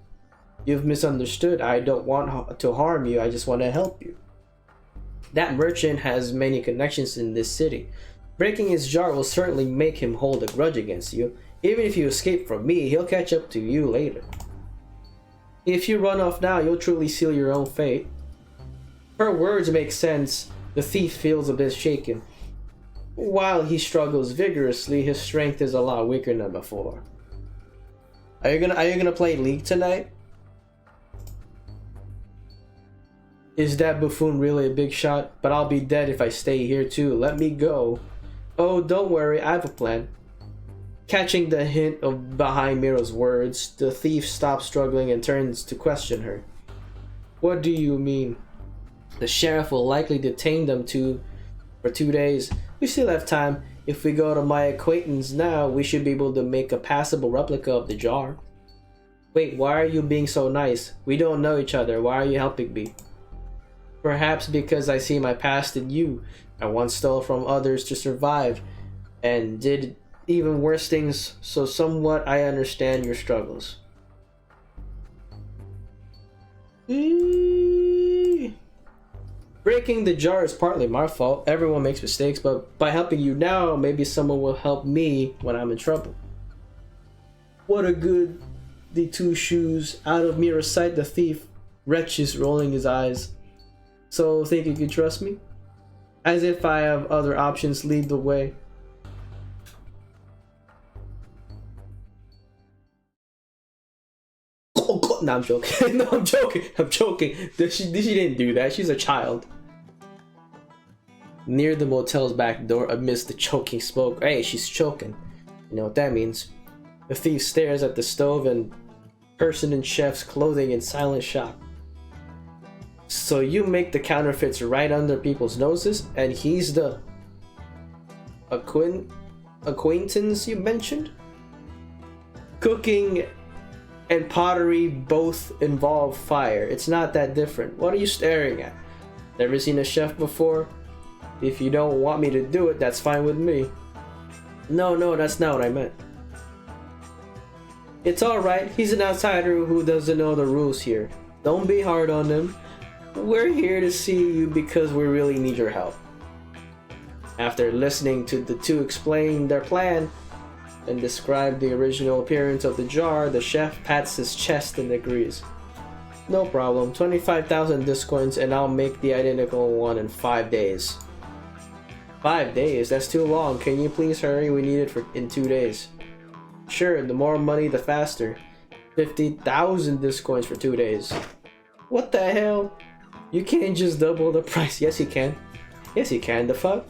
You've misunderstood. I don't want to harm you. I just want to help you. That merchant has many connections in this city. Breaking his jar will certainly make him hold a grudge against you. Even if you escape from me, he'll catch up to you later. If you run off now, you'll truly seal your own fate. Her words make sense. The thief feels a bit shaken. While he struggles vigorously, his strength is a lot weaker than before. Are you gonna play League tonight? Is that buffoon really a big shot? But I'll be dead if I stay here too. Let me go. Oh, don't worry, I have a plan. Catching the hint of behind Mira's words, the thief stops struggling and turns to question her. What do you mean? The sheriff will likely detain them for 2 days. We still have time. If we go to my acquaintance now, we should be able to make a passable replica of the jar. Wait, why are you being so nice? We don't know each other. Why are you helping me? Perhaps because I see my past in you. I once stole from others to survive and did even worse things, so somewhat I understand your struggles. Breaking the jar is partly my fault. Everyone makes mistakes, but by helping you now, maybe someone will help me when I'm in trouble. What a good the two shoes. Out of Mira's sight, the thief retches, rolling his eyes. So think you can trust me? As if I have other options, lead the way. No, I'm joking. No, I'm joking. I'm joking. She didn't do that. She's a child. Near the motel's back door, amidst the choking smoke. Hey, she's choking. You know what that means. The thief stares at the stove and person in chef's clothing in silent shock. So you make the counterfeits right under people's noses, and he's the acquaintance you mentioned? Cooking and pottery both involve fire. It's not that different. What are you staring at? Never seen a chef before? If you don't want me to do it, that's fine with me. No, that's not what I meant. It's alright. He's an outsider who doesn't know the rules here. Don't be hard on him. We're here to see you because we really need your help. After listening to the two explain their plan and describe the original appearance of the jar, the chef pats his chest and agrees. No problem, 25,000 discoins and I'll make the identical one in 5 days. 5 days? That's too long. Can you please hurry? We need it in 2 days. Sure, the more money the faster. 50,000 discoins for 2 days. What the hell? You can't just double the price. Yes, you can. Yes, you can. The fuck?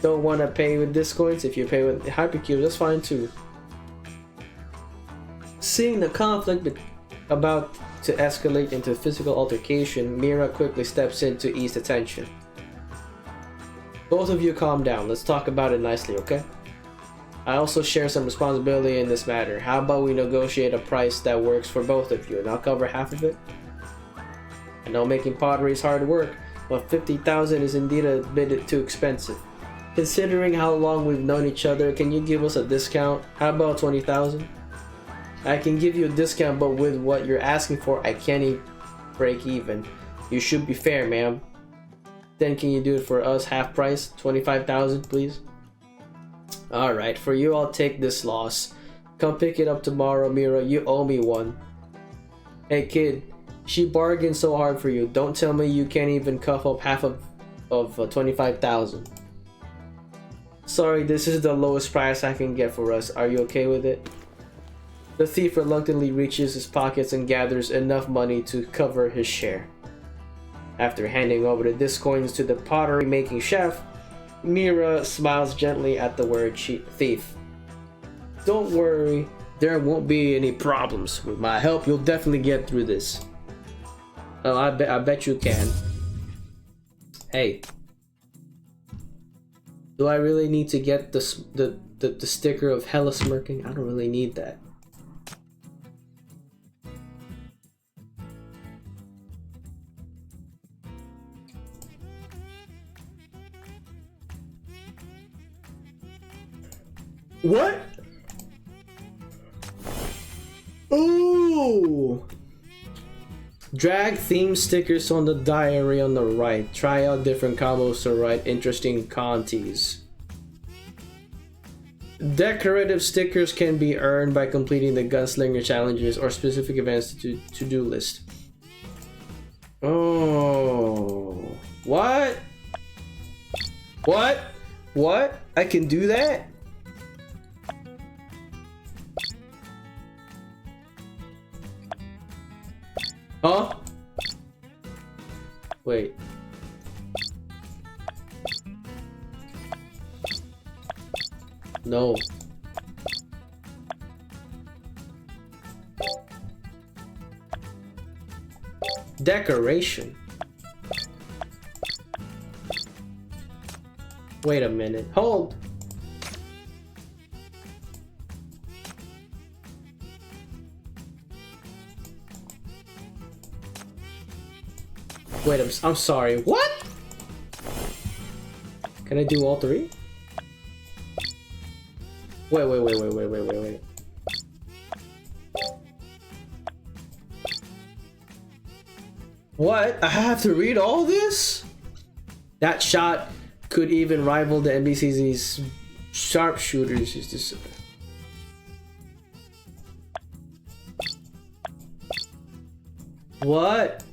Don't want to pay with discoins? If you pay with hypercubes, that's fine too. Seeing the conflict about to escalate into physical altercation, Mira quickly steps in to ease the tension. Both of you calm down. Let's talk about it nicely, okay? I also share some responsibility in this matter. How about we negotiate a price that works for both of you, and I'll cover half of it? I know making pottery is hard work, but 50,000 is indeed a bit too expensive. Considering how long we've known each other, can you give us a discount? How about 20,000? I can give you a discount, but with what you're asking for, I can't even break even. You should be fair, ma'am. Then can you do it for us half price? 25,000, please? Alright, for you I'll take this loss. Come pick it up tomorrow, Mira. You owe me one. Hey kid, she bargained so hard for you. Don't tell me you can't even cough up half of 25,000. Sorry, this is the lowest price I can get for us. Are you okay with it? The thief reluctantly reaches his pockets and gathers enough money to cover his share. After handing over the discoins to the pottery making chef, Mira smiles gently at the word thief. Don't worry, there won't be any problems. With my help, you'll definitely get through this. Oh, I bet you can. Hey, do I really need to get the sticker of hella smirking? I don't really need that. What? Ooh! Drag theme stickers on the diary on the right. Try out different combos to write interesting contes. Decorative stickers can be earned by completing the gunslinger challenges or specific events to-do list. Oh. What? What? What? I can do that? Huh? Wait. No. Decoration. Wait a minute. Hold. Wait, I'm sorry. What? Can I do all three? Wait. What? I have to read all this? That shot could even rival the NBC's sharpshooters. Is this? What?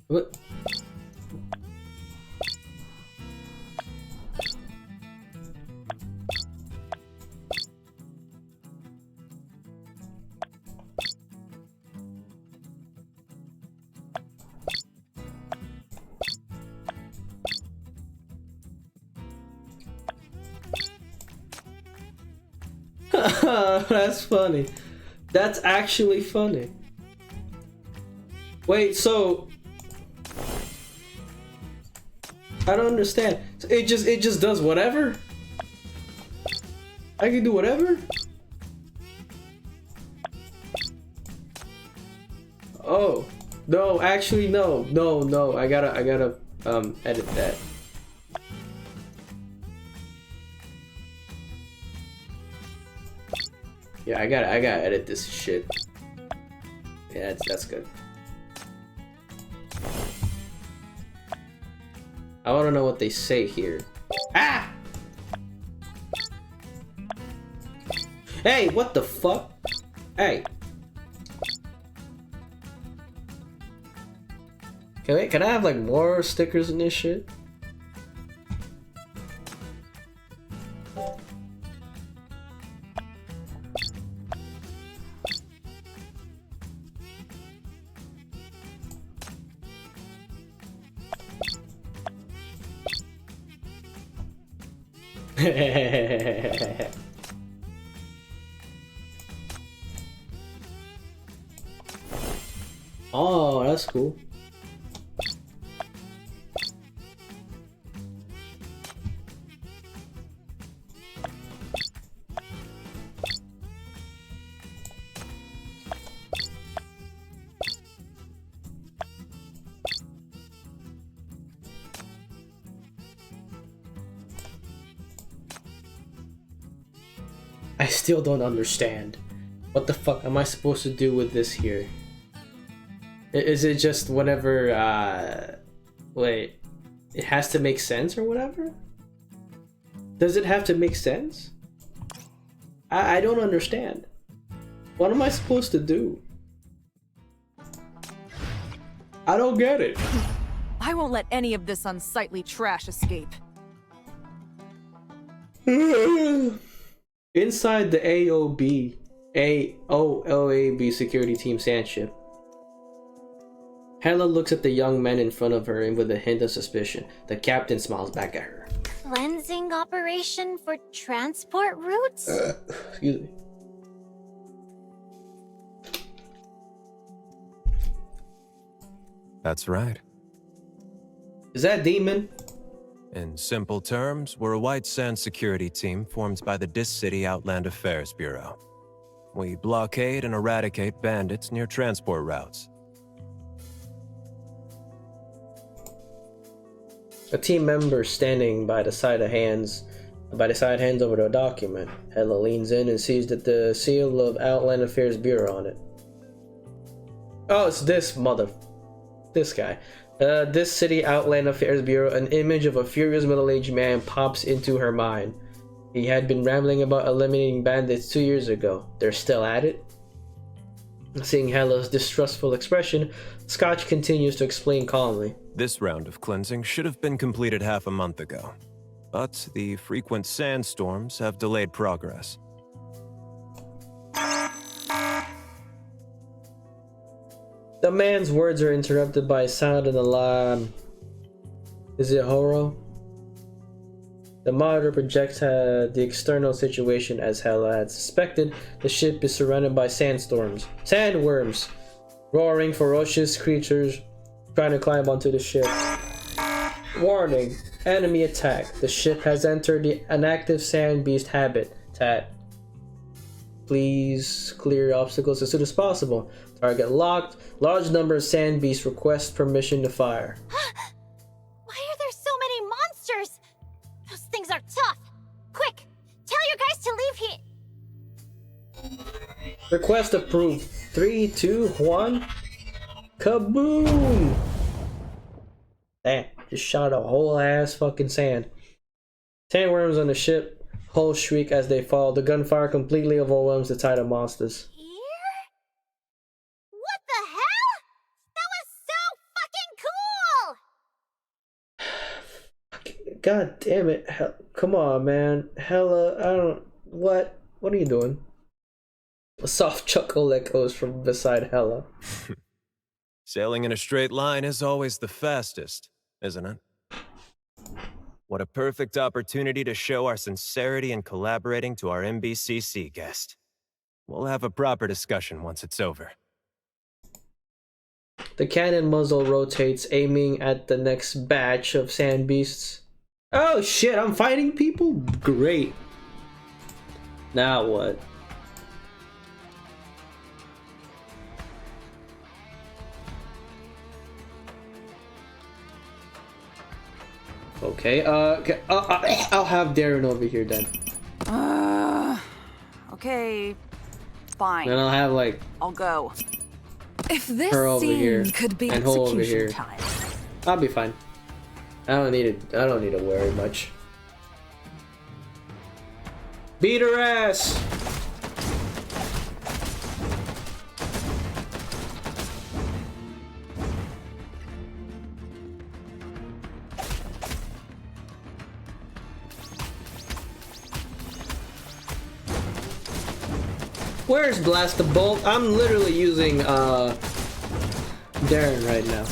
What? That's funny. That's actually funny. Wait, so I don't understand. So it just does whatever? I can do whatever? Oh, no, actually no. I gotta edit that. Yeah, I gotta edit this shit. Yeah, that's good. want to know what they say here. Ah! Hey, what the fuck? Hey. Can I have like more stickers in this shit? Oh, that's cool. I still don't understand. What the fuck am I supposed to do with this here? Is it just whatever, wait, it has to make sense or whatever? Does it have to make sense? I don't understand. What am I supposed to do? I don't get it. I won't let any of this unsightly trash escape. Inside the AOAB security team sandship, Hela looks at the young men in front of her and with a hint of suspicion, the captain smiles back at her. Cleansing operation for transport routes? Excuse me. That's right. Is that Demon? In simple terms, we're a White Sands security team formed by the Dis City Outland Affairs Bureau. We blockade and eradicate bandits near transport routes. A team member standing by the side hands over the document. Hela leans in and sees that the seal of Outland Affairs Bureau on it. Oh, it's this guy. This City Outland Affairs Bureau, an image of a furious middle-aged man pops into her mind. He had been rambling about eliminating bandits 2 years ago. They're still at it? Seeing Hela's distrustful expression, Scotch continues to explain calmly. This round of cleansing should have been completed half a month ago, but the frequent sandstorms have delayed progress. The man's words are interrupted by a sound and alarm. Is it Horo? The monitor projects the external situation as Hela had suspected. The ship is surrounded by sandworms, roaring ferocious creatures trying to climb onto the ship. Warning, enemy attack. The ship has entered the inactive sand beast habitat. Please clear obstacles as soon as possible. Target locked. Large number of sand beasts request permission to fire. Why are there so many monsters? Those things are tough. Quick, tell your guys to leave here. Request approved. 3, 2, 1. Kaboom! Damn, just shot a whole ass fucking sand. Sandworms on the ship. Hulls shriek as they fall. The gunfire completely overwhelms the tide of monsters. What the hell? That was so fucking cool! God damn it. Come on, man. Hela, I don't... What? What are you doing? A soft chuckle echoes from beside Hela. Sailing in a straight line is always the fastest, isn't it? What a perfect opportunity to show our sincerity in collaborating to our MBCC guest. We'll have a proper discussion once it's over. The cannon muzzle rotates, aiming at the next batch of sand beasts. Oh shit, I'm fighting people? Great. Now what? Okay, I'll have Darren over here then. Okay, fine. Then I'll have like I'll go. If this her over here scene could be and Hole over here. execution time. I'll be fine. I don't need to worry much. Beat her ass! Where's Blast the Bolt? I'm literally using Darren right now.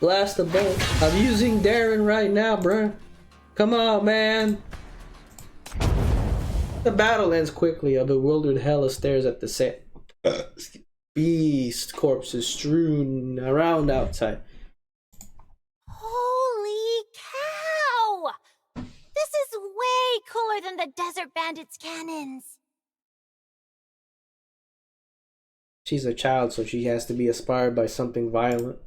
Blast the Bolt. I'm using Darren right now, bruh. Come on, man. The battle ends quickly. A bewildered Hela stares at the set. Beast corpses strewn around outside. Holy cow! This is way cooler than the Desert Bandits cannons. She's a child, so she has to be inspired by something violent.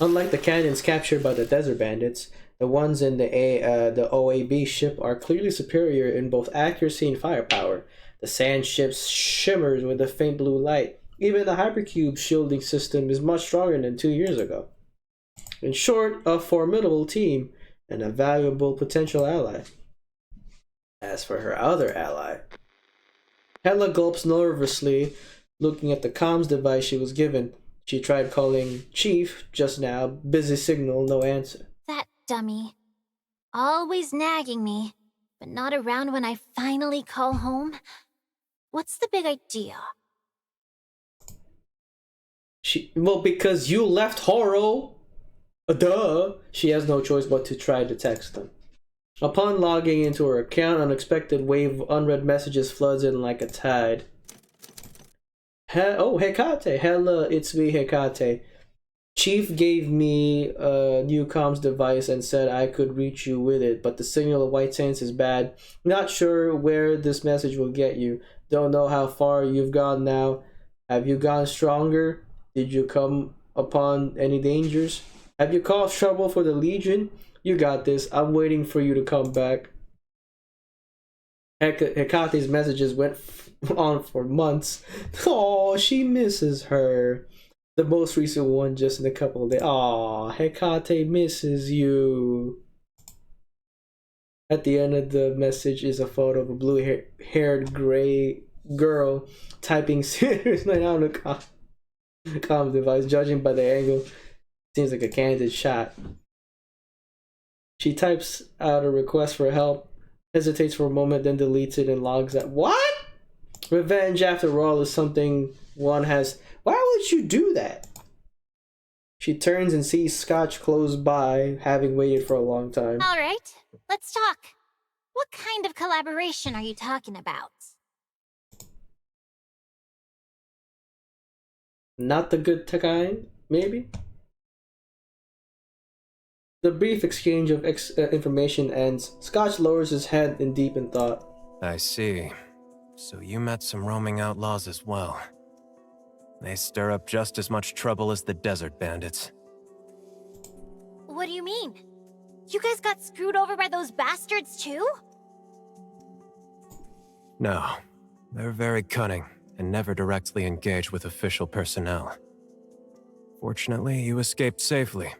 Unlike the cannons captured by the Desert Bandits, the ones in the OAB ship are clearly superior in both accuracy and firepower. The sand ship shimmers with a faint blue light. Even the Hypercube shielding system is much stronger than 2 years ago. In short, a formidable team and a valuable potential ally. As for her other ally, Hela gulps nervously, looking at the comms device she was given. She tried calling Chief just now. Busy signal, no answer. That dummy. Always nagging me, but not around when I finally call home. What's the big idea? Well, because you left Horo. Duh. She has no choice but to try to text them. Upon logging into her account, an unexpected wave of unread messages floods in like a tide. Oh, Hecate. Hela, it's me, Hecate. Chief gave me a new comms device and said I could reach you with it, but the signal of White Sands is bad. Not sure where this message will get you. Don't know how far you've gone now. Have you gone stronger? Did you come upon any dangers? Have you caused trouble for the Legion? You got this. I'm waiting for you to come back. Hecate's messages went on for months. Oh, she misses her. The most recent one just in a couple of days. Aw, Hecate misses you. At the end of the message is a photo of a blue-haired gray girl typing seriously on the comm device. Judging by the angle, seems like a candid shot. She types out a request for help, hesitates for a moment, then deletes it and logs out. What? Revenge, after all, is something one has. Why would you do that? She turns and sees Scotch close by, having waited for a long time. All right, let's talk. What kind of collaboration are you talking about? Not the good kind, maybe? The brief exchange of information ends. Scotch lowers his head in deep in thought. I see. So you met some roaming outlaws as well. They stir up just as much trouble as the Desert Bandits. What do you mean? You guys got screwed over by those bastards too? No. They're very cunning and never directly engage with official personnel. Fortunately, you escaped safely.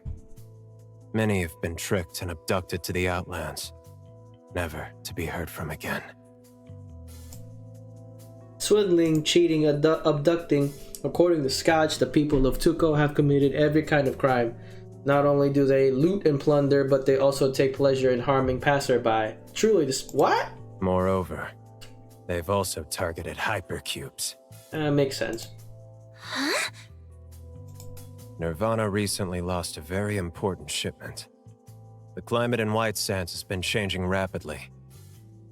Many have been tricked and abducted to the Outlands, never to be heard from again. Swindling, cheating, abducting. According to Scotch, the people of Tuco have committed every kind of crime. Not only do they loot and plunder, but they also take pleasure in harming passerby. Truly, this what? Moreover, they've also targeted hypercubes. Makes sense. Huh? Nirvana recently lost a very important shipment. The climate in White Sands has been changing rapidly.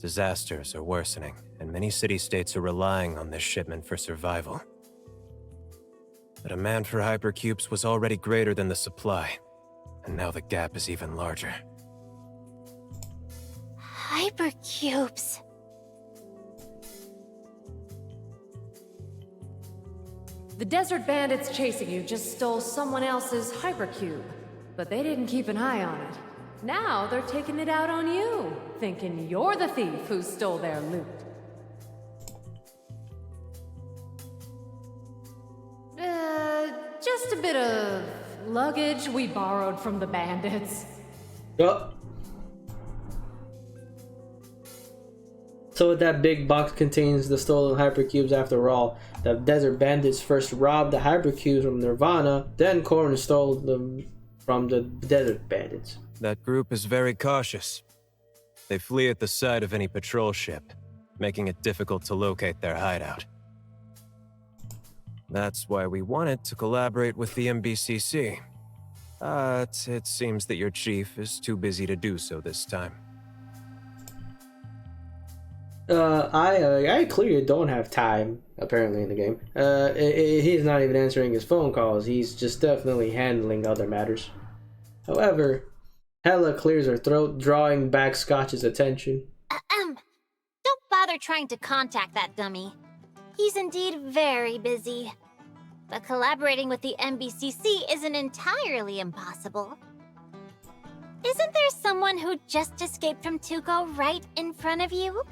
Disasters are worsening, and many city-states are relying on this shipment for survival. The demand for hypercubes was already greater than the supply, and now the gap is even larger. Hypercubes. The Desert Bandits chasing you just stole someone else's hypercube, but they didn't keep an eye on it. Now they're taking it out on you, thinking you're the thief who stole their loot. Just a bit of luggage we borrowed from the bandits. Oh. So that big box contains the stolen hypercubes after all. The desert bandits first robbed the hypercubes from Nirvana, then Corrin stole them from the desert bandits. That group is very cautious. They flee at the sight of any patrol ship, making it difficult to locate their hideout. That's why we wanted to collaborate with the MBCC. But it seems that your chief is too busy to do so this time. I clearly don't have time, apparently, in the game. He's not even answering his phone calls. He's just definitely handling other matters. However, Hella clears her throat, drawing back Scotch's attention. Don't bother trying to contact that dummy. He's indeed very busy. But collaborating with the MBCC isn't entirely impossible. Isn't there someone who just escaped from Tuco right in front of you?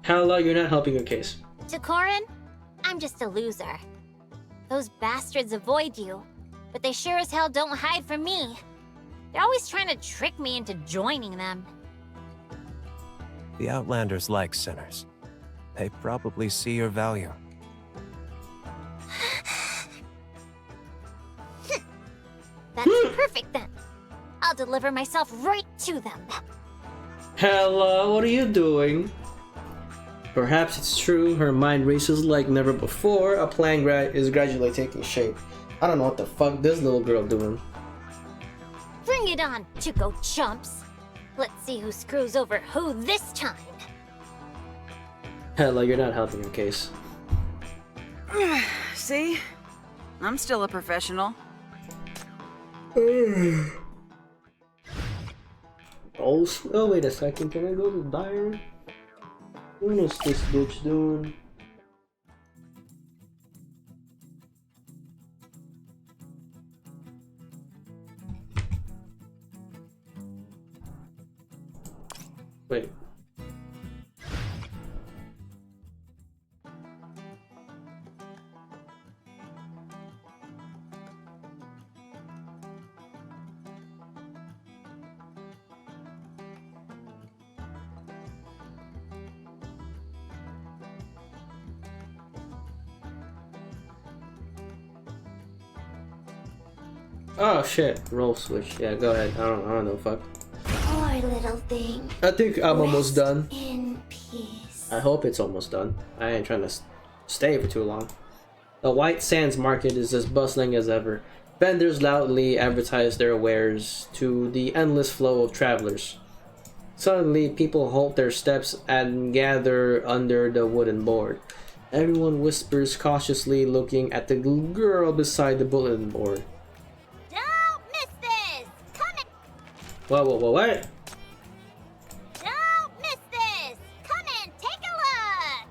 Hella, you're not helping your case. To Corrin, I'm just a loser. Those bastards avoid you, but they sure as hell don't hide from me. They're always trying to trick me into joining them. The Outlanders like sinners. They probably see your value. That's perfect then. I'll deliver myself right to them. Hella, what are you doing? Perhaps it's true, her mind races like never before. A plan is gradually taking shape. I don't know what the fuck this little girl doing. Bring it on, Tuco chumps. Let's see who screws over who this time. Hella, you're not helping your case. See? I'm still a professional. Oh, wait a second. Can I go to the diary? What is this bitch doing? Wait. Oh shit, roll switch. Yeah, go ahead. I don't know, fuck. Poor little thing. I think I'm almost done. In peace. I hope it's almost done. I ain't trying to stay for too long. The White Sands market is as bustling as ever. Vendors loudly advertise their wares to the endless flow of travelers. Suddenly, people halt their steps and gather under the wooden board. Everyone whispers cautiously, looking at the girl beside the bulletin board. Don't miss this! Come in! What? Don't miss this! Come in, take a look!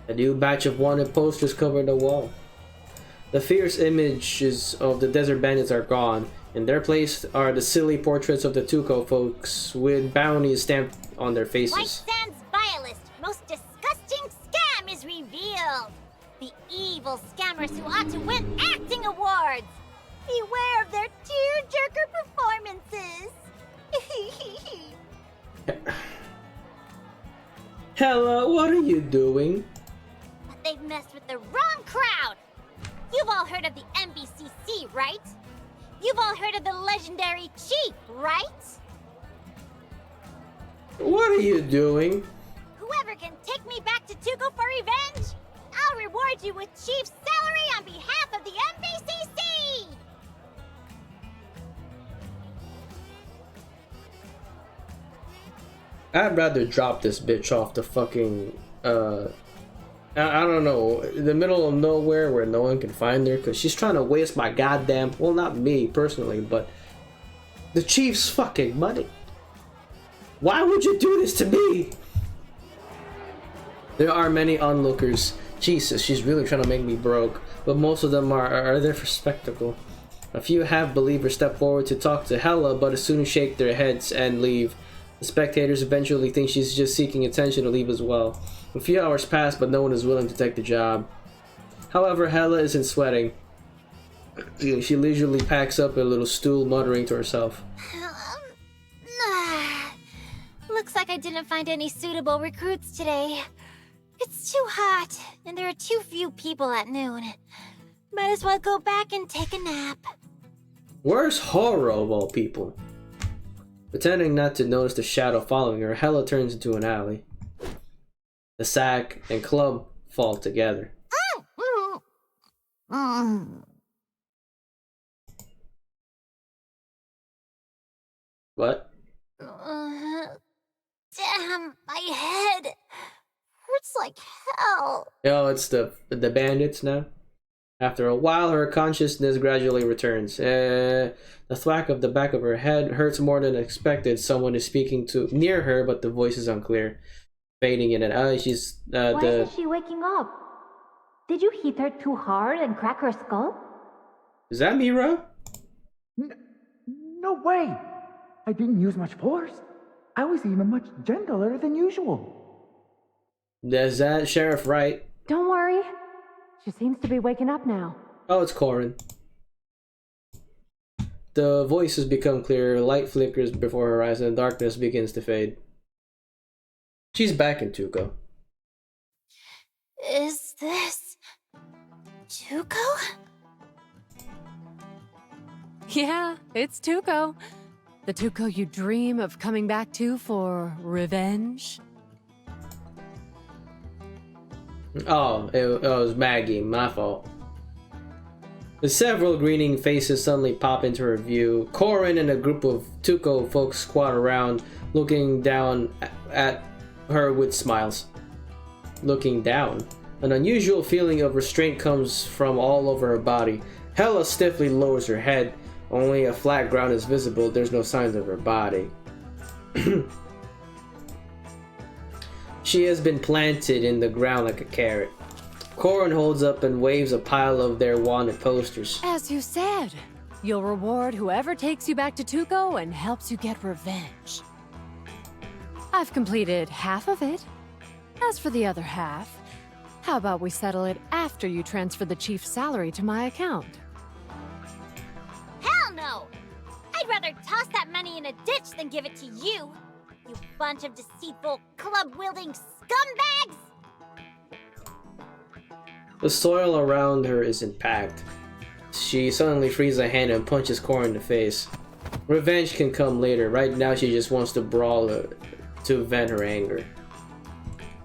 A new batch of wanted posters cover the wall. The fierce images of the desert bandits are gone. In their place are the silly portraits of the Tuco folks with bounties stamped on their faces. White Sands vilest, most disgusting scam is revealed! The evil scammers who ought to win acting awards! Beware of their tearjerker performances! Hella, what are you doing? But they've messed with the wrong crowd! You've all heard of the MBCC, right? You've all heard of the legendary Chief, right? What are you doing? Whoever can take me back to Tuco for revenge, I'll reward you with Chief's salary on behalf of the MBCC! I'd rather drop this bitch off the fucking, I don't know, in the middle of nowhere where no one can find her, because she's trying to waste my goddamn, well, not me personally, but the Chief's fucking money. Why would you do this to me? There are many onlookers. Jesus, she's really trying to make me broke, but most of them are there for spectacle. A few half-believers step forward to talk to Hela, but as soon shake their heads and leave. The spectators eventually think she's just seeking attention to leave as well. A few hours pass, but no one is willing to take the job. However, Hela isn't sweating. She leisurely packs up a little stool, muttering to herself. Looks like I didn't find any suitable recruits today. It's too hot, and there are too few people at noon. Might as well go back and take a nap. Where's Horo of all people? Pretending not to notice the shadow following her, Hela turns into an alley. The sack and club fall together. What? Damn, my head hurts like hell. Oh, it's the bandits now. After a while, her consciousness gradually returns. The thwack of the back of her head hurts more than expected. Someone is speaking to near her, but the voice is unclear, fading in and she's Why isn't she waking up? Did you hit her too hard and crack her skull? Is that Mira? No way! I didn't use much force. I was even much gentler than usual. Is that Sheriff Wright? Don't worry. She seems to be waking up now. Oh, it's Corin. The voices become clearer, light flickers before her eyes, and darkness begins to fade. She's back in Tuco. Is this Tuco? Yeah, it's Tuco. The Tuco you dream of coming back to for revenge. Oh, it was Maggie, my fault. The several grinning faces suddenly pop into her view. Corin and a group of Tuco folks squat around, looking down at her with smiles. Looking down. An unusual feeling of restraint comes from all over her body. Hela stiffly lowers her head. Only a flat ground is visible. There's no signs of her body. She has been planted in the ground like a carrot. Corin holds up and waves a pile of their wanted posters. As you said, you'll reward whoever takes you back to Tuco and helps you get revenge. I've completed half of it. As for the other half, how about we settle it after you transfer the chief's salary to my account? Hell no! I'd rather toss that money in a ditch than give it to you. You bunch of deceitful, club-wielding scumbags! The soil around her isn't packed. She suddenly frees a hand and punches Corin in the face. Revenge can come later. Right now she just wants to brawl to vent her anger.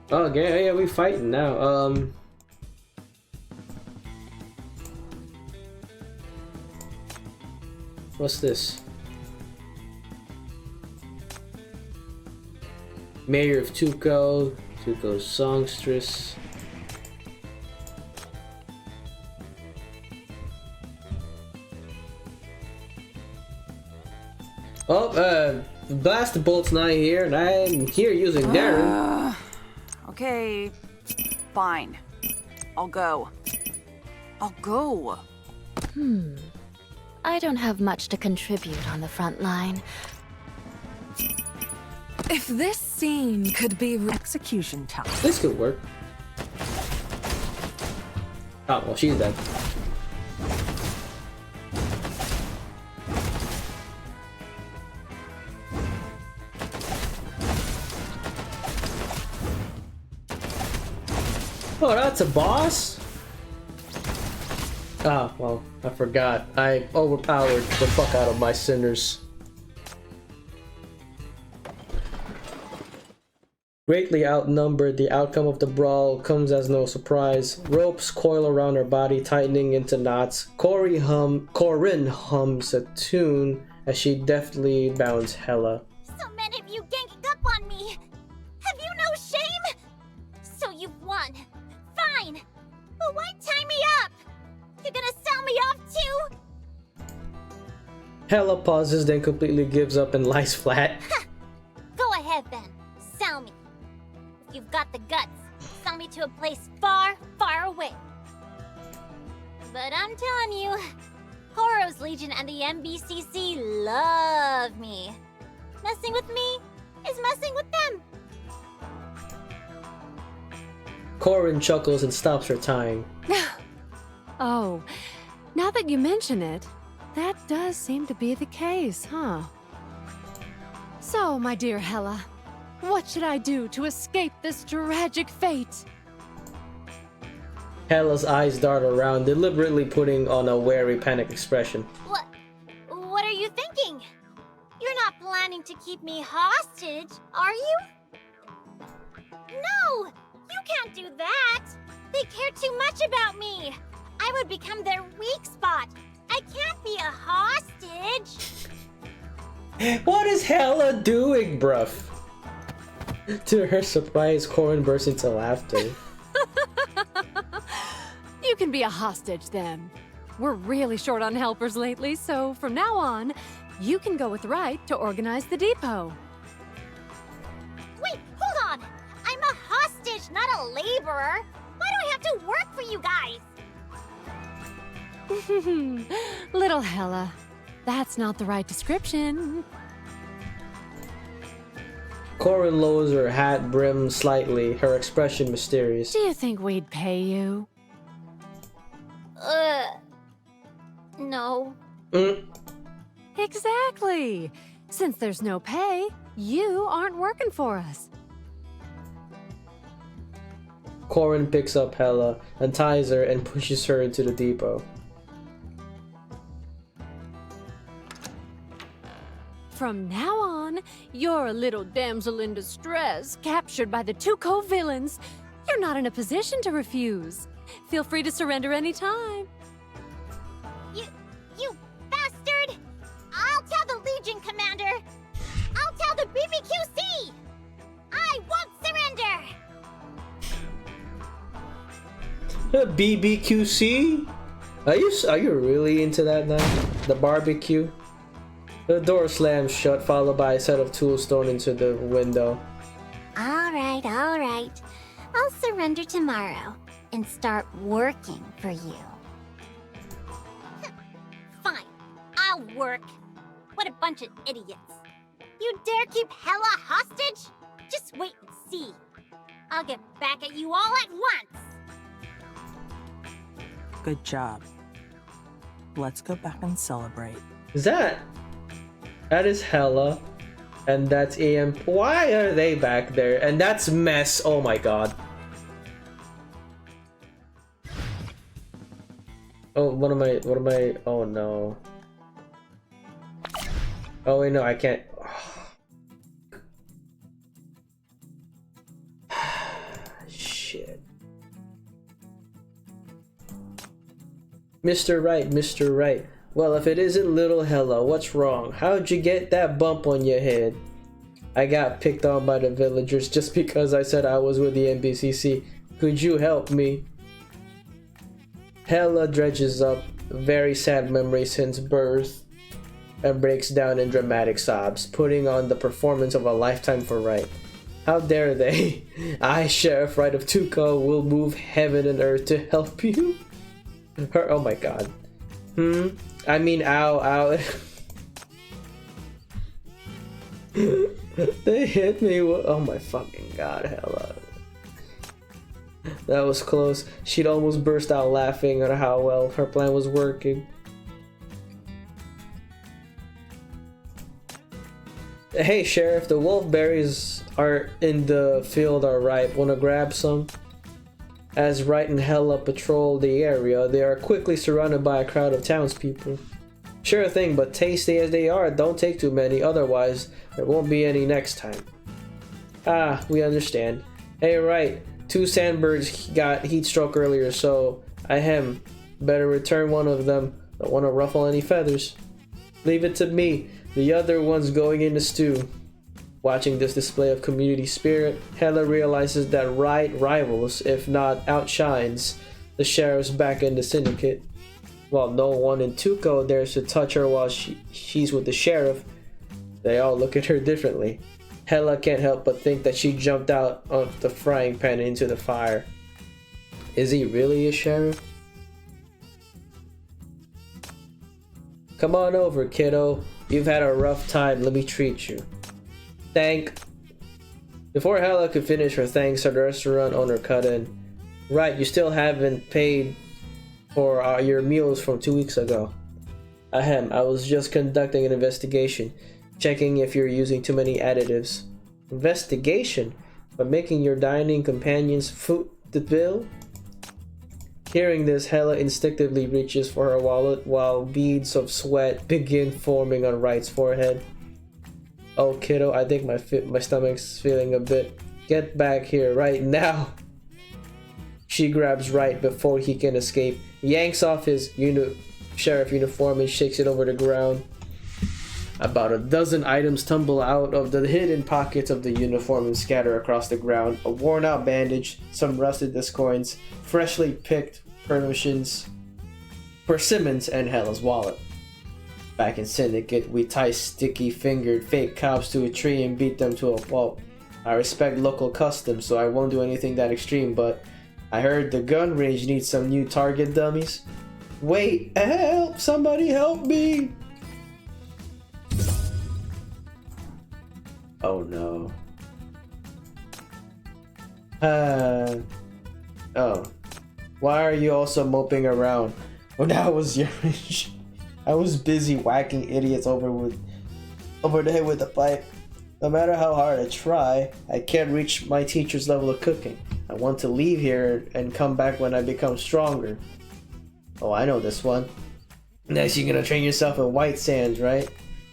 Oh yeah, we fighting now. What's this? Mayor of Tuco, Tuco's songstress. Oh, Blast Bolt's not here, and I'm here using Darren. Okay, fine. I'll go. I don't have much to contribute on the front line. If this scene could be execution time. This could work. Oh, well, she's dead. Oh, that's a boss? Ah, well, I forgot. I overpowered the fuck out of my sinners. Greatly outnumbered, the outcome of the brawl comes as no surprise. Ropes coil around her body, tightening into knots. Corin hums a tune as she deftly bounds Hela. So many of you ganging up on me! Have you no shame? So you've won. Fine! But why tie me up? You gonna sell me off too? Hela pauses, then completely gives up and lies flat. Go ahead then. Sell me. If you've got the guts, sell me to a place far, far away. But I'm telling you, Horos Legion and the MBCC love me. Messing with me is messing with them. Corin chuckles and stops her tying. Oh, now that you mention it, that does seem to be the case, huh? So, my dear Hela, what should I do to escape this tragic fate? Hela's eyes dart around, deliberately putting on a wary panic expression. What are you thinking? You're not planning to keep me hostage, are you? No! You can't do that! They care too much about me! I would become their weak spot! I can't be a hostage! What is Hela doing, bruv? To her surprise, Corin bursts into laughter. You can be a hostage then. We're really short on helpers lately, so from now on, you can go with Wright to organize the depot. Wait, hold on! I'm a hostage, not a laborer! Why do I have to work for you guys? Little Hela, that's not the right description. Corin lowers her hat brim slightly, her expression mysterious. Do you think we'd pay you? No. Exactly. Since there's no pay, you aren't working for us. Corin picks up Hela, unties her, and pushes her into the depot. From now on, you're a little damsel in distress, captured by the Tuco villains. You're not in a position to refuse. Feel free to surrender anytime. You bastard! I'll tell the Legion commander! I'll tell the BBQC! I won't surrender! BBQC? Are you really into that now? The barbecue? The door slams shut, followed by a set of tools thrown into the window. Alright. I'll surrender tomorrow and start working for you. Fine, I'll work. What a bunch of idiots. You dare keep Hela hostage? Just wait and see. I'll get back at you all at once. Good job. Let's go back and celebrate. That is Hela, and that's AM. Why are they back there? And that's Mess. Oh my god. Oh, what am I? Oh no. Oh wait, no, I can't. Shit. Mr. Wright. Well, if it isn't little Hela, what's wrong? How'd you get that bump on your head? I got picked on by the villagers just because I said I was with the MBCC. Could you help me? Hela dredges up very sad memories since birth and breaks down in dramatic sobs, putting on the performance of a lifetime for Wright. How dare they? I, Sheriff Wright of Tuco, will move heaven and earth to help you. Oh my god. I mean, ow. They hit me. Oh my fucking god, Hela. That was close. She'd almost burst out laughing at how well her plan was working. Hey, Sheriff, the wolfberries are in the field are ripe. Wanna grab some? As Wright and Hela patrol the area, they are quickly surrounded by a crowd of townspeople. Sure thing, but tasty as they are, don't take too many, otherwise there won't be any next time. Ah, we understand. Hey, Wright, 2 sandbirds got heat stroke earlier, so better return one of them. Don't want to ruffle any feathers. Leave it to me. The other one's going in the stew. Watching this display of community spirit, Hela realizes that Wright rivals, if not outshines, the sheriffs back in the syndicate. While no one in Tuco dares to touch her while she's with the sheriff, they all look at her differently. Hela can't help but think that she jumped out of the frying pan into the fire. Is he really a sheriff? Come on over, kiddo. You've had a rough time. Let me treat you. Thank. Before Hella could finish her thanks, the restaurant owner cut in. Right, you still haven't paid for your meals from 2 weeks ago. Ahem, I was just conducting an investigation, checking if you're using too many additives. Investigation? By making your dining companions foot the bill? Hearing this, Hella instinctively reaches for her wallet while beads of sweat begin forming on Wright's forehead. Oh, kiddo, I think my stomach's feeling a bit. Get back here right now. She grabs Wright before he can escape, yanks off his sheriff uniform and shakes it over the ground. About a dozen items tumble out of the hidden pockets of the uniform and scatter across the ground. A worn-out bandage, some rusted coins, freshly picked persimmons, and Hella's wallet. Back in Syndicate, we tie sticky-fingered fake cops to a tree and beat them to a pulp. I respect local customs, so I won't do anything that extreme, but I heard the gun range needs some new target dummies. Wait, help! Somebody help me! Oh no. Oh. Why are you also moping around? When I was your age, I was busy whacking idiots over the head with a pipe. No matter how hard I try, I can't reach my teacher's level of cooking. I want to leave here and come back when I become stronger. Oh, I know this one. Next, you're gonna train yourself in White Sands, right?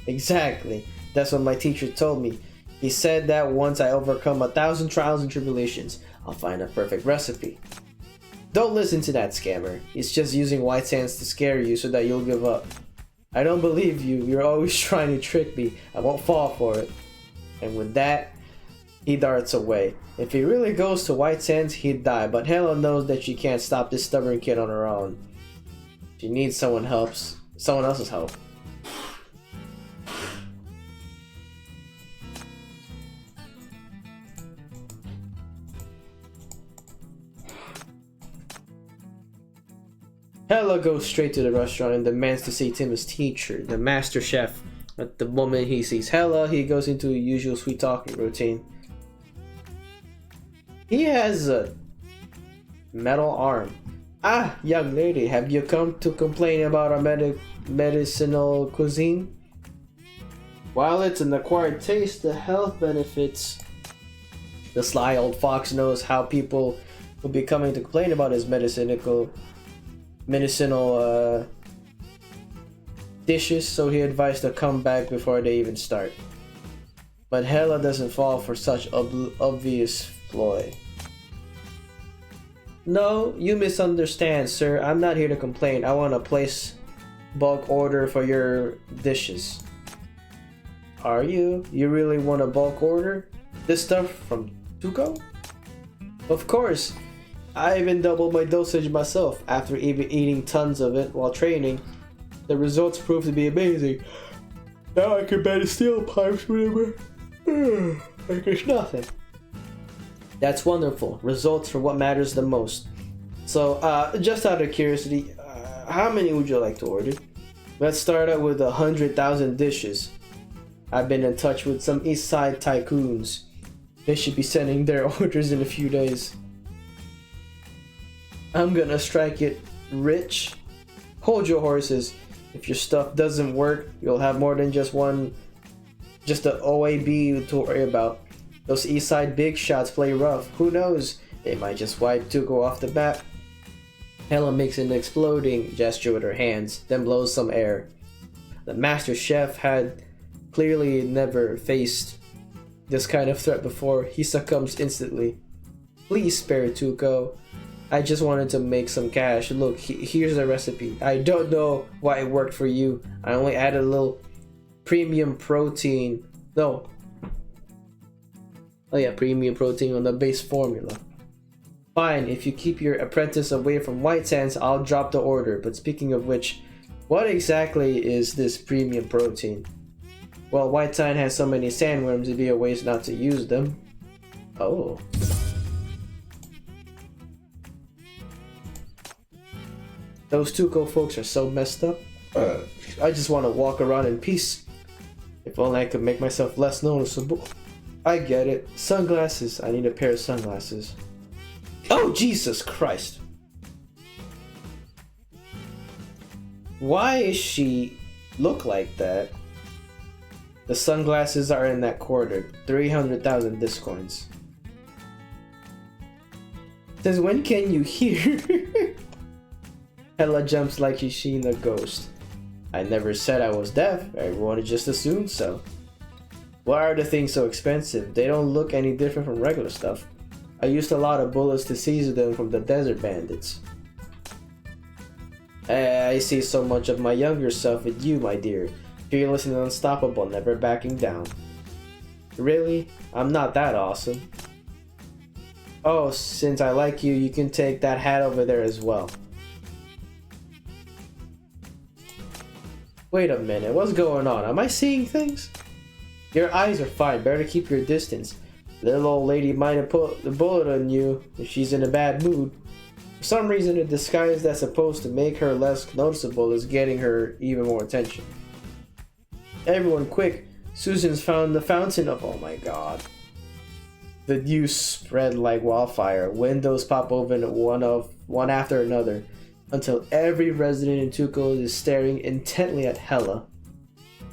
Exactly. That's what my teacher told me. He said that once I overcome 1,000 trials and tribulations, I'll find a perfect recipe. Don't listen to that scammer. He's just using White Sands to scare you so that you'll give up. I don't believe you. You're always trying to trick me. I won't fall for it. And with that, he darts away. If he really goes to White Sands, he'd die, but Hella knows that she can't stop this stubborn kid on her own. She needs someone else's help. Hella goes straight to the restaurant and demands to see Tim's teacher, the master chef. At the moment he sees Hella, he goes into his usual sweet talking routine. He has a metal arm. Ah, young lady, have you come to complain about our medicinal cuisine? While it's an acquired taste, the health benefits. The sly old fox knows how people will be coming to complain about his medicinal dishes, so he advised to come back before they even start. But Hella doesn't fall for such obvious ploy. No, you misunderstand, sir. I'm not here to complain. I want to place bulk order for your dishes. Are you? You really want a bulk order? This stuff from Tuco? Of course. I even doubled my dosage myself after eating tons of it while training. The results proved to be amazing. Now I can bend steel pipes whenever. Like it's nothing. That's wonderful. Results are what matters the most. So, just out of curiosity, how many would you like to order? Let's start out with 100,000 dishes. I've been in touch with some East Side tycoons. They should be sending their orders in a few days. I'm gonna strike it rich. Hold your horses. If your stuff doesn't work, you'll have more than just an OAB to worry about. Those East Side big shots play rough. Who knows? They might just wipe Tuco off the bat. Hella makes an exploding gesture with her hands, then blows some air. The master chef had clearly never faced this kind of threat before. He succumbs instantly. Please spare Tuco. I just wanted to make some cash. Look, here's the recipe. I don't know why it worked for you. I only added a little premium protein. No. Oh yeah, premium protein on the base formula. Fine, if you keep your apprentice away from White Sands, I'll drop the order. But speaking of which, what exactly is this premium protein? Well, White Sands has so many sandworms, it'd be a waste not to use them. Oh. Those Tuco folks are so messed up. I just want to walk around in peace. If only I could make myself less noticeable. I get it. Sunglasses. I need a pair of sunglasses. Oh, Jesus Christ. Why is she look like that? The sunglasses are in that quarter. 300,000 discoins. Says, when can you hear? Hella jumps like she's seen a ghost. I never said I was deaf. Everyone just assumed so. Why are the things so expensive? They don't look any different from regular stuff. I used a lot of bullets to seize them from the desert bandits. I see so much of my younger self in you, my dear. Fearless and unstoppable, never backing down. Really? I'm not that awesome. Oh, since I like you, you can take that hat over there as well. Wait a minute, what's going on? Am I seeing things? Your eyes are fine, better keep your distance. Little old lady might have put the bullet on you if she's in a bad mood. For some reason, a disguise that's supposed to make her less noticeable is getting her even more attention. Everyone quick, Susan's found the fountain of— oh my god. The news spread like wildfire. Windows pop open one after another, until every resident in Tuco is staring intently at Hella.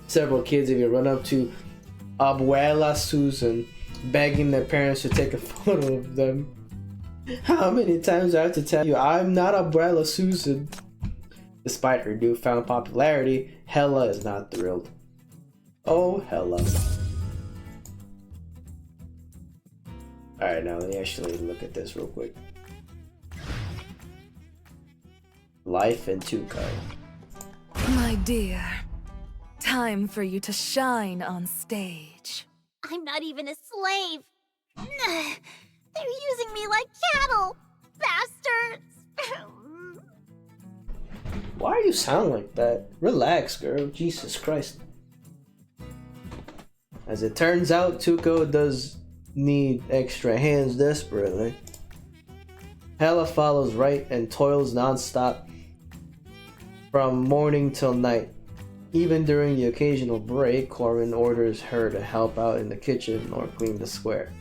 Several kids even run up to Abuela Susan, begging their parents to take a photo of them. How many times do I have to tell you, I'm not Abuela Susan? Despite her newfound popularity, Hella is not thrilled. Oh, Hella. Alright, now let me actually look at this real quick. Life in Tuco. My dear, time for you to shine on stage. I'm not even a slave. They're using me like cattle. Bastards. Why do you sound like that? Relax, girl. Jesus Christ. As it turns out, Tuco does need extra hands desperately. Hella follows right and toils non-stop from morning till night. Even during the occasional break, Corin orders her to help out in the kitchen or clean the square.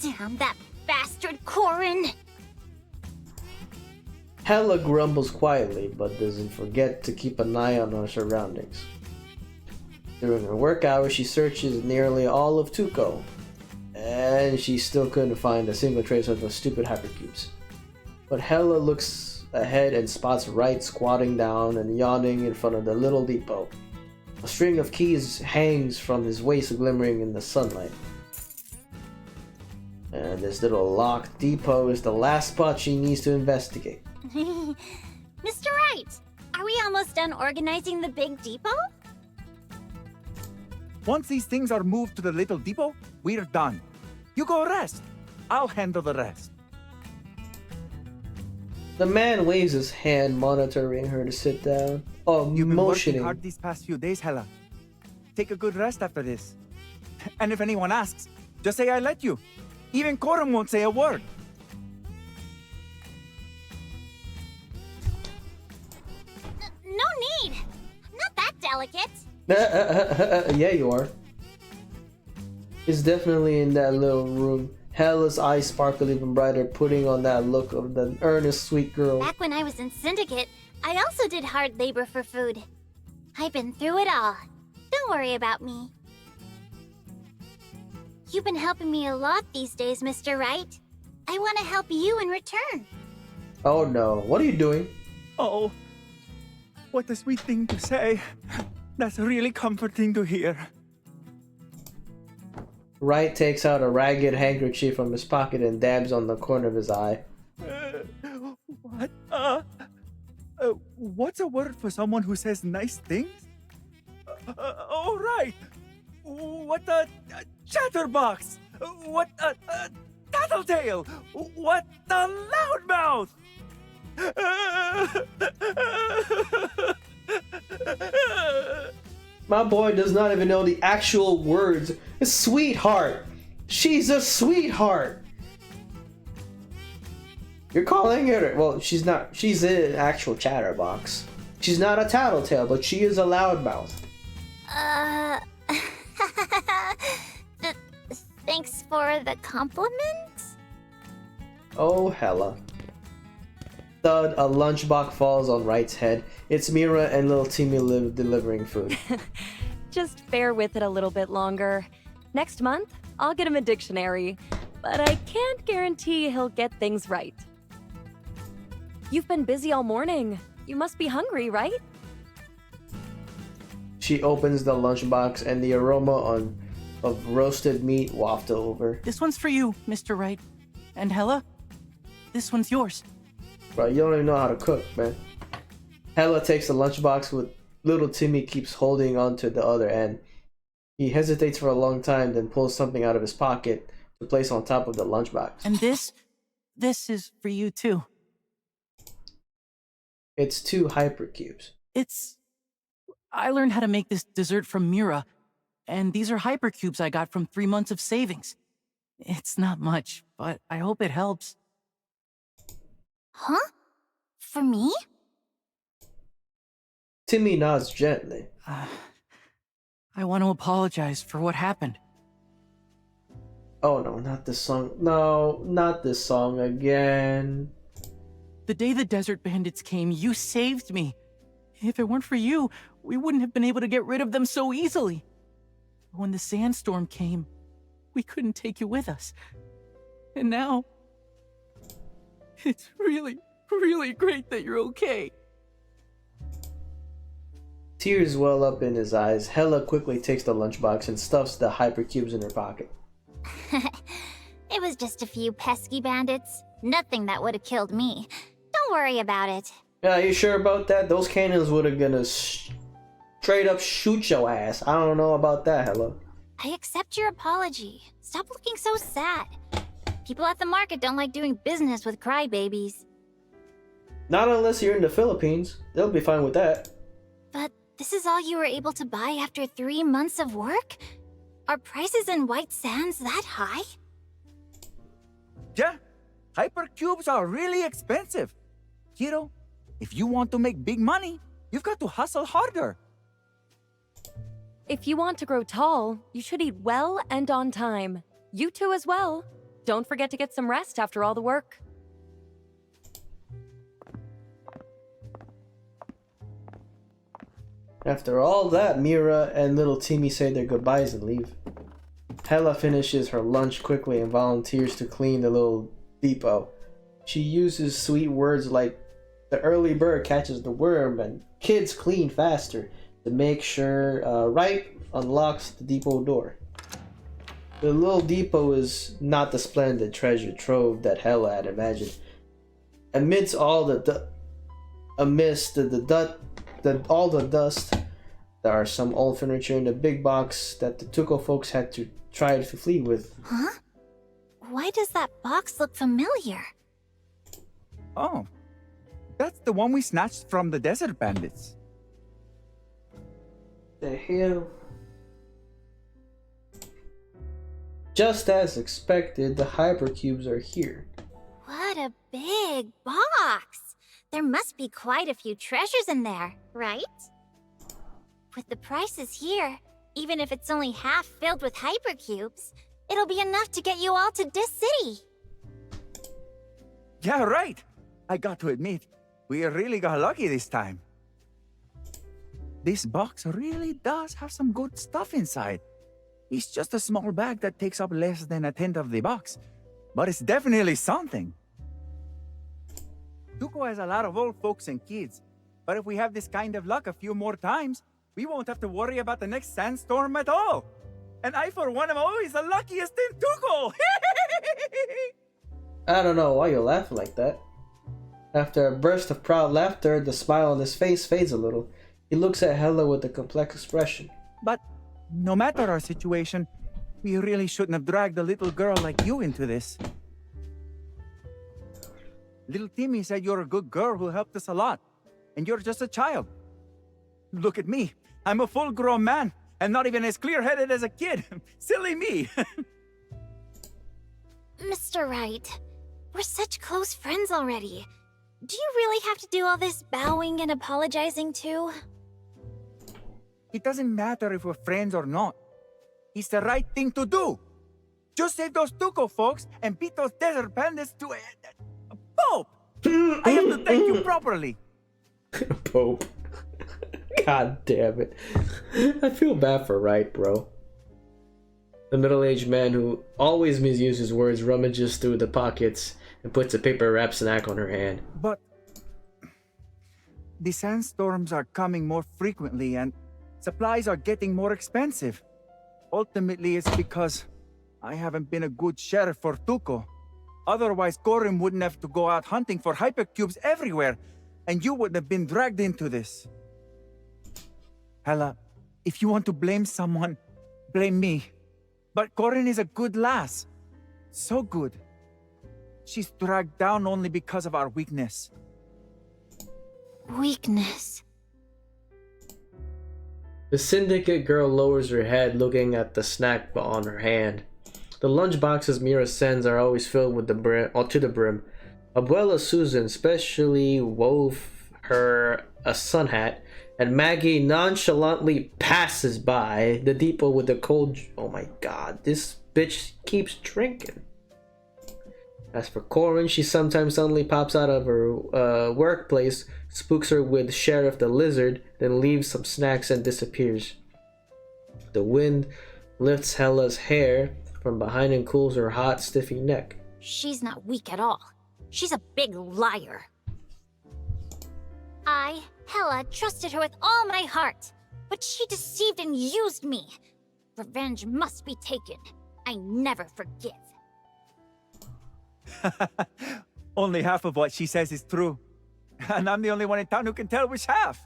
Damn that bastard Corin! Hella grumbles quietly, but doesn't forget to keep an eye on her surroundings. During her work hours, she searches nearly all of Tuco, and she still couldn't find a single trace of the stupid hypercubes. But Hella looks ahead and spots Wright squatting down and yawning in front of the little depot. A string of keys hangs from his waist, glimmering in the sunlight. And this little locked depot is the last spot she needs to investigate. Mr. Wright, are we almost done organizing the big depot? Once these things are moved to the little depot, we're done. You go rest. I'll handle the rest. The man waves his hand, monitoring her to sit down. Oh, You've been motioning. working hard these past few days, Hella. Take a good rest after this. And if anyone asks, just say I let you. Even Corin won't say a word. No need. Not that delicate. Yeah, you are. It's definitely in that little room. Hella's eyes sparkle even brighter, putting on that look of the earnest, sweet girl. Back when I was in Syndicate, I also did hard labor for food. I've been through it all. Don't worry about me. You've been helping me a lot these days, Mr. Wright. I want to help you in return. Oh no, what are you doing? Oh, what a sweet thing to say. That's really comforting to hear. Wright takes out a ragged handkerchief from his pocket and dabs on the corner of his eye. What? What's a word for someone who says nice things? Oh, right. What a chatterbox. What a tattletale. What a loudmouth. My boy does not even know the actual words. Sweetheart. She's a sweetheart. You're calling her. Well, she's not. She's an actual chatterbox. She's not a tattletale, but she is a loudmouth. Thanks for the compliment? Oh, hella. Thud, a lunchbox falls on Wright's head. It's Mira and little Timmy delivering food. Just bear with it a little bit longer. Next month, I'll get him a dictionary, but I can't guarantee he'll get things right. You've been busy all morning. You must be hungry, right? She opens the lunchbox and the aroma of roasted meat wafted over. This one's for you, Mr. Wright. And Hella, this one's yours. Bro, you don't even know how to cook, man. Hella takes the lunchbox with little Timmy keeps holding onto the other end. He hesitates for a long time, then pulls something out of his pocket to place on top of the lunchbox. And this is for you too. It's 2 hypercubes. I learned how to make this dessert from Mira, and these are hypercubes I got from 3 months of savings. It's not much, but I hope it helps. Huh? For me? Timmy nods gently. I want to apologize for what happened. Oh no, not this song. No, not this song again. The day the Desert Bandits came, you saved me. If it weren't for you, we wouldn't have been able to get rid of them so easily. When the sandstorm came, we couldn't take you with us. And now, it's really, really great that you're okay. Tears well up in his eyes. Hella quickly takes the lunchbox and stuffs the hypercubes in her pocket. It was just a few pesky bandits. Nothing that would have killed me. Don't worry about it. Yeah, you sure about that? Those cannons would have gonna straight up shoot your ass. I don't know about that, Hella. I accept your apology. Stop looking so sad. People at the market don't like doing business with crybabies. Not unless you're in the Philippines. They'll be fine with that. But this is all you were able to buy after 3 months of work? Are prices in White Sands that high? Yeah, hypercubes are really expensive. Kiddo, if you want to make big money, you've got to hustle harder. If you want to grow tall, you should eat well and on time. You too as well. Don't forget to get some rest after all the work. After all that, Mira and little Timmy say their goodbyes and leave. Hella finishes her lunch quickly and volunteers to clean the little depot. She uses sweet words like, the early bird catches the worm and kids clean faster to make sure Wright unlocks the depot door. The little depot is not the splendid treasure trove that Hella had imagined. Amidst all the dust, there are some old furniture in the big box that the Tuco folks had to try to flee with. Huh? Why does that box look familiar? Oh, that's the one we snatched from the Desert Bandits. The hell? Just as expected, the hypercubes are here. What a big box! There must be quite a few treasures in there, right? With the prices here, even if it's only half filled with hypercubes, it'll be enough to get you all to this city. Yeah, right. I got to admit, we really got lucky this time. This box really does have some good stuff inside. It's just a small bag that takes up less than a tenth of the box, but it's definitely something. Tuco has a lot of old folks and kids, but if we have this kind of luck a few more times, we won't have to worry about the next sandstorm at all. And I, for one, am always the luckiest in Tuco! I don't know why you're laughing like that. After a burst of proud laughter, the smile on his face fades a little. He looks at Hella with a complex expression. But no matter our situation, we really shouldn't have dragged a little girl like you into this. Little Timmy said you're a good girl who helped us a lot, and you're just a child. Look at me. I'm a full-grown man, and not even as clear-headed as a kid. Silly me. Mr. Wright, we're such close friends already. do you really have to do all this bowing and apologizing too? It doesn't matter if we're friends or not. It's the right thing to do. Just save those Tuco folks and beat those desert bandits to a Pope! I have to thank you properly. Pope. God damn it. I feel bad for Wright, bro. The middle-aged man who always misuses words rummages through the pockets and puts a paper wrap snack on her hand. But the sandstorms are coming more frequently and supplies are getting more expensive. Ultimately, it's because I haven't been a good sheriff for Tuco. Otherwise, Corin wouldn't have to go out hunting for hypercubes everywhere, and you wouldn't have been dragged into this. Hela, if you want to blame someone, blame me. But Corin is a good lass. So good. She's dragged down only because of our weakness. Weakness. The syndicate girl lowers her head, looking at the snack on her hand. The lunchboxes Mira sends are always filled with the brim, or to the brim. Abuela Susan specially wove her a sun hat, and Maggie nonchalantly passes by the depot with the cold. Oh my god, this bitch keeps drinking. As for Corin, she sometimes suddenly pops out of her workplace, spooks her with Sheriff the Lizard, then leaves some snacks and disappears. The wind lifts Hela's hair from behind and cools her hot, stiffy neck. She's not weak at all. She's a big liar. I, Hela, trusted her with all my heart, but she deceived and used me. Revenge must be taken. I never forgive. Only half of what she says is true. And I'm the only one in town who can tell which half.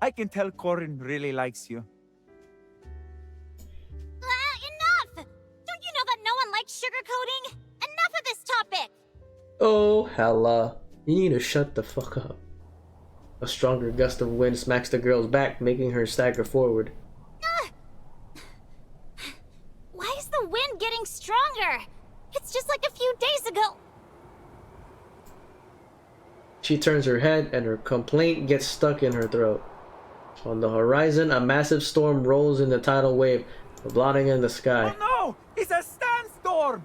I can tell Corin really likes you. Enough! Don't you know that no one likes sugarcoating? Enough of this topic! Oh, Hela. You need to shut the fuck up. A stronger gust of wind smacks the girl's back, making her stagger forward. Why is the wind getting stronger? It's just like a few days ago. She turns her head and her complaint gets stuck in her throat. On the horizon, a massive storm rolls in the tidal wave, blotting in the sky. Oh no! It's a sandstorm!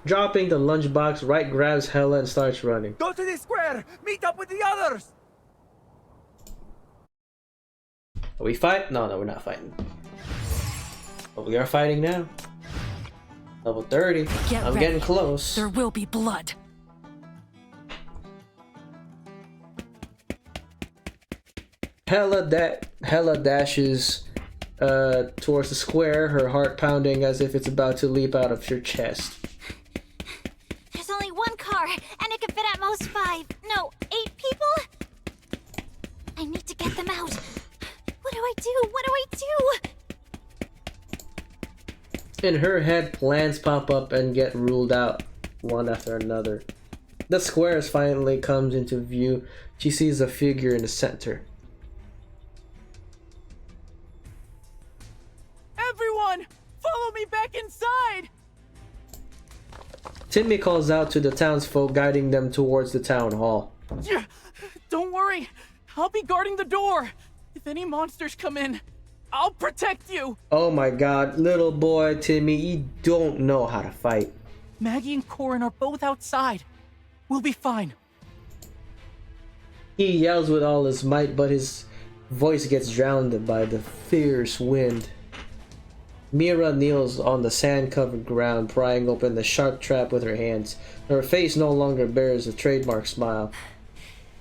Dropping the lunchbox, Wright grabs Hela and starts running. Go to the square! Meet up with the others! Are we fight? No, we're not fighting. But we are fighting now. Level 30. I'm getting close. There will be blood. Hela dashes towards the square, her heart pounding as if it's about to leap out of her chest. There's only one car, and it can fit at most 5, no, 8 people? I need to get them out. What do I do? What do I do? In her head, plans pop up and get ruled out, one after another. The square finally comes into view. She sees a figure in the center. Everyone, follow me back inside! Timmy calls out to the townsfolk, guiding them towards the town hall. Yeah, don't worry, I'll be guarding the door. If any monsters come in, I'll protect you! Oh my god, little boy Timmy, you don't know how to fight. Maggie and Corin are both outside. We'll be fine. He yells with all his might, but his voice gets drowned by the fierce wind. Mira kneels on the sand-covered ground, prying open the shark trap with her hands. Her face no longer bears a trademark smile.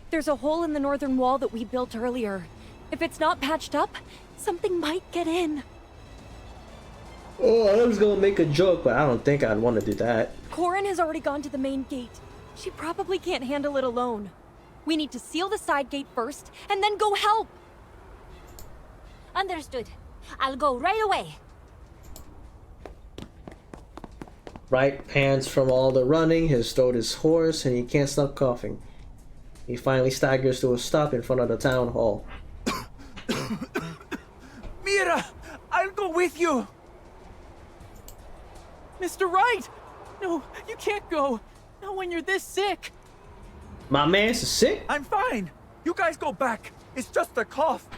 There's a hole in the northern wall that we built earlier. If it's not patched up, something might get in. Oh, I was gonna make a joke, but I don't think I'd want to do that. Corin has already gone to the main gate. She probably can't handle it alone. We need to seal the side gate first, and then go help! Understood. I'll go right away. Wright pants from all the running, his throat is hoarse, and he can't stop coughing. He finally staggers to a stop in front of the town hall. Mira! I'll go with you! Mr. Wright! No, you can't go. Not when you're this sick. My man's sick? I'm fine. You guys go back. It's just a cough.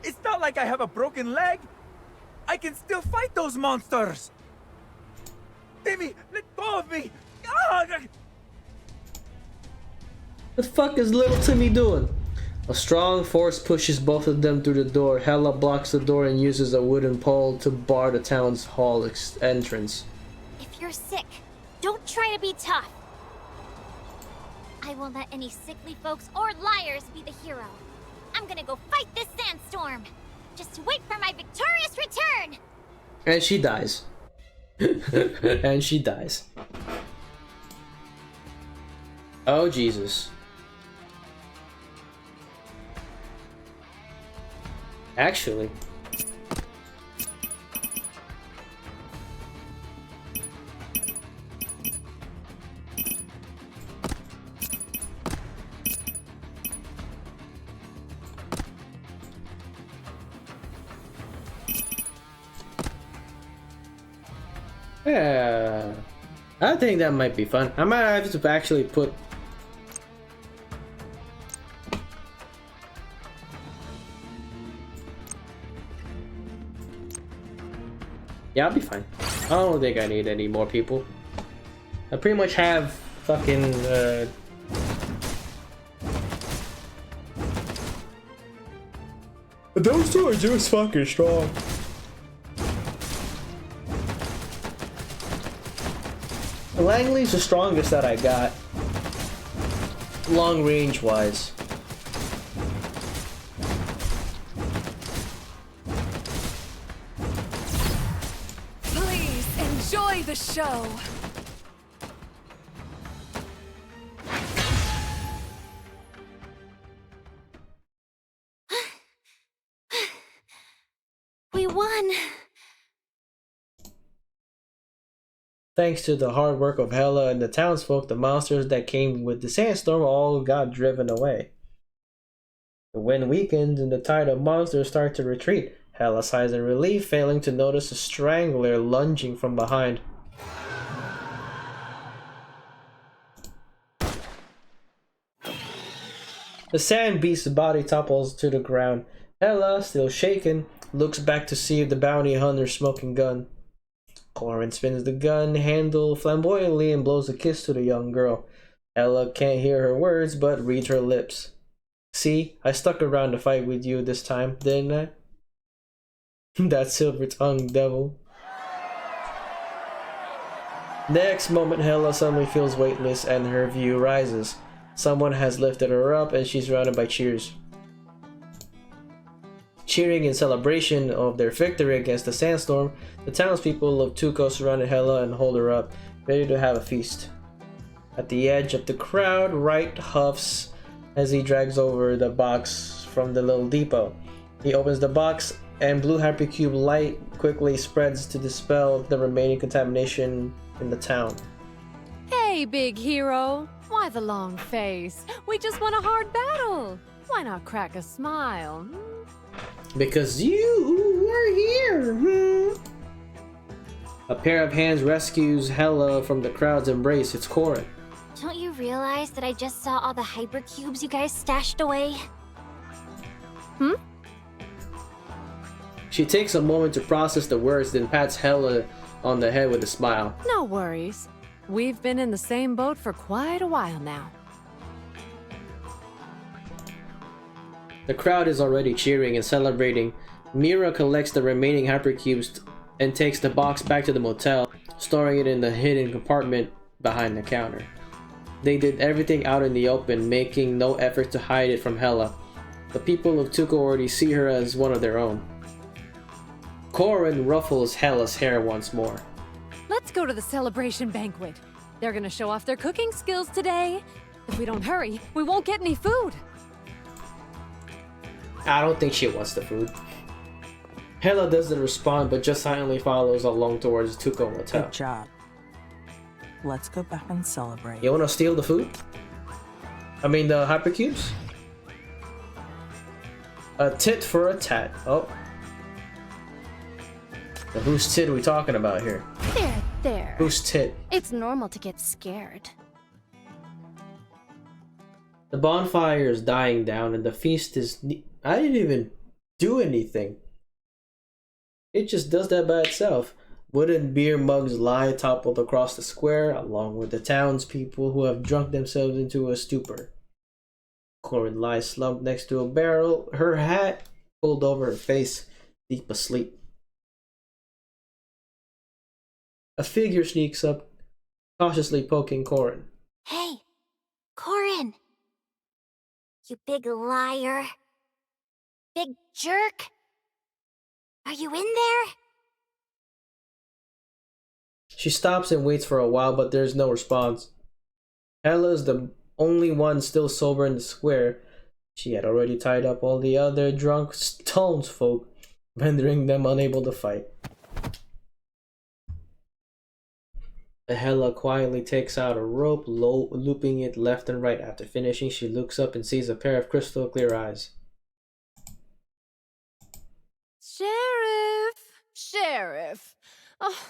It's not like I have a broken leg. I can still fight those monsters. Timmy, let go of me. Ah! What the fuck is little Timmy doing? A strong force pushes both of them through the door. Hela blocks the door and uses a wooden pole to bar the town's hall entrance. If you're sick, don't try to be tough. I won't let any sickly folks or liars be the hero. I'm gonna go fight this sandstorm. Just wait for my victorious return. And she dies. And she dies. Oh, Jesus. Actually. Yeah, I think that might be fun. I might have to actually put. Yeah, I'll be fine. I don't think I need any more people. I pretty much have fucking Those two are just fucking strong. Langley's the strongest that I got, long range wise. Please enjoy the show. We won. Thanks to the hard work of Hela and the townsfolk, the monsters that came with the sandstorm all got driven away. The wind weakened and the tide of monsters started to retreat. Hela sighs in relief, failing to notice a strangler lunging from behind. The sand beast's body topples to the ground. Hela, still shaken, looks back to see the bounty hunter's smoking gun. Corin spins the gun handle flamboyantly and blows a kiss to the young girl. Hela can't hear her words, but reads her lips. See, I stuck around to fight with you this time, didn't I? That silver-tongued devil. Next moment, Hela suddenly feels weightless and her view rises. Someone has lifted her up and she's surrounded by cheers. Cheering in celebration of their victory against the sandstorm, the townspeople of Tuco surrounded Hela and hold her up, ready to have a feast. At the edge of the crowd, Wright huffs as he drags over the box from the little depot. He opens the box and blue hypercube light quickly spreads to dispel the remaining contamination in the town. Hey, big hero. Why the long face? We just won a hard battle. Why not crack a smile? Because you were here. A pair of hands rescues Hela from the crowd's embrace. It's Corin. Don't you realize that I just saw all the hypercubes you guys stashed away? She takes a moment to process the words, then pats Hela on the head with a smile. No worries. We've been in the same boat for quite a while now. The crowd is already cheering and celebrating. Mira collects the remaining hypercubes and takes the box back to the motel, storing it in the hidden compartment behind the counter. They did everything out in the open, making no effort to hide it from Hela. The people of Tuco already see her as one of their own. Corin ruffles Hela's hair once more. Let's go to the celebration banquet. They're gonna show off their cooking skills today. If we don't hurry, we won't get any food. I don't think she wants the food. Hela doesn't respond, but just silently follows along towards Tuco Motel. Good job. Let's go back and celebrate. You wanna steal the food? I mean the hypercubes? A tit for a tat. Oh. Now, whose tit are we talking about here? There. Whose tit? It's normal to get scared. The bonfire is dying down and the feast is... I didn't even do anything. It just does that by itself. Wooden beer mugs lie toppled across the square, along with the townspeople who have drunk themselves into a stupor. Corin lies slumped next to a barrel, her hat pulled over her face, deep asleep. A figure sneaks up, cautiously poking Corin. Hey, Corin! You big liar. Big jerk. Are you in there? She stops and waits for a while, but there's no response. Hella's the only one still sober in the square. She had already tied up all the other drunk townsfolk, rendering them unable to fight. Hella quietly takes out a rope, looping it left and right. After finishing, she looks up and sees a pair of crystal clear eyes. Sheriff! Oh,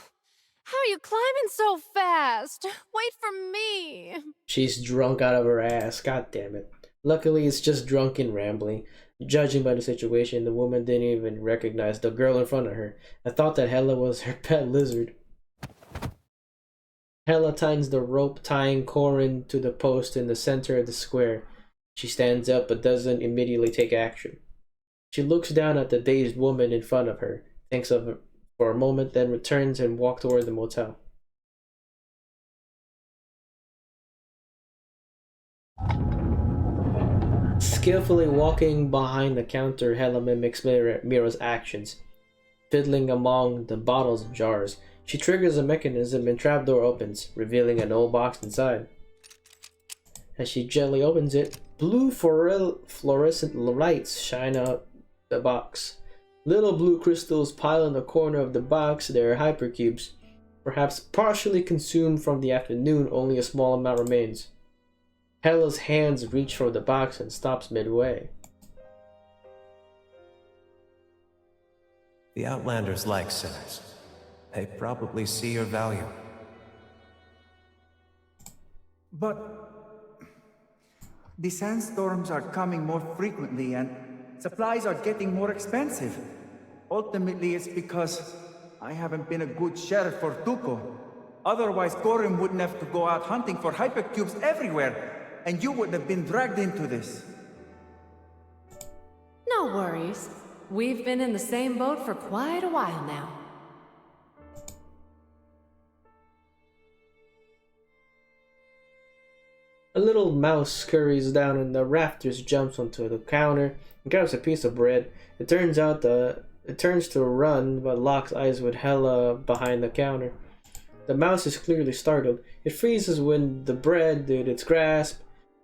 how are you climbing so fast? Wait for me! She's drunk out of her ass, god damn it. Luckily, it's just drunk and rambling. Judging by the situation, the woman didn't even recognize the girl in front of her. I thought that Hella was her pet lizard. Hella tightens the rope tying Corin to the post in the center of the square. She stands up but doesn't immediately take action. She looks down at the dazed woman in front of her, thinks of her for a moment, then returns and walks toward the motel. Skillfully walking behind the counter, Hella mimics Mira's actions, fiddling among the bottles and jars. She triggers a mechanism and trapdoor opens, revealing an old box inside. As she gently opens it, blue fluorescent lights shine out the box. Little blue crystals pile in the corner of the box. They are hypercubes, perhaps partially consumed from the afternoon. Only a small amount remains. Hella's hands reach for the box and stops midway. The Outlanders like sinners. They probably see your value. But the sandstorms are coming more frequently and supplies are getting more expensive. Ultimately, it's because I haven't been a good sheriff for Tuco. Otherwise, Corin wouldn't have to go out hunting for hypercubes everywhere, and you wouldn't have been dragged into this. No worries. We've been in the same boat for quite a while now. A little mouse scurries down in the rafters, jumps onto the counter, and grabs a piece of bread. It turns to run, but locks eyes with Hella behind the counter. The mouse is clearly startled. It freezes when the bread did its grasp,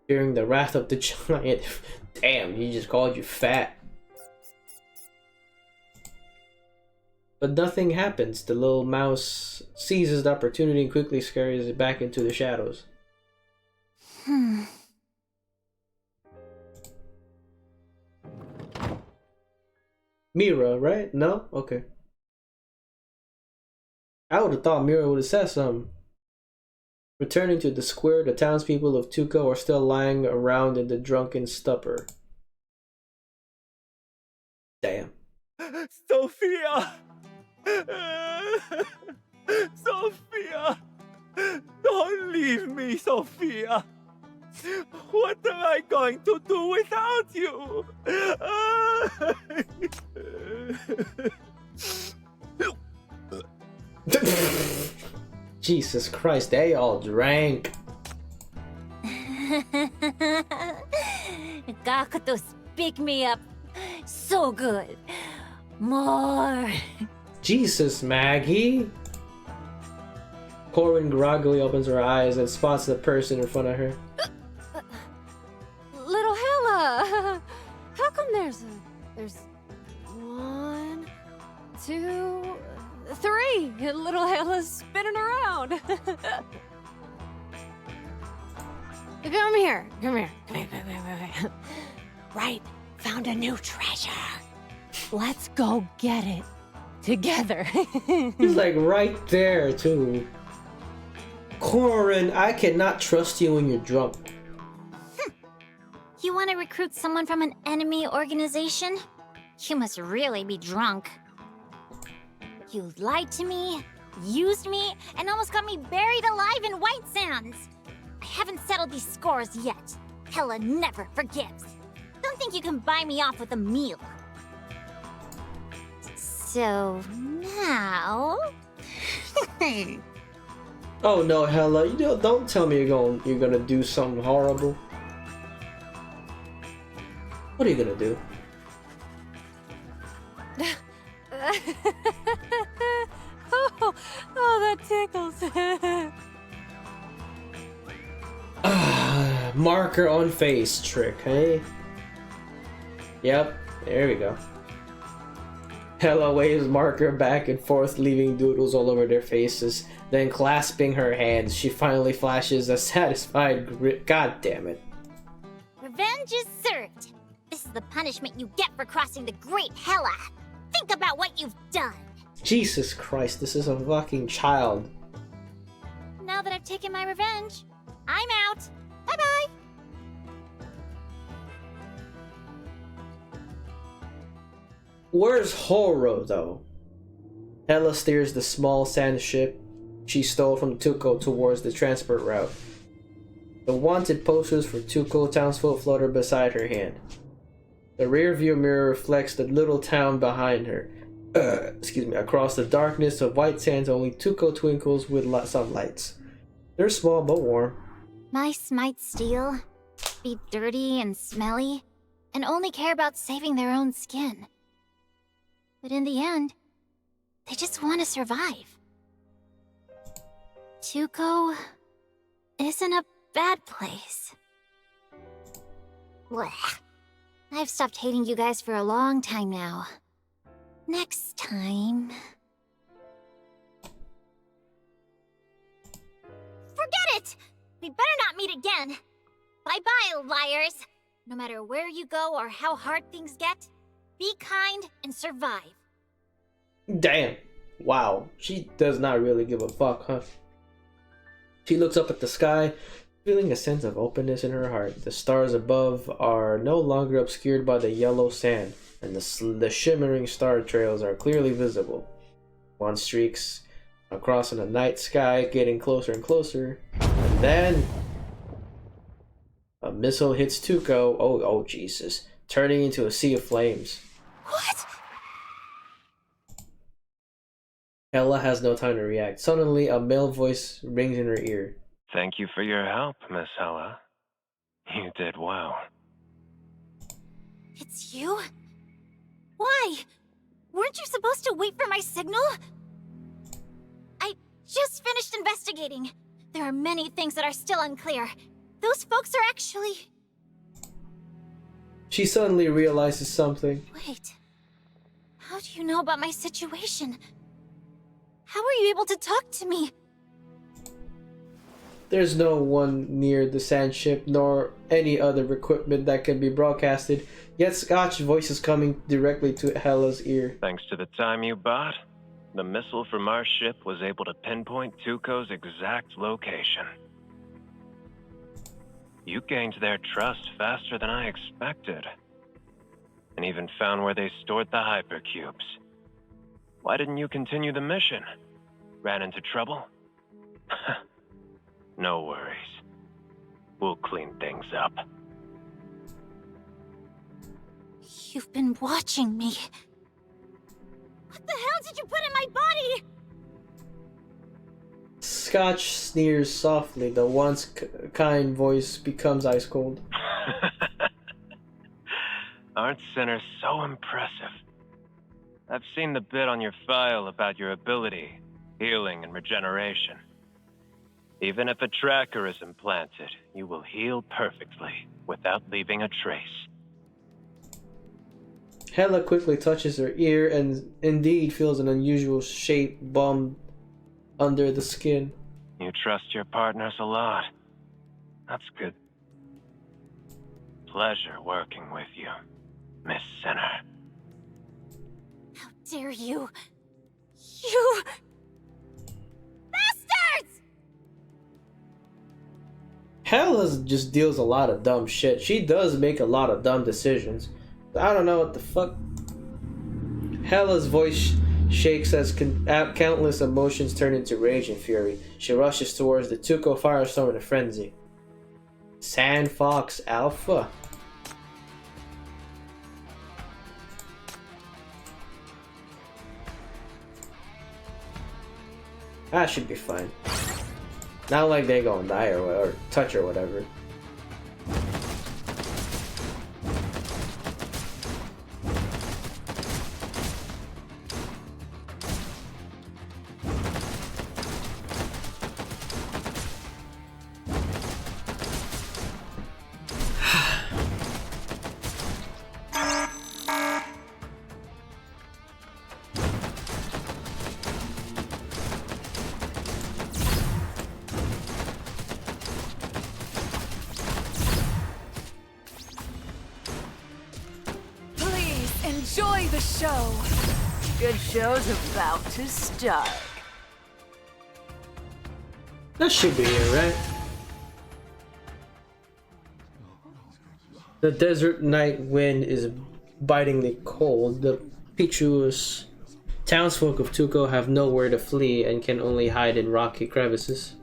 fearing the wrath of the giant. Damn, he just called you fat. But nothing happens. The little mouse seizes the opportunity and quickly scurries it back into the shadows. Mira, right? No? Okay. I would have thought Mira would have said something. Returning to the square, the townspeople of Tuco are still lying around in the drunken stupor. Damn. Sophia! Sophia! Don't leave me, Sophia! What am I going to do without you? Jesus Christ, they all drank. Gakuto, speak me up. So good. More. Jesus, Maggie. Corin groggily opens her eyes and spots the person in front of her. Little Hella! How come there's 1, 2, 3 little Hella's spinning around? Come here. Right, found a new treasure. Let's go get it together. He's like right there too. Corin, I cannot trust you when you're drunk. You want to recruit someone from an enemy organization? You must really be drunk. You lied to me, used me, and almost got me buried alive in White Sands. I haven't settled these scores yet. Hela never forgives. Don't think you can buy me off with a meal. So now... Oh no, Hela, don't tell me you're gonna do something horrible. What are you gonna do? Oh, that tickles. Marker on face trick, hey? Yep, there we go. Hela waves marker back and forth, leaving doodles all over their faces. Then, clasping her hands, she finally flashes a satisfied grin. God damn it. Revenge is served. This is the punishment you get for crossing the Great Hela. Think about what you've done. Jesus Christ, this is a fucking child. Now that I've taken my revenge, I'm out. Bye-bye. Where's Horo, though? Hela steers the small sand ship she stole from Tuco towards the transport route. The wanted posters for Tuco townsfolk flutter beside her hand. The rear view mirror reflects the little town behind her. Across the darkness of White Sands, only Tuco twinkles with some lights. They're small but warm. Mice might steal, be dirty and smelly, and only care about saving their own skin. But in the end, they just want to survive. Tuco isn't a bad place. Blech. I've stopped hating you guys for a long time now. Next time... Forget it! We better not meet again. Bye-bye, liars. No matter where you go or how hard things get, be kind and survive. Damn. Wow. She does not really give a fuck, huh? She looks up at the sky, feeling a sense of openness in her heart. The stars above are no longer obscured by the yellow sand, and the shimmering star trails are clearly visible. One streaks across in the night sky, getting closer and closer, and then a missile hits Tuco. Oh Jesus! Turning into a sea of flames. What? Hela has no time to react. Suddenly, a male voice rings in her ear. Thank you for your help, Miss Hela. You did well. It's you? Why? Weren't you supposed to wait for my signal? I just finished investigating. There are many things that are still unclear. Those folks are actually... She suddenly realizes something. Wait. How do you know about my situation? How were you able to talk to me? There's no one near the sand ship, nor any other equipment that can be broadcasted, yet Scotch's voice is coming directly to Hela's ear. Thanks to the time you bought, the missile from our ship was able to pinpoint Tuco's exact location. You gained their trust faster than I expected, and even found where they stored the hypercubes. Why didn't you continue the mission? Ran into trouble? No worries. We'll clean things up. You've been watching me. What the hell did you put in my body? Scotch sneers softly. The once kind voice becomes ice cold. Aren't sinners so impressive? I've seen the bit on your file about your ability, healing and regeneration. Even if a tracker is implanted, you will heal perfectly without leaving a trace. Hela quickly touches her ear and indeed feels an unusual shape bummed under the skin. You trust your partners a lot. That's good. Pleasure working with you, Miss Sinner. How dare you? You... bastards! Hela just deals a lot of dumb shit. She does make a lot of dumb decisions. I don't know what the fuck. Hela's voice shakes as countless emotions turn into rage and fury. She rushes towards the Tuco Firestorm in a frenzy. Sand Fox Alpha. That should be fine. Not like they gonna die or touch or whatever. Enjoy the show. Good show's about to start. That should be it, right? The desert night wind is bitingly cold. The picturesque townsfolk of Tuco have nowhere to flee and can only hide in rocky crevices.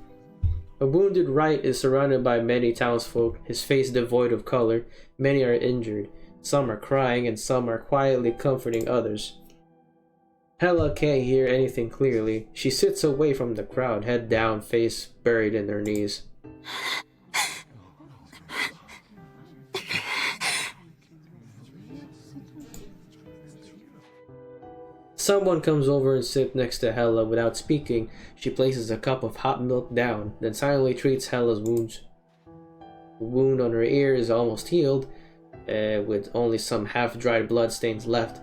A wounded Wright is surrounded by many townsfolk, his face devoid of color. Many are injured. Some are crying and some are quietly comforting others. Hela can't hear anything clearly. She sits away from the crowd, head down, face buried in her knees. Someone comes over and sits next to Hela. Without speaking, she places a cup of hot milk down, then silently treats Hela's wounds. The wound on her ear is almost healed, with only some half-dried bloodstains left.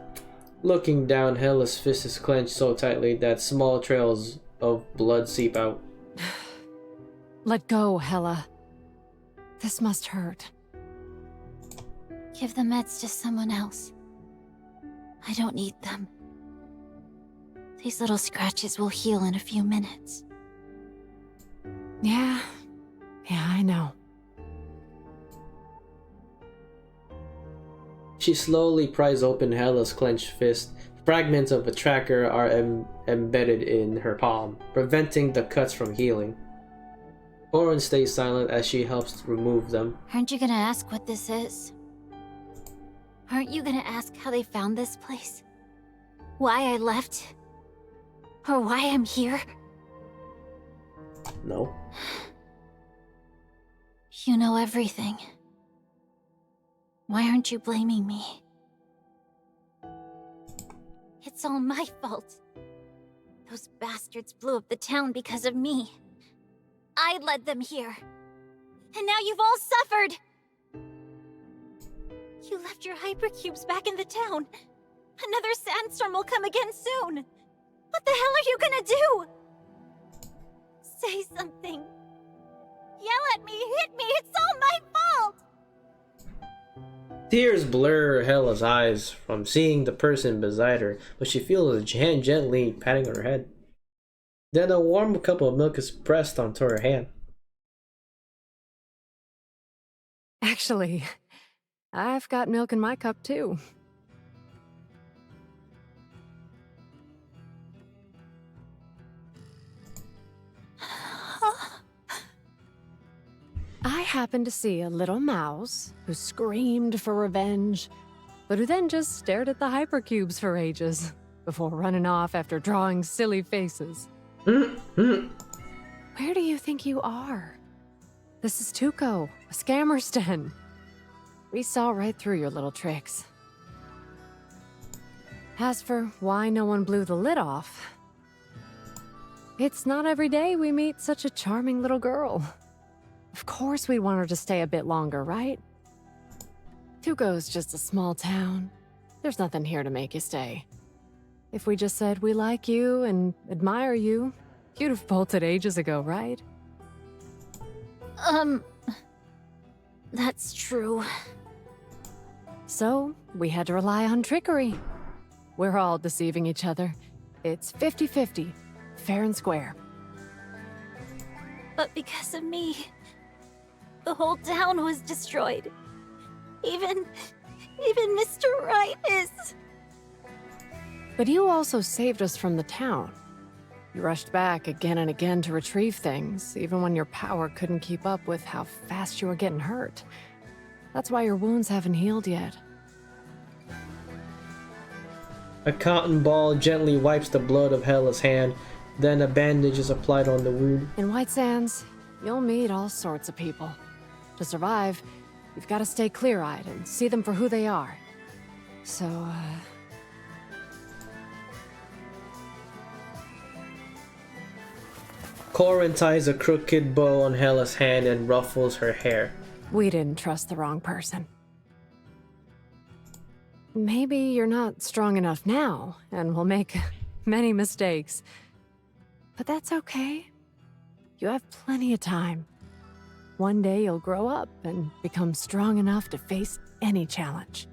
Looking down, Hela's fist is clenched so tightly that small trails of blood seep out. Let go, Hela. This must hurt. Give the meds to someone else. I don't need them. These little scratches will heal in a few minutes. Yeah, I know. She slowly pries open Hela's clenched fist. Fragments of a tracker are embedded in her palm, preventing the cuts from healing. Orin stays silent as she helps remove them. Aren't you gonna ask what this is? Aren't you gonna ask how they found this place? Why I left? Or why I'm here? No. You know everything. Why aren't you blaming me? It's all my fault. Those bastards blew up the town because of me. I led them here. And now you've all suffered! You left your hypercubes back in the town. Another sandstorm will come again soon. What the hell are you gonna do? Say something. Yell at me, hit me, it's all my fault! Tears blur Hela's eyes from seeing the person beside her, but she feels a hand gently patting her head. Then a warm cup of milk is pressed onto her hand. Actually, I've got milk in my cup too. I happened to see a little mouse who screamed for revenge, but who then just stared at the hypercubes for ages before running off after drawing silly faces. Where do you think you are? This is Tuco, a scammer's den. We saw right through your little tricks. As for why no one blew the lid off, it's not every day we meet such a charming little girl. Of course we want her to stay a bit longer, right? Tuco's just a small town. There's nothing here to make you stay. If we just said we like you and admire you, you'd have bolted ages ago, right? That's true. So, we had to rely on trickery. We're all deceiving each other. It's 50-50, fair and square. But because of me, the whole town was destroyed. Even Mr. Wright is... But you also saved us from the town. You rushed back again and again to retrieve things, even when your power couldn't keep up with how fast you were getting hurt. That's why your wounds haven't healed yet. A cotton ball gently wipes the blood of Hella's hand, then a bandage is applied on the wound. In White Sands, you'll meet all sorts of people. To survive, you've got to stay clear-eyed and see them for who they are. So, Corin ties a crooked bow on Hella's hand and ruffles her hair. we didn't trust the wrong person. Maybe you're not strong enough now, and will make many mistakes. But that's okay. You have plenty of time. One day you'll grow up and become strong enough to face any challenge.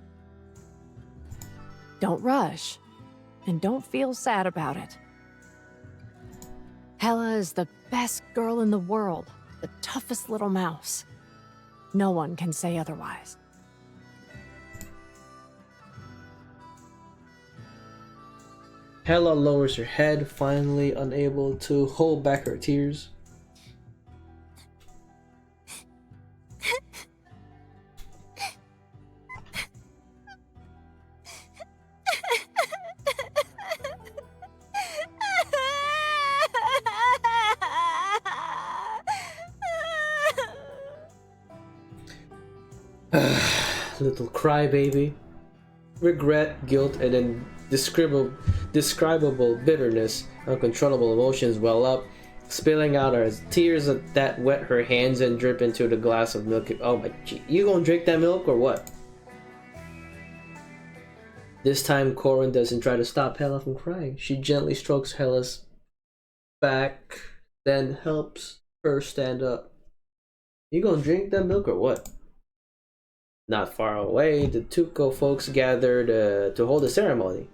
Don't rush, and don't feel sad about it. Hella is the best girl in the world, the toughest little mouse. No one can say otherwise. Hella lowers her head, finally unable to hold back her tears. Little crybaby. Regret, guilt, and indescribable bitterness, uncontrollable emotions well up, spilling out as tears that wet her hands and drip into the glass of milk. Oh my, you gonna drink that milk or what? This time Corin doesn't try to stop Hella from crying. She gently strokes Hella's back, then helps her stand up. You gonna drink that milk or what? Not far away, the Tuco folks gathered to hold a ceremony.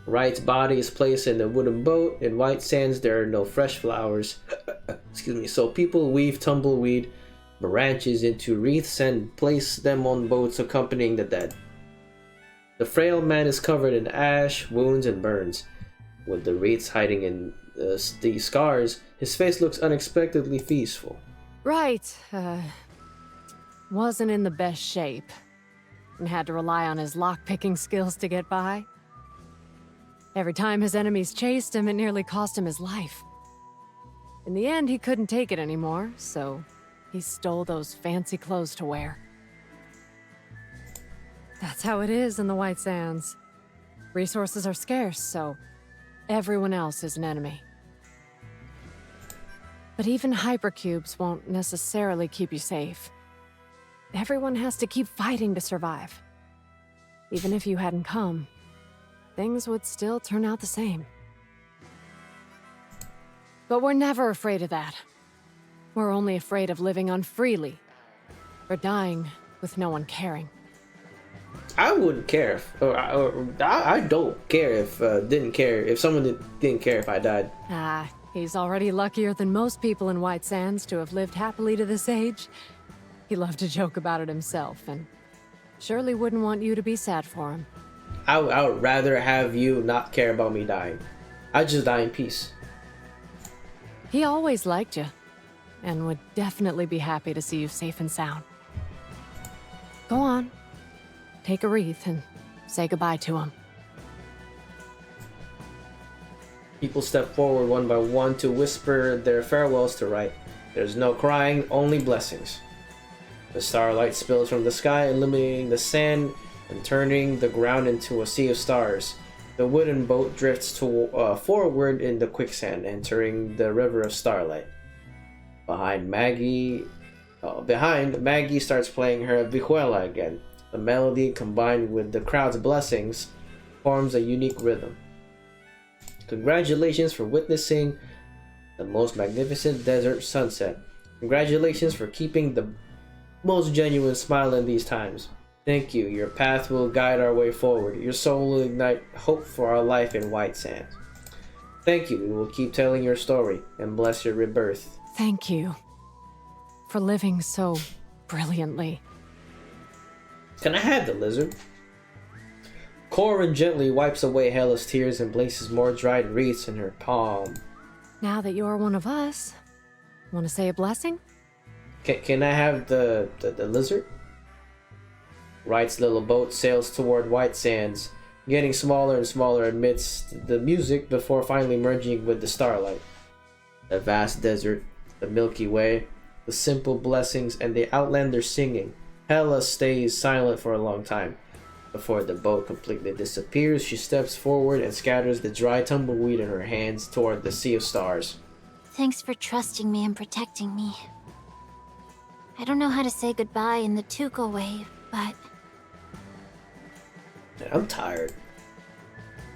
Wright's body is placed in a wooden boat. In White Sands, there are no fresh flowers. Excuse me. So people weave tumbleweed branches into wreaths and place them on boats accompanying the dead. The frail man is covered in ash, wounds, and burns. With the wreaths hiding in the scars, his face looks unexpectedly peaceful. Right, wasn't in the best shape, and had to rely on his lock-picking skills to get by. Every time his enemies chased him, it nearly cost him his life. In the end, he couldn't take it anymore, so he stole those fancy clothes to wear. That's how it is in the White Sands. Resources are scarce, so everyone else is an enemy. But even hypercubes won't necessarily keep you safe. Everyone has to keep fighting to survive. Even if you hadn't come, things would still turn out the same. But we're never afraid of that. We're only afraid of living on freely, or dying with no one caring. I wouldn't care if, I don't care if if someone didn't care if I died. Ah, he's already luckier than most people in White Sands to have lived happily to this age. He loved to joke about it himself, and surely wouldn't want you to be sad for him. I would rather have you not care about me dying. I'd just die in peace. He always liked you, and would definitely be happy to see you safe and sound. Go on, take a wreath and say goodbye to him. People step forward one by one to whisper their farewells to Wright. There's no crying, only blessings. The starlight spills from the sky, illuminating the sand and turning the ground into a sea of stars. The wooden boat drifts forward in the quicksand, entering the river of starlight. Behind, Maggie starts playing her vihuela again. The melody, combined with the crowd's blessings, forms a unique rhythm. Congratulations for witnessing the most magnificent desert sunset. Congratulations for keeping the most genuine smile in these times. Thank you. Your path will guide our way forward. Your soul will ignite hope for our life in White Sands. Thank you. We will keep telling your story and bless your rebirth. Thank you for living so brilliantly. Can I have the lizard? Corin gently wipes away Hella's tears and places more dried wreaths in her palm. Now that you're one of us, want to say a blessing? Can I have the lizard? Wright's little boat sails toward White Sands, getting smaller and smaller amidst the music before finally merging with the starlight. The vast desert, the Milky Way, the simple blessings, and the outlander singing. Hella stays silent for a long time. Before the boat completely disappears, she steps forward and scatters the dry tumbleweed in her hands toward the sea of stars. Thanks for trusting me and protecting me. I don't know how to say goodbye in the Tuco way, but... I'm tired.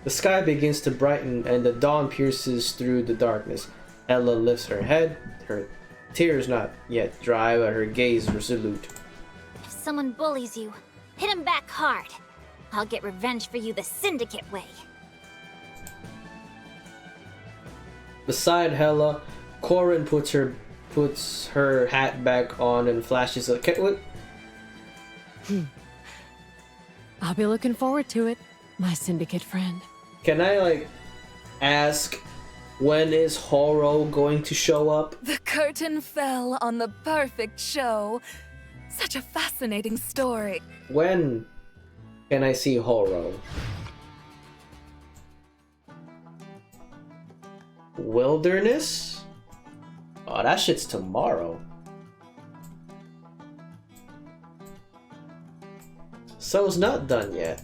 The sky begins to brighten and the dawn pierces through the darkness. Ella lifts her head, her tears not yet dry, but her gaze resolute. If someone bullies you, hit him back hard. I'll get revenge for you the Syndicate way. Beside Hella, Corin puts her hat back on and flashes a... I'll be looking forward to it, my Syndicate friend. Can I, like, ask, when is Horo going to show up? The curtain fell on the perfect show. Such a fascinating story. When can I see Horo? Wilderness? Oh, that shit's tomorrow. So it's not done yet.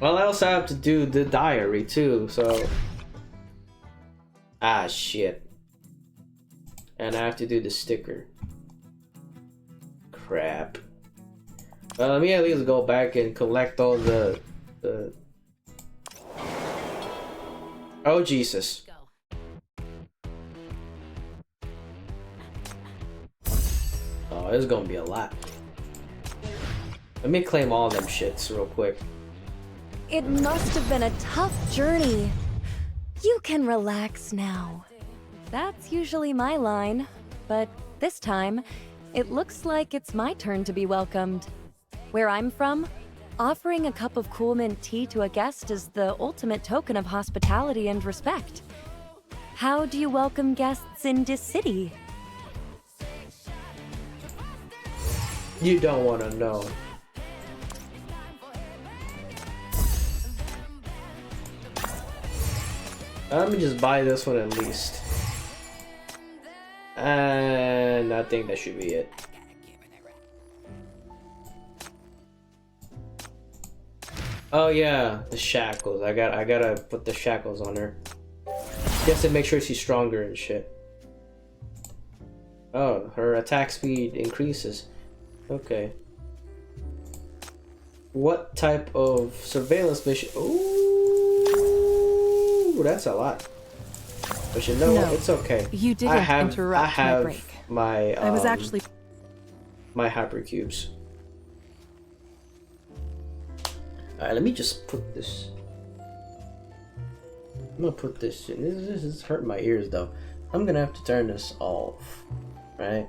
Well, I also have to do the diary too, so... Ah, shit. And I have to do the sticker. Crap. Well, let me at least go back and collect all the... Oh, Jesus. Oh, there's gonna be a lot. Let me claim all them shits real quick. It must have been a tough journey. You can relax now. That's usually my line, but this time, it looks like it's my turn to be welcomed. Where I'm from, offering a cup of cool mint tea to a guest is the ultimate token of hospitality and respect. How do you welcome guests in this city? You don't want to know. Let me just buy this one at least. And I think that should be it. Oh yeah, the shackles. I gotta put the shackles on her. Just to make sure she's stronger and shit. Oh, her attack speed increases. Okay. What type of surveillance mission? Ooh, that's a lot. But you know what? It's okay. You didn't interrupt my break. I was actually my hypercubes. Alright, let me just put this. I'm gonna put this in. This is hurting my ears though. I'm gonna have to turn this off. Right?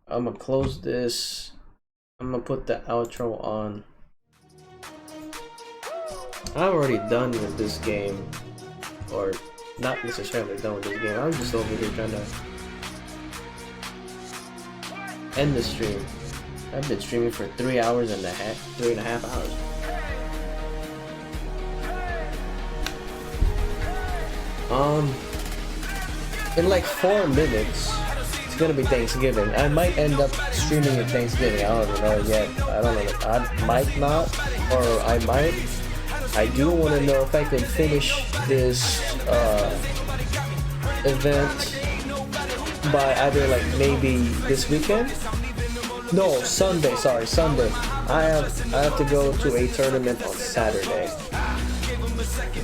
I'm gonna close this. I'm gonna put the outro on. I'm already done with this game. Or not necessarily done with this game. I'm just over here trying to end the stream. I've been streaming for 3.5 hours. In like 4 minutes, it's gonna be Thanksgiving. I might end up streaming at Thanksgiving. I don't even know yet. I don't know. I might not, or I might. I do want to know if I can finish this event by either like maybe this weekend. No, Sunday. Sorry, Sunday. I have to go to a tournament on Saturday.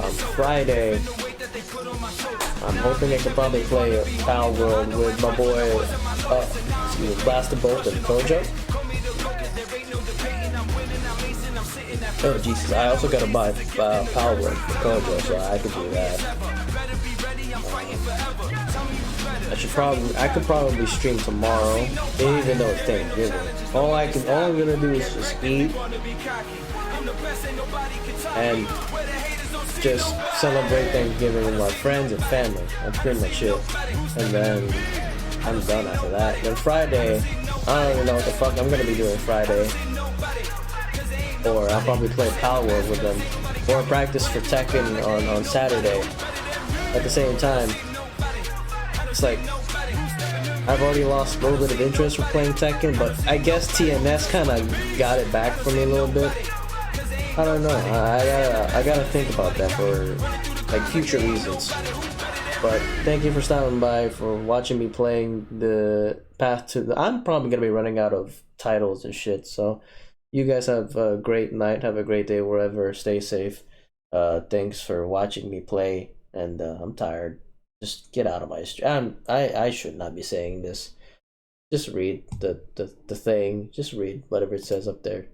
On Friday, I'm hoping I can probably play Pal World with my boy, Blastabolt and Kojo. Oh Jesus! I also gotta buy Pal World for Kojo, so I can do that. I could probably stream tomorrow, even though it's Thanksgiving. All I'm gonna do is just eat and just celebrate Thanksgiving with my friends and family. That's pretty much it. And then I'm done after that. Then Friday, I don't even know what the fuck I'm gonna be doing Friday. Or I'll probably play Power Wars with them. Or practice for Tekken on Saturday. At the same time, it's like, I've already lost a little bit of interest for playing Tekken, but I guess TNS kind of got it back for me a little bit. I don't know. I gotta think about that for like future reasons. But thank you for stopping by, for watching me playing the Path to the... I'm probably gonna be running out of titles and shit, so you guys have a great night, have a great day wherever, stay safe. Thanks for watching me play, and I'm tired. Just get out of my stream. I should not be saying this. Just read the thing. Just read whatever it says up there.